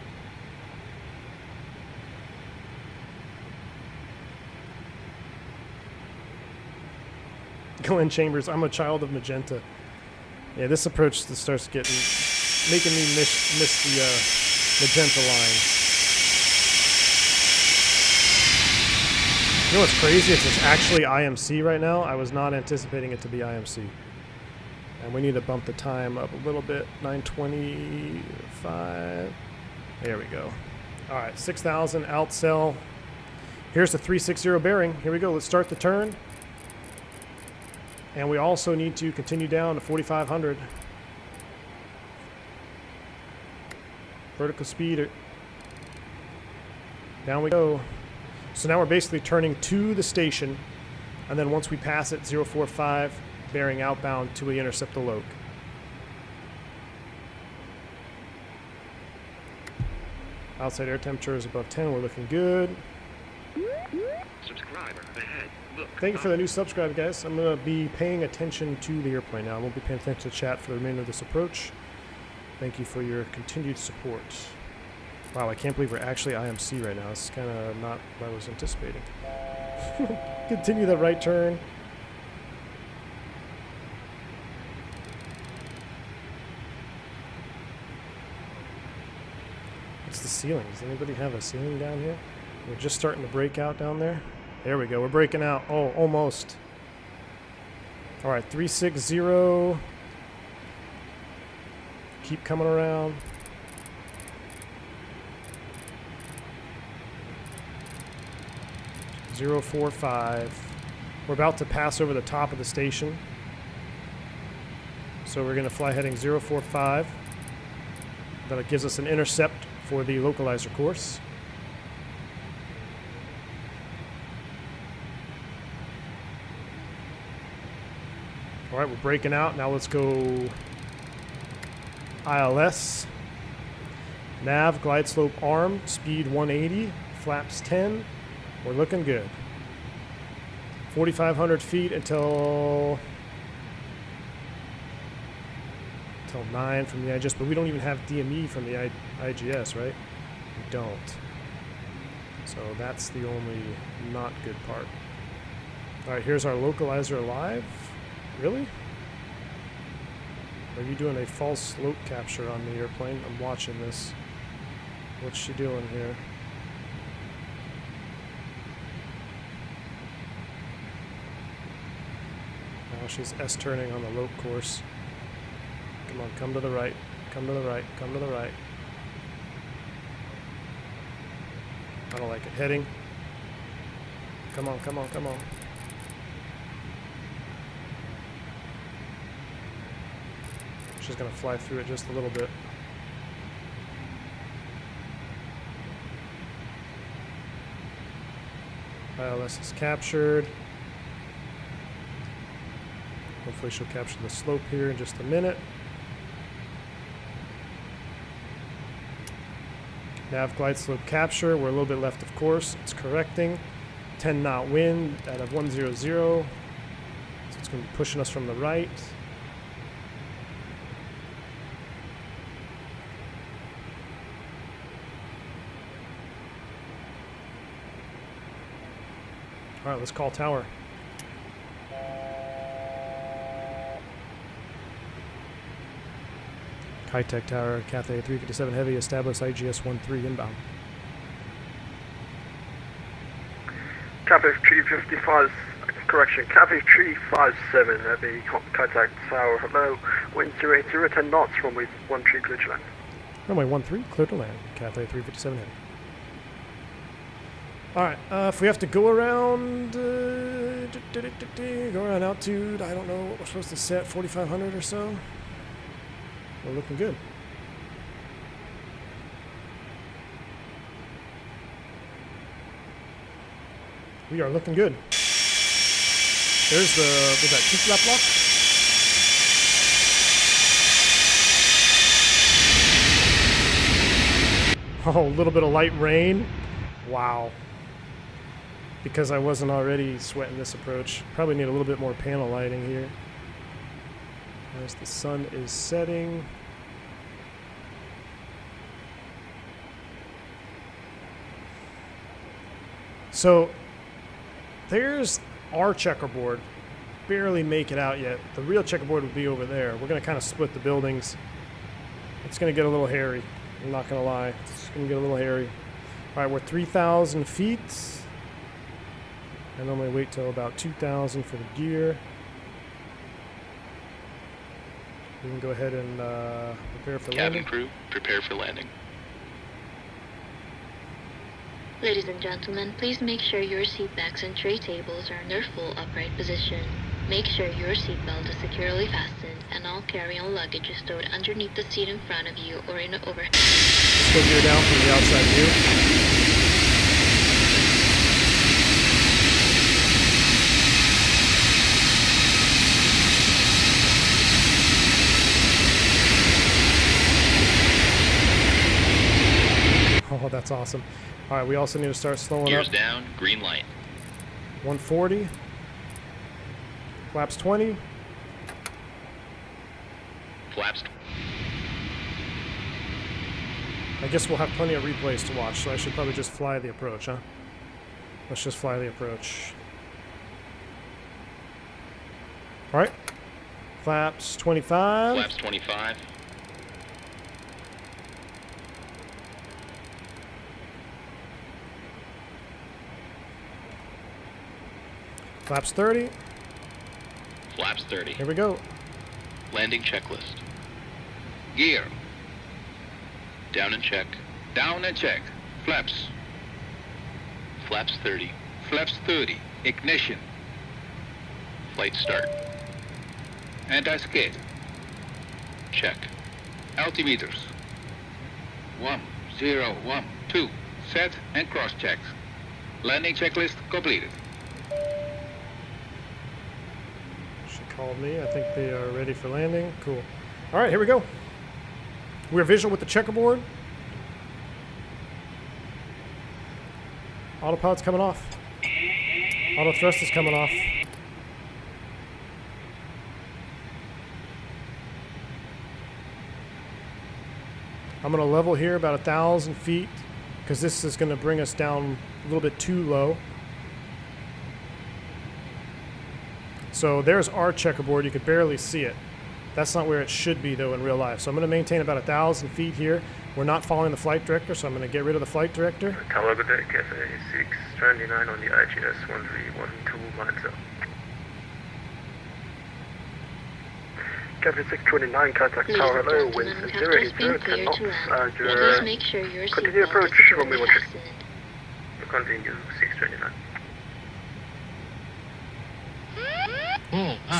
Go in, Chambers. I'm a child of magenta. Yeah, this approach starts making me miss the magenta line. You know what's crazy? It's actually IMC right now. I was not anticipating it to be IMC. And we need to bump the time up a little bit. 9:25. There we go. All right, 6,000 outsell. Here's the 360 bearing. Here we go. Let's start the turn. And we also need to continue down to 4,500. Vertical speed. Down we go. So now we're basically turning to the station. And then once we pass it, 045, bearing outbound till we intercept the Loke. Outside air temperature is above 10. We're looking good. Subscriber ahead. Look. Thank you for the new subscribe, guys. I'm going to be paying attention to the airplane now. I won't be paying attention to chat for the remainder of this approach. Thank you for your continued support. Wow, I can't believe we're actually IMC right now. It's kind of not what I was anticipating. Continue that right turn. What's the ceiling? Does anybody have a ceiling down here? We're just starting to break out down there. There we go. We're breaking out. Oh, almost. All right, 360. Keep coming around. 045. We're about to pass over the top of the station. So we're going to fly heading 045. That gives us an intercept for the localizer course. All right, we're breaking out. Now let's go ILS. Nav, glide slope arm, speed 180, flaps 10. We're looking good. 4,500 feet until 9 from the IGS, but we don't even have DME from the IGS, right? We don't. So that's the only not good part. All right, here's our localizer live. Really? Are you doing a false slope capture on the airplane? I'm watching this. What's she doing here? Now she's S-turning on the Loke course. Come on, come to the right. Come to the right. Come to the right. I don't like it. Heading. Come on, come on, come on. She's going to fly through it just a little bit. ILS is captured. Hopefully she'll capture the slope here in just a minute. Nav glide slope capture. We're a little bit left of course. It's correcting. 10 knot wind at a 100. So it's going to be pushing us from the right. All right, let's call tower. Kai Tak Tower, Cathay 357 Heavy, establish IGS13 inbound. Cathay 355, correction, Cathay 357 Heavy, Kai Tak Tower, hello, wind 080, 10 knots, runway 13, clear to land. Runway 13, clear to land, Cathay 357 Heavy. Alright, if we have to go around, go around altitude, I don't know what we're supposed to set, 4,500 or so. We're looking good. We are looking good. There's the, was that two-flap lock? Oh, a little bit of light rain. Wow. Because I wasn't already sweating this approach. Probably need a little bit more panel lighting here. As the sun is setting. So there's our checkerboard. Barely make it out yet. The real checkerboard would be over there. We're going to kind of split the buildings. It's going to get a little hairy. I'm not going to lie. It's going to get a little hairy. All right, we're 3,000 feet. I normally wait till about 2,000 for the gear. We can go ahead and prepare for landing. Cabin crew, prepare for landing. Ladies and gentlemen, please make sure your seat backs and tray tables are in their full upright position. Make sure your seatbelt is securely fastened and all carry-on luggage is stowed underneath the seat in front of you or in the overhead. Let's go gear down from the outside view. Oh, that's awesome. All right, we also need to start slowing Gears up. down, green light. 140. Flaps 20. Flaps. I guess we'll have plenty of replays to watch, so I should probably just fly the approach, huh? Let's just fly the approach. All right. Flaps 25. Flaps 25. Flaps 30. Flaps 30. Here we go. Landing checklist. Gear. Down and check. Down and check. Flaps. Flaps 30. Flaps 30. Ignition. Flight start. Anti-skid. Check. Altimeters. 1, 0, 1, 2. Set and cross-check. Landing checklist completed. She called me. I think they are ready for landing. Cool. All right, here we go. We're visual with the checkerboard. Autopilot's coming off. Auto thrust is coming off. I'm going to level here about 1,000 feet because this is going to bring us down a little bit too low. So there's our checkerboard. You could barely see it. That's not where it should be, though, in real life. So I'm going to maintain about 1,000 feet here. We're not following the flight director, so I'm going to get rid of the flight director. Tower, good day, Cafe 629 on the IGS13 lines up. Cafe 629, Kai Tak Ladies Tower, and hello, gentlemen, winds the captain has 080, been 10 cleared knots. to land. Please Roger. make sure your Continue seatbelt approach, is securely runway 16. fastened. Continue 629.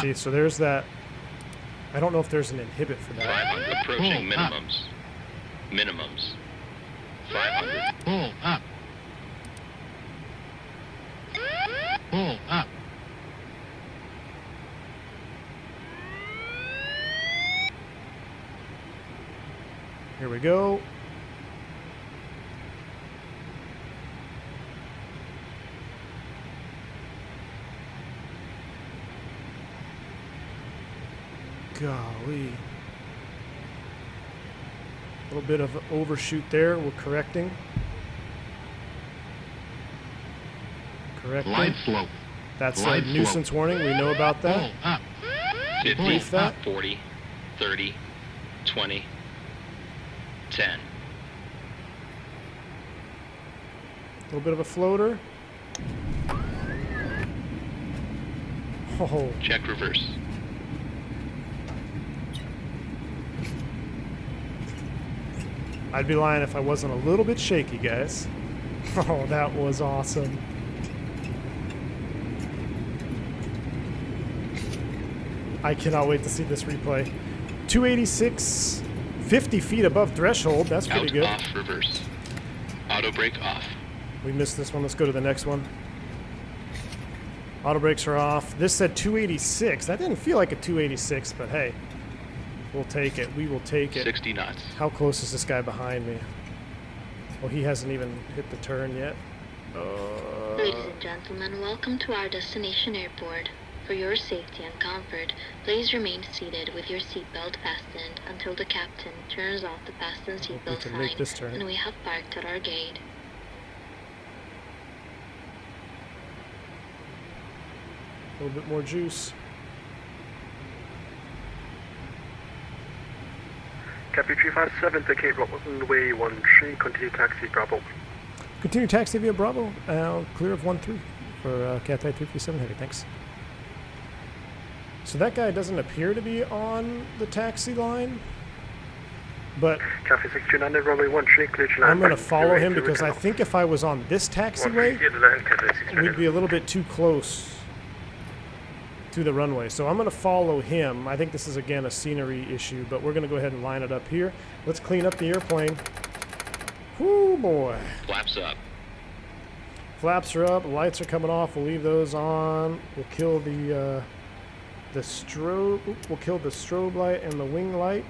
See, so there's that. I don't know if there's an inhibit for that. 500. Approaching minimums. Minimums. 500. Pull up. Pull up. Here we go. Golly. A little bit of overshoot there. We're correcting. Correcting. Glide slope. That's a Glide slope. nuisance warning. We know about Pull that. up. 50. Brief that. 40. 30. 20. 10. A little bit of a floater. Oh, Check reverse. I'd be lying if I wasn't a little bit shaky, guys. Oh, that was awesome. I cannot wait to see this replay. 286, 50 feet above threshold. That's pretty Out, good. off, reverse. Auto brake off. We missed this one. Let's go to the next one. Auto brakes are off. This said 286. That didn't feel like a 286, but hey, we'll take it. We will take it. 60 knots. How close is this guy behind me? Well, he hasn't even hit the turn yet. Ladies and gentlemen, welcome to our destination airport. For your safety and comfort, please remain seated with your seatbelt fastened until the captain turns off the fasten we seatbelt can make this sign turn. and we have parked at our gate. A little bit more juice. Cafe 357, taking runway 13, continue taxi, Bravo. Continue taxi via Bravo. Clear of 1-3 for Cathay 337 Heavy. Thanks. So that guy doesn't appear to be on the taxi line. But Cafe 629, runway 13, clear to land. I'm going to follow him because I think if I was on this taxiway, we'd be a little bit too close to the runway. So I'm going to follow him. I think this is, again, a scenery issue, but we're going to go ahead and line it up here. Let's clean up the airplane. Whoo, boy. Flaps up. Flaps are up. Lights are coming off. We'll leave those on. We'll kill the strobe. We'll kill the strobe light and the wing light.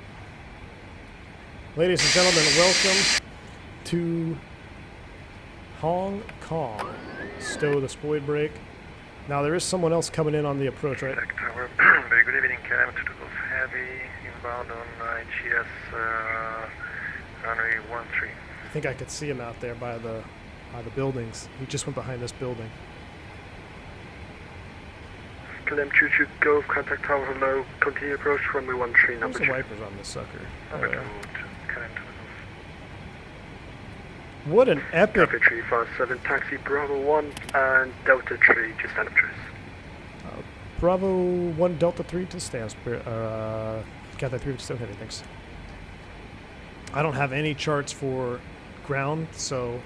Ladies and gentlemen, welcome to Hong Kong. Stow the spoid brake. Now there is someone else coming in on the approach, right? Tower. Very good evening, KLM to Golf Heavy, inbound on IGS runway 13. I think I could see him out there by the buildings. He just went behind this building. KLM 22 Golf, contact tower, hello. Continue approach, runway 13, number There's 2. the wipers on this sucker. Number 2, KLM to Golf. What an epic... Cafe 357, taxi Bravo 1 and Delta 3 to stand up trace. Bravo 1 Delta 3 to stand. Cathay 3 to stand heavy, thanks. I don't have any charts for ground, so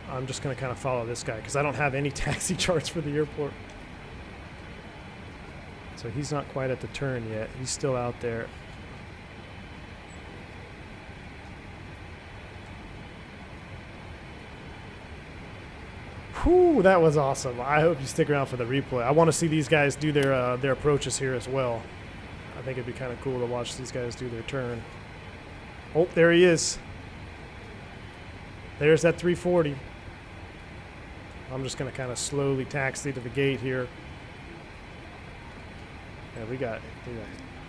I'm just going to kind of follow this guy because I don't have any taxi charts for the airport. So he's not quite at the turn yet. He's still out there. Whew, that was awesome. I hope you stick around for the replay. I want to see these guys do their approaches here as well. I think it'd be kind of cool to watch these guys do their turn. Oh, there he is. There's that 340. I'm just going to kind of slowly taxi to the gate here. Yeah, we got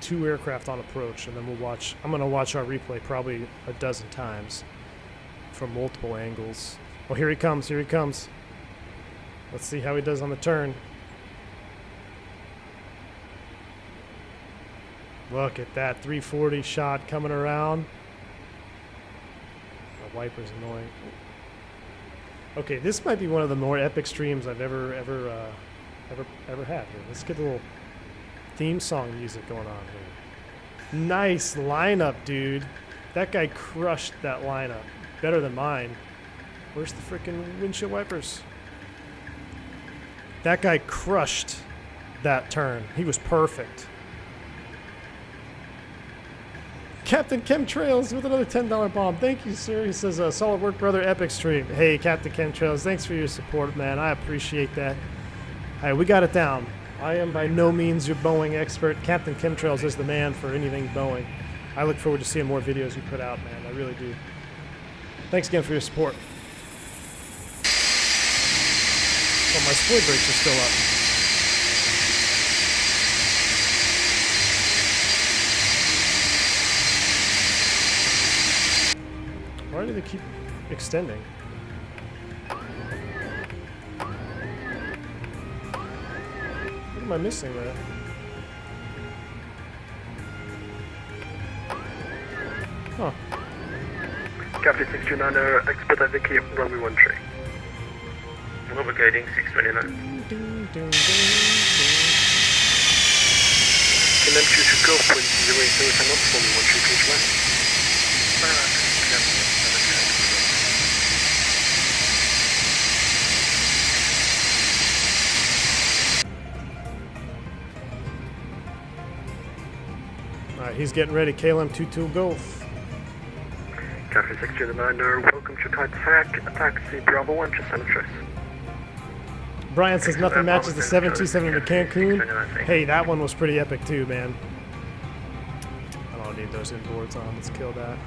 2 aircraft on approach, and then we'll watch. I'm going to watch our replay probably a dozen times from multiple angles. Oh, here he comes. Here he comes. Let's see how he does on the turn. Look at that 340 shot coming around. The wiper's annoying. Okay, this might be one of the more epic streams I've ever had here. Let's get a little theme song music going on here. Nice lineup, dude. That guy crushed that lineup. Better than mine. Where's the freaking windshield wipers? That guy crushed that turn. He was perfect. Captain Chemtrails with another $10 bomb. Thank you, sir. He says, solid work, brother. Epic stream. Hey, Captain Chemtrails, thanks for your support, man. I appreciate that. All right, we got it down. I am by no means your Boeing expert. Captain Chemtrails is the man for anything Boeing. I look forward to seeing more videos you put out, man. I really do. Thanks again for your support. Oh, my spoil brakes are still up. Why do they keep extending? What am I missing there? Huh. Cafe 629, expedite the Cape, runway 13. Navigating 629. KLM 22 Golf, wind 080, turn up, runway 13, clear to land. Alright, he's getting ready. KLM 22 Golf. Cafe 629, welcome to Kai Tak, taxi Bravo 1 to San Andreas. Brian says nothing matches the 727 to Cancun. Hey, that one was pretty epic too, man. I don't need those inboards on. Let's kill that.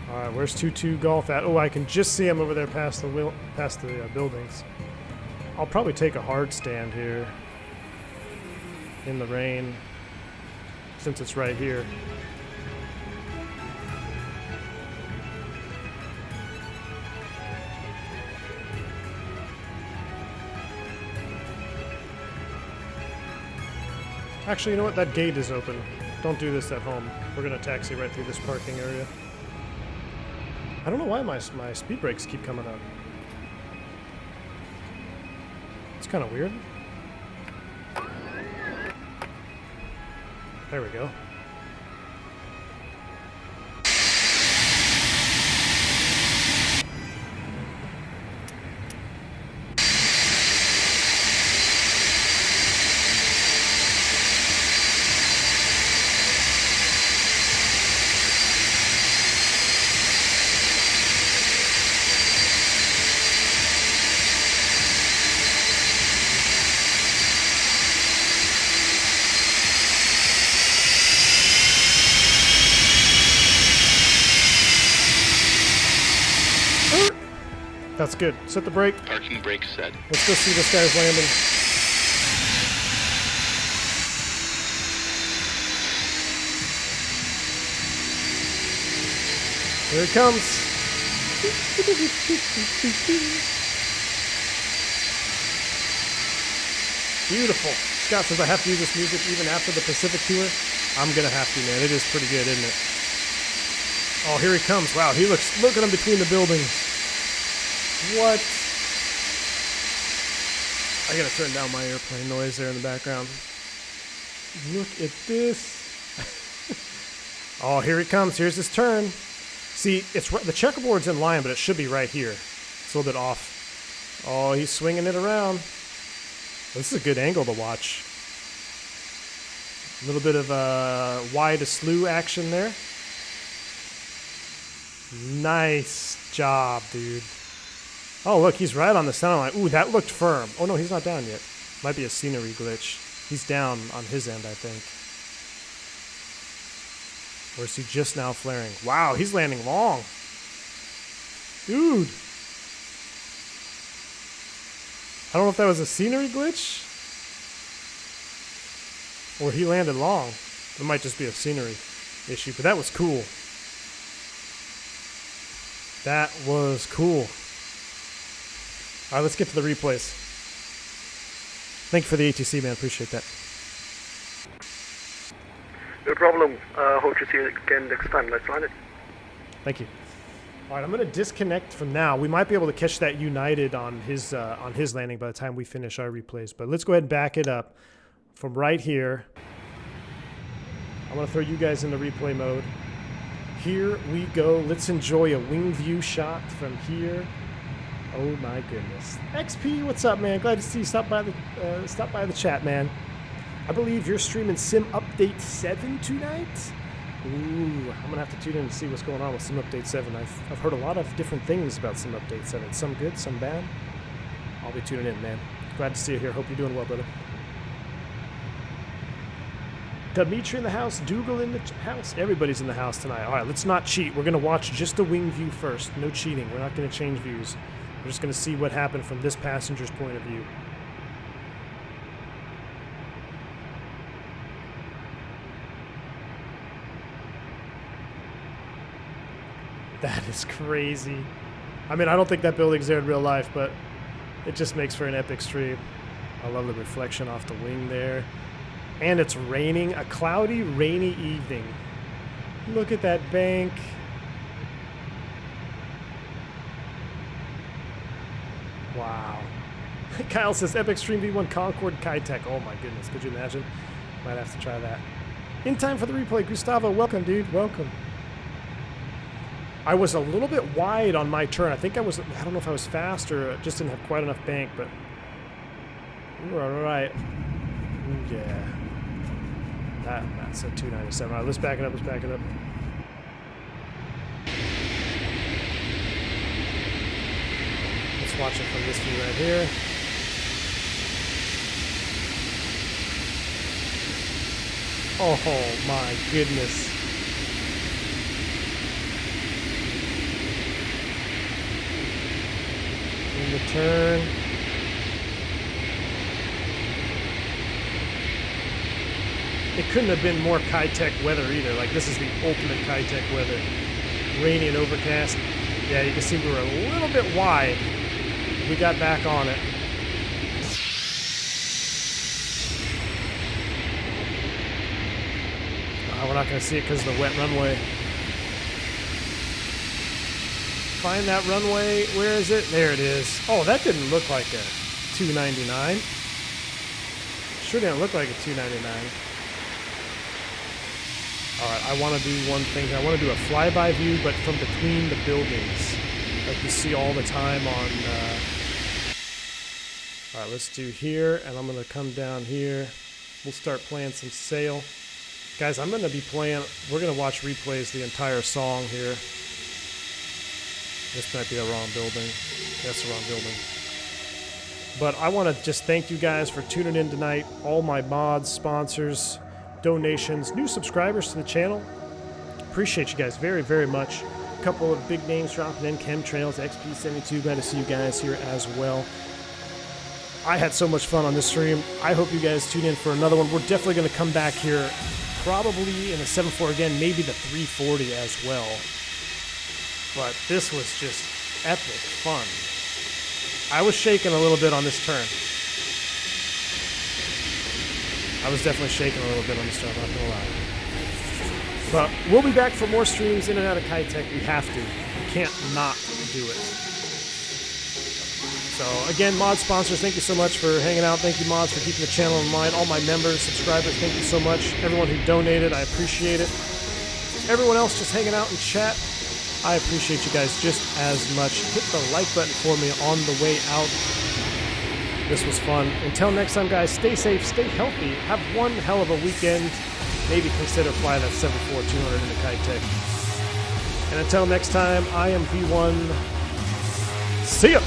Alright, where's 22 Golf at? Oh, I can just see him over there past the buildings. I'll probably take a hard stand here in the rain since it's right here. Actually, you know what? That gate is open. Don't do this at home. We're going to taxi right through this parking area. I don't know why my speed brakes keep coming up. It's kind of weird. There we go. That's good. Set the brake. Parking brake set. Let's go see this guy's landing. Here it comes. Beautiful. Scott says I have to use this music even after the Pacific tour. I'm going to have to, man. It is pretty good, isn't it? Oh, here he comes. Wow, he looks, look at him between the buildings. What? I gotta turn down my airplane noise there in the background. Look at this. Oh, here he comes. Here's his turn. See, it's the checkerboard's in line, but it should be right here. It's a little bit off. Oh, he's swinging it around. This is a good angle to watch. A little bit of wide slew action there. Nice job, dude. Oh, look, he's right on the center line. Ooh, that looked firm. Oh, no, he's not down yet. Might be a scenery glitch. He's down on his end, I think. Or is he just now flaring? Wow, he's landing long. Dude. I don't know if that was a scenery glitch or he landed long. It might just be a scenery issue, but that was cool. That was cool. All right, let's get to the replays. Thank you for the ATC, man. Appreciate that. No problem. Hope to see you again next time. Let's land it. Thank you. All right, I'm going to disconnect for now. We might be able to catch that United on his landing by the time we finish our replays. But let's go ahead and back it up from right here. I'm going to throw you guys into replay mode. Here we go. Let's enjoy a wing view shot from here. Oh my goodness. XP, what's up, man? Glad to see you stop by the chat, man. I believe you're streaming Sim Update 7 tonight. Ooh, I'm gonna have to tune in to see what's going on with Sim Update 7. I've heard a lot of different things about Sim Update 7. Some good, some bad. I'll be tuning in, man. Glad to see you here. Hope you're doing well, brother. Dimitri in the house, Dougal in the house. Everybody's in the house tonight. All right, let's not cheat. We're gonna watch just the wing view first. No cheating. We're not gonna change views. We're just going to see what happened from this passenger's point of view. That is crazy. I mean, I don't think that building's there in real life, but it just makes for an epic stream. I love the reflection off the wing there. And it's raining. A cloudy, rainy evening. Look at that bank. Wow. Kyle says, Epic Stream V1 Concorde Kai Tak. Oh my goodness, could you imagine? Might have to try that. In time for the replay, Gustavo, welcome, dude, welcome. I was a little bit wide on my turn. I think I don't know if I was fast or just didn't have quite enough bank, but we were all right. Yeah. That's a 297. All right, let's back it up, Watch it from this view right here. Oh my goodness. In the turn. It couldn't have been more Kai Tak weather either. Like, this is the ultimate Kai Tak weather. Rainy and overcast. Yeah, you can see we were a little bit wide. We got back on it. We're not going to see it because of the wet runway. Find that runway. Where is it? There it is. Oh, that didn't look like a 299. Sure didn't look like a 299. Alright, I want to do one thing here. I want to do a flyby view, but from between the buildings, like you see all the time on... Alright, let's do here, and I'm going to come down here. We'll start playing some Sail. Guys, I'm going to be playing... We're going to watch replays the entire song here. This might be the wrong building. That's the wrong building. But I want to just thank you guys for tuning in tonight. All my mods, sponsors, donations, new subscribers to the channel. Appreciate you guys very, very much. A couple of big names dropping in. Chemtrails, XP72. Glad to see you guys here as well. I had so much fun on this stream. I hope you guys tune in for another one. We're definitely going to come back here probably in the 7.4 again, maybe the 340 as well. But this was just epic fun. I was shaking a little bit on this turn. I was definitely shaking a little bit on this turn, I'm not gonna lie. But we'll be back for more streams in and out of Kai Tak. We have to. We can't not do it. So again, mod sponsors, thank you so much for hanging out. Thank you, mods, for keeping the channel in mind. All my members, subscribers, thank you so much. Everyone who donated, I appreciate it. Everyone else just hanging out in chat, I appreciate you guys just as much. Hit the like button for me on the way out. This was fun. Until next time, guys, stay safe, stay healthy, have one hell of a weekend. Maybe consider flying that 747-200 into Kai Tak. And until next time, I am V1. See ya!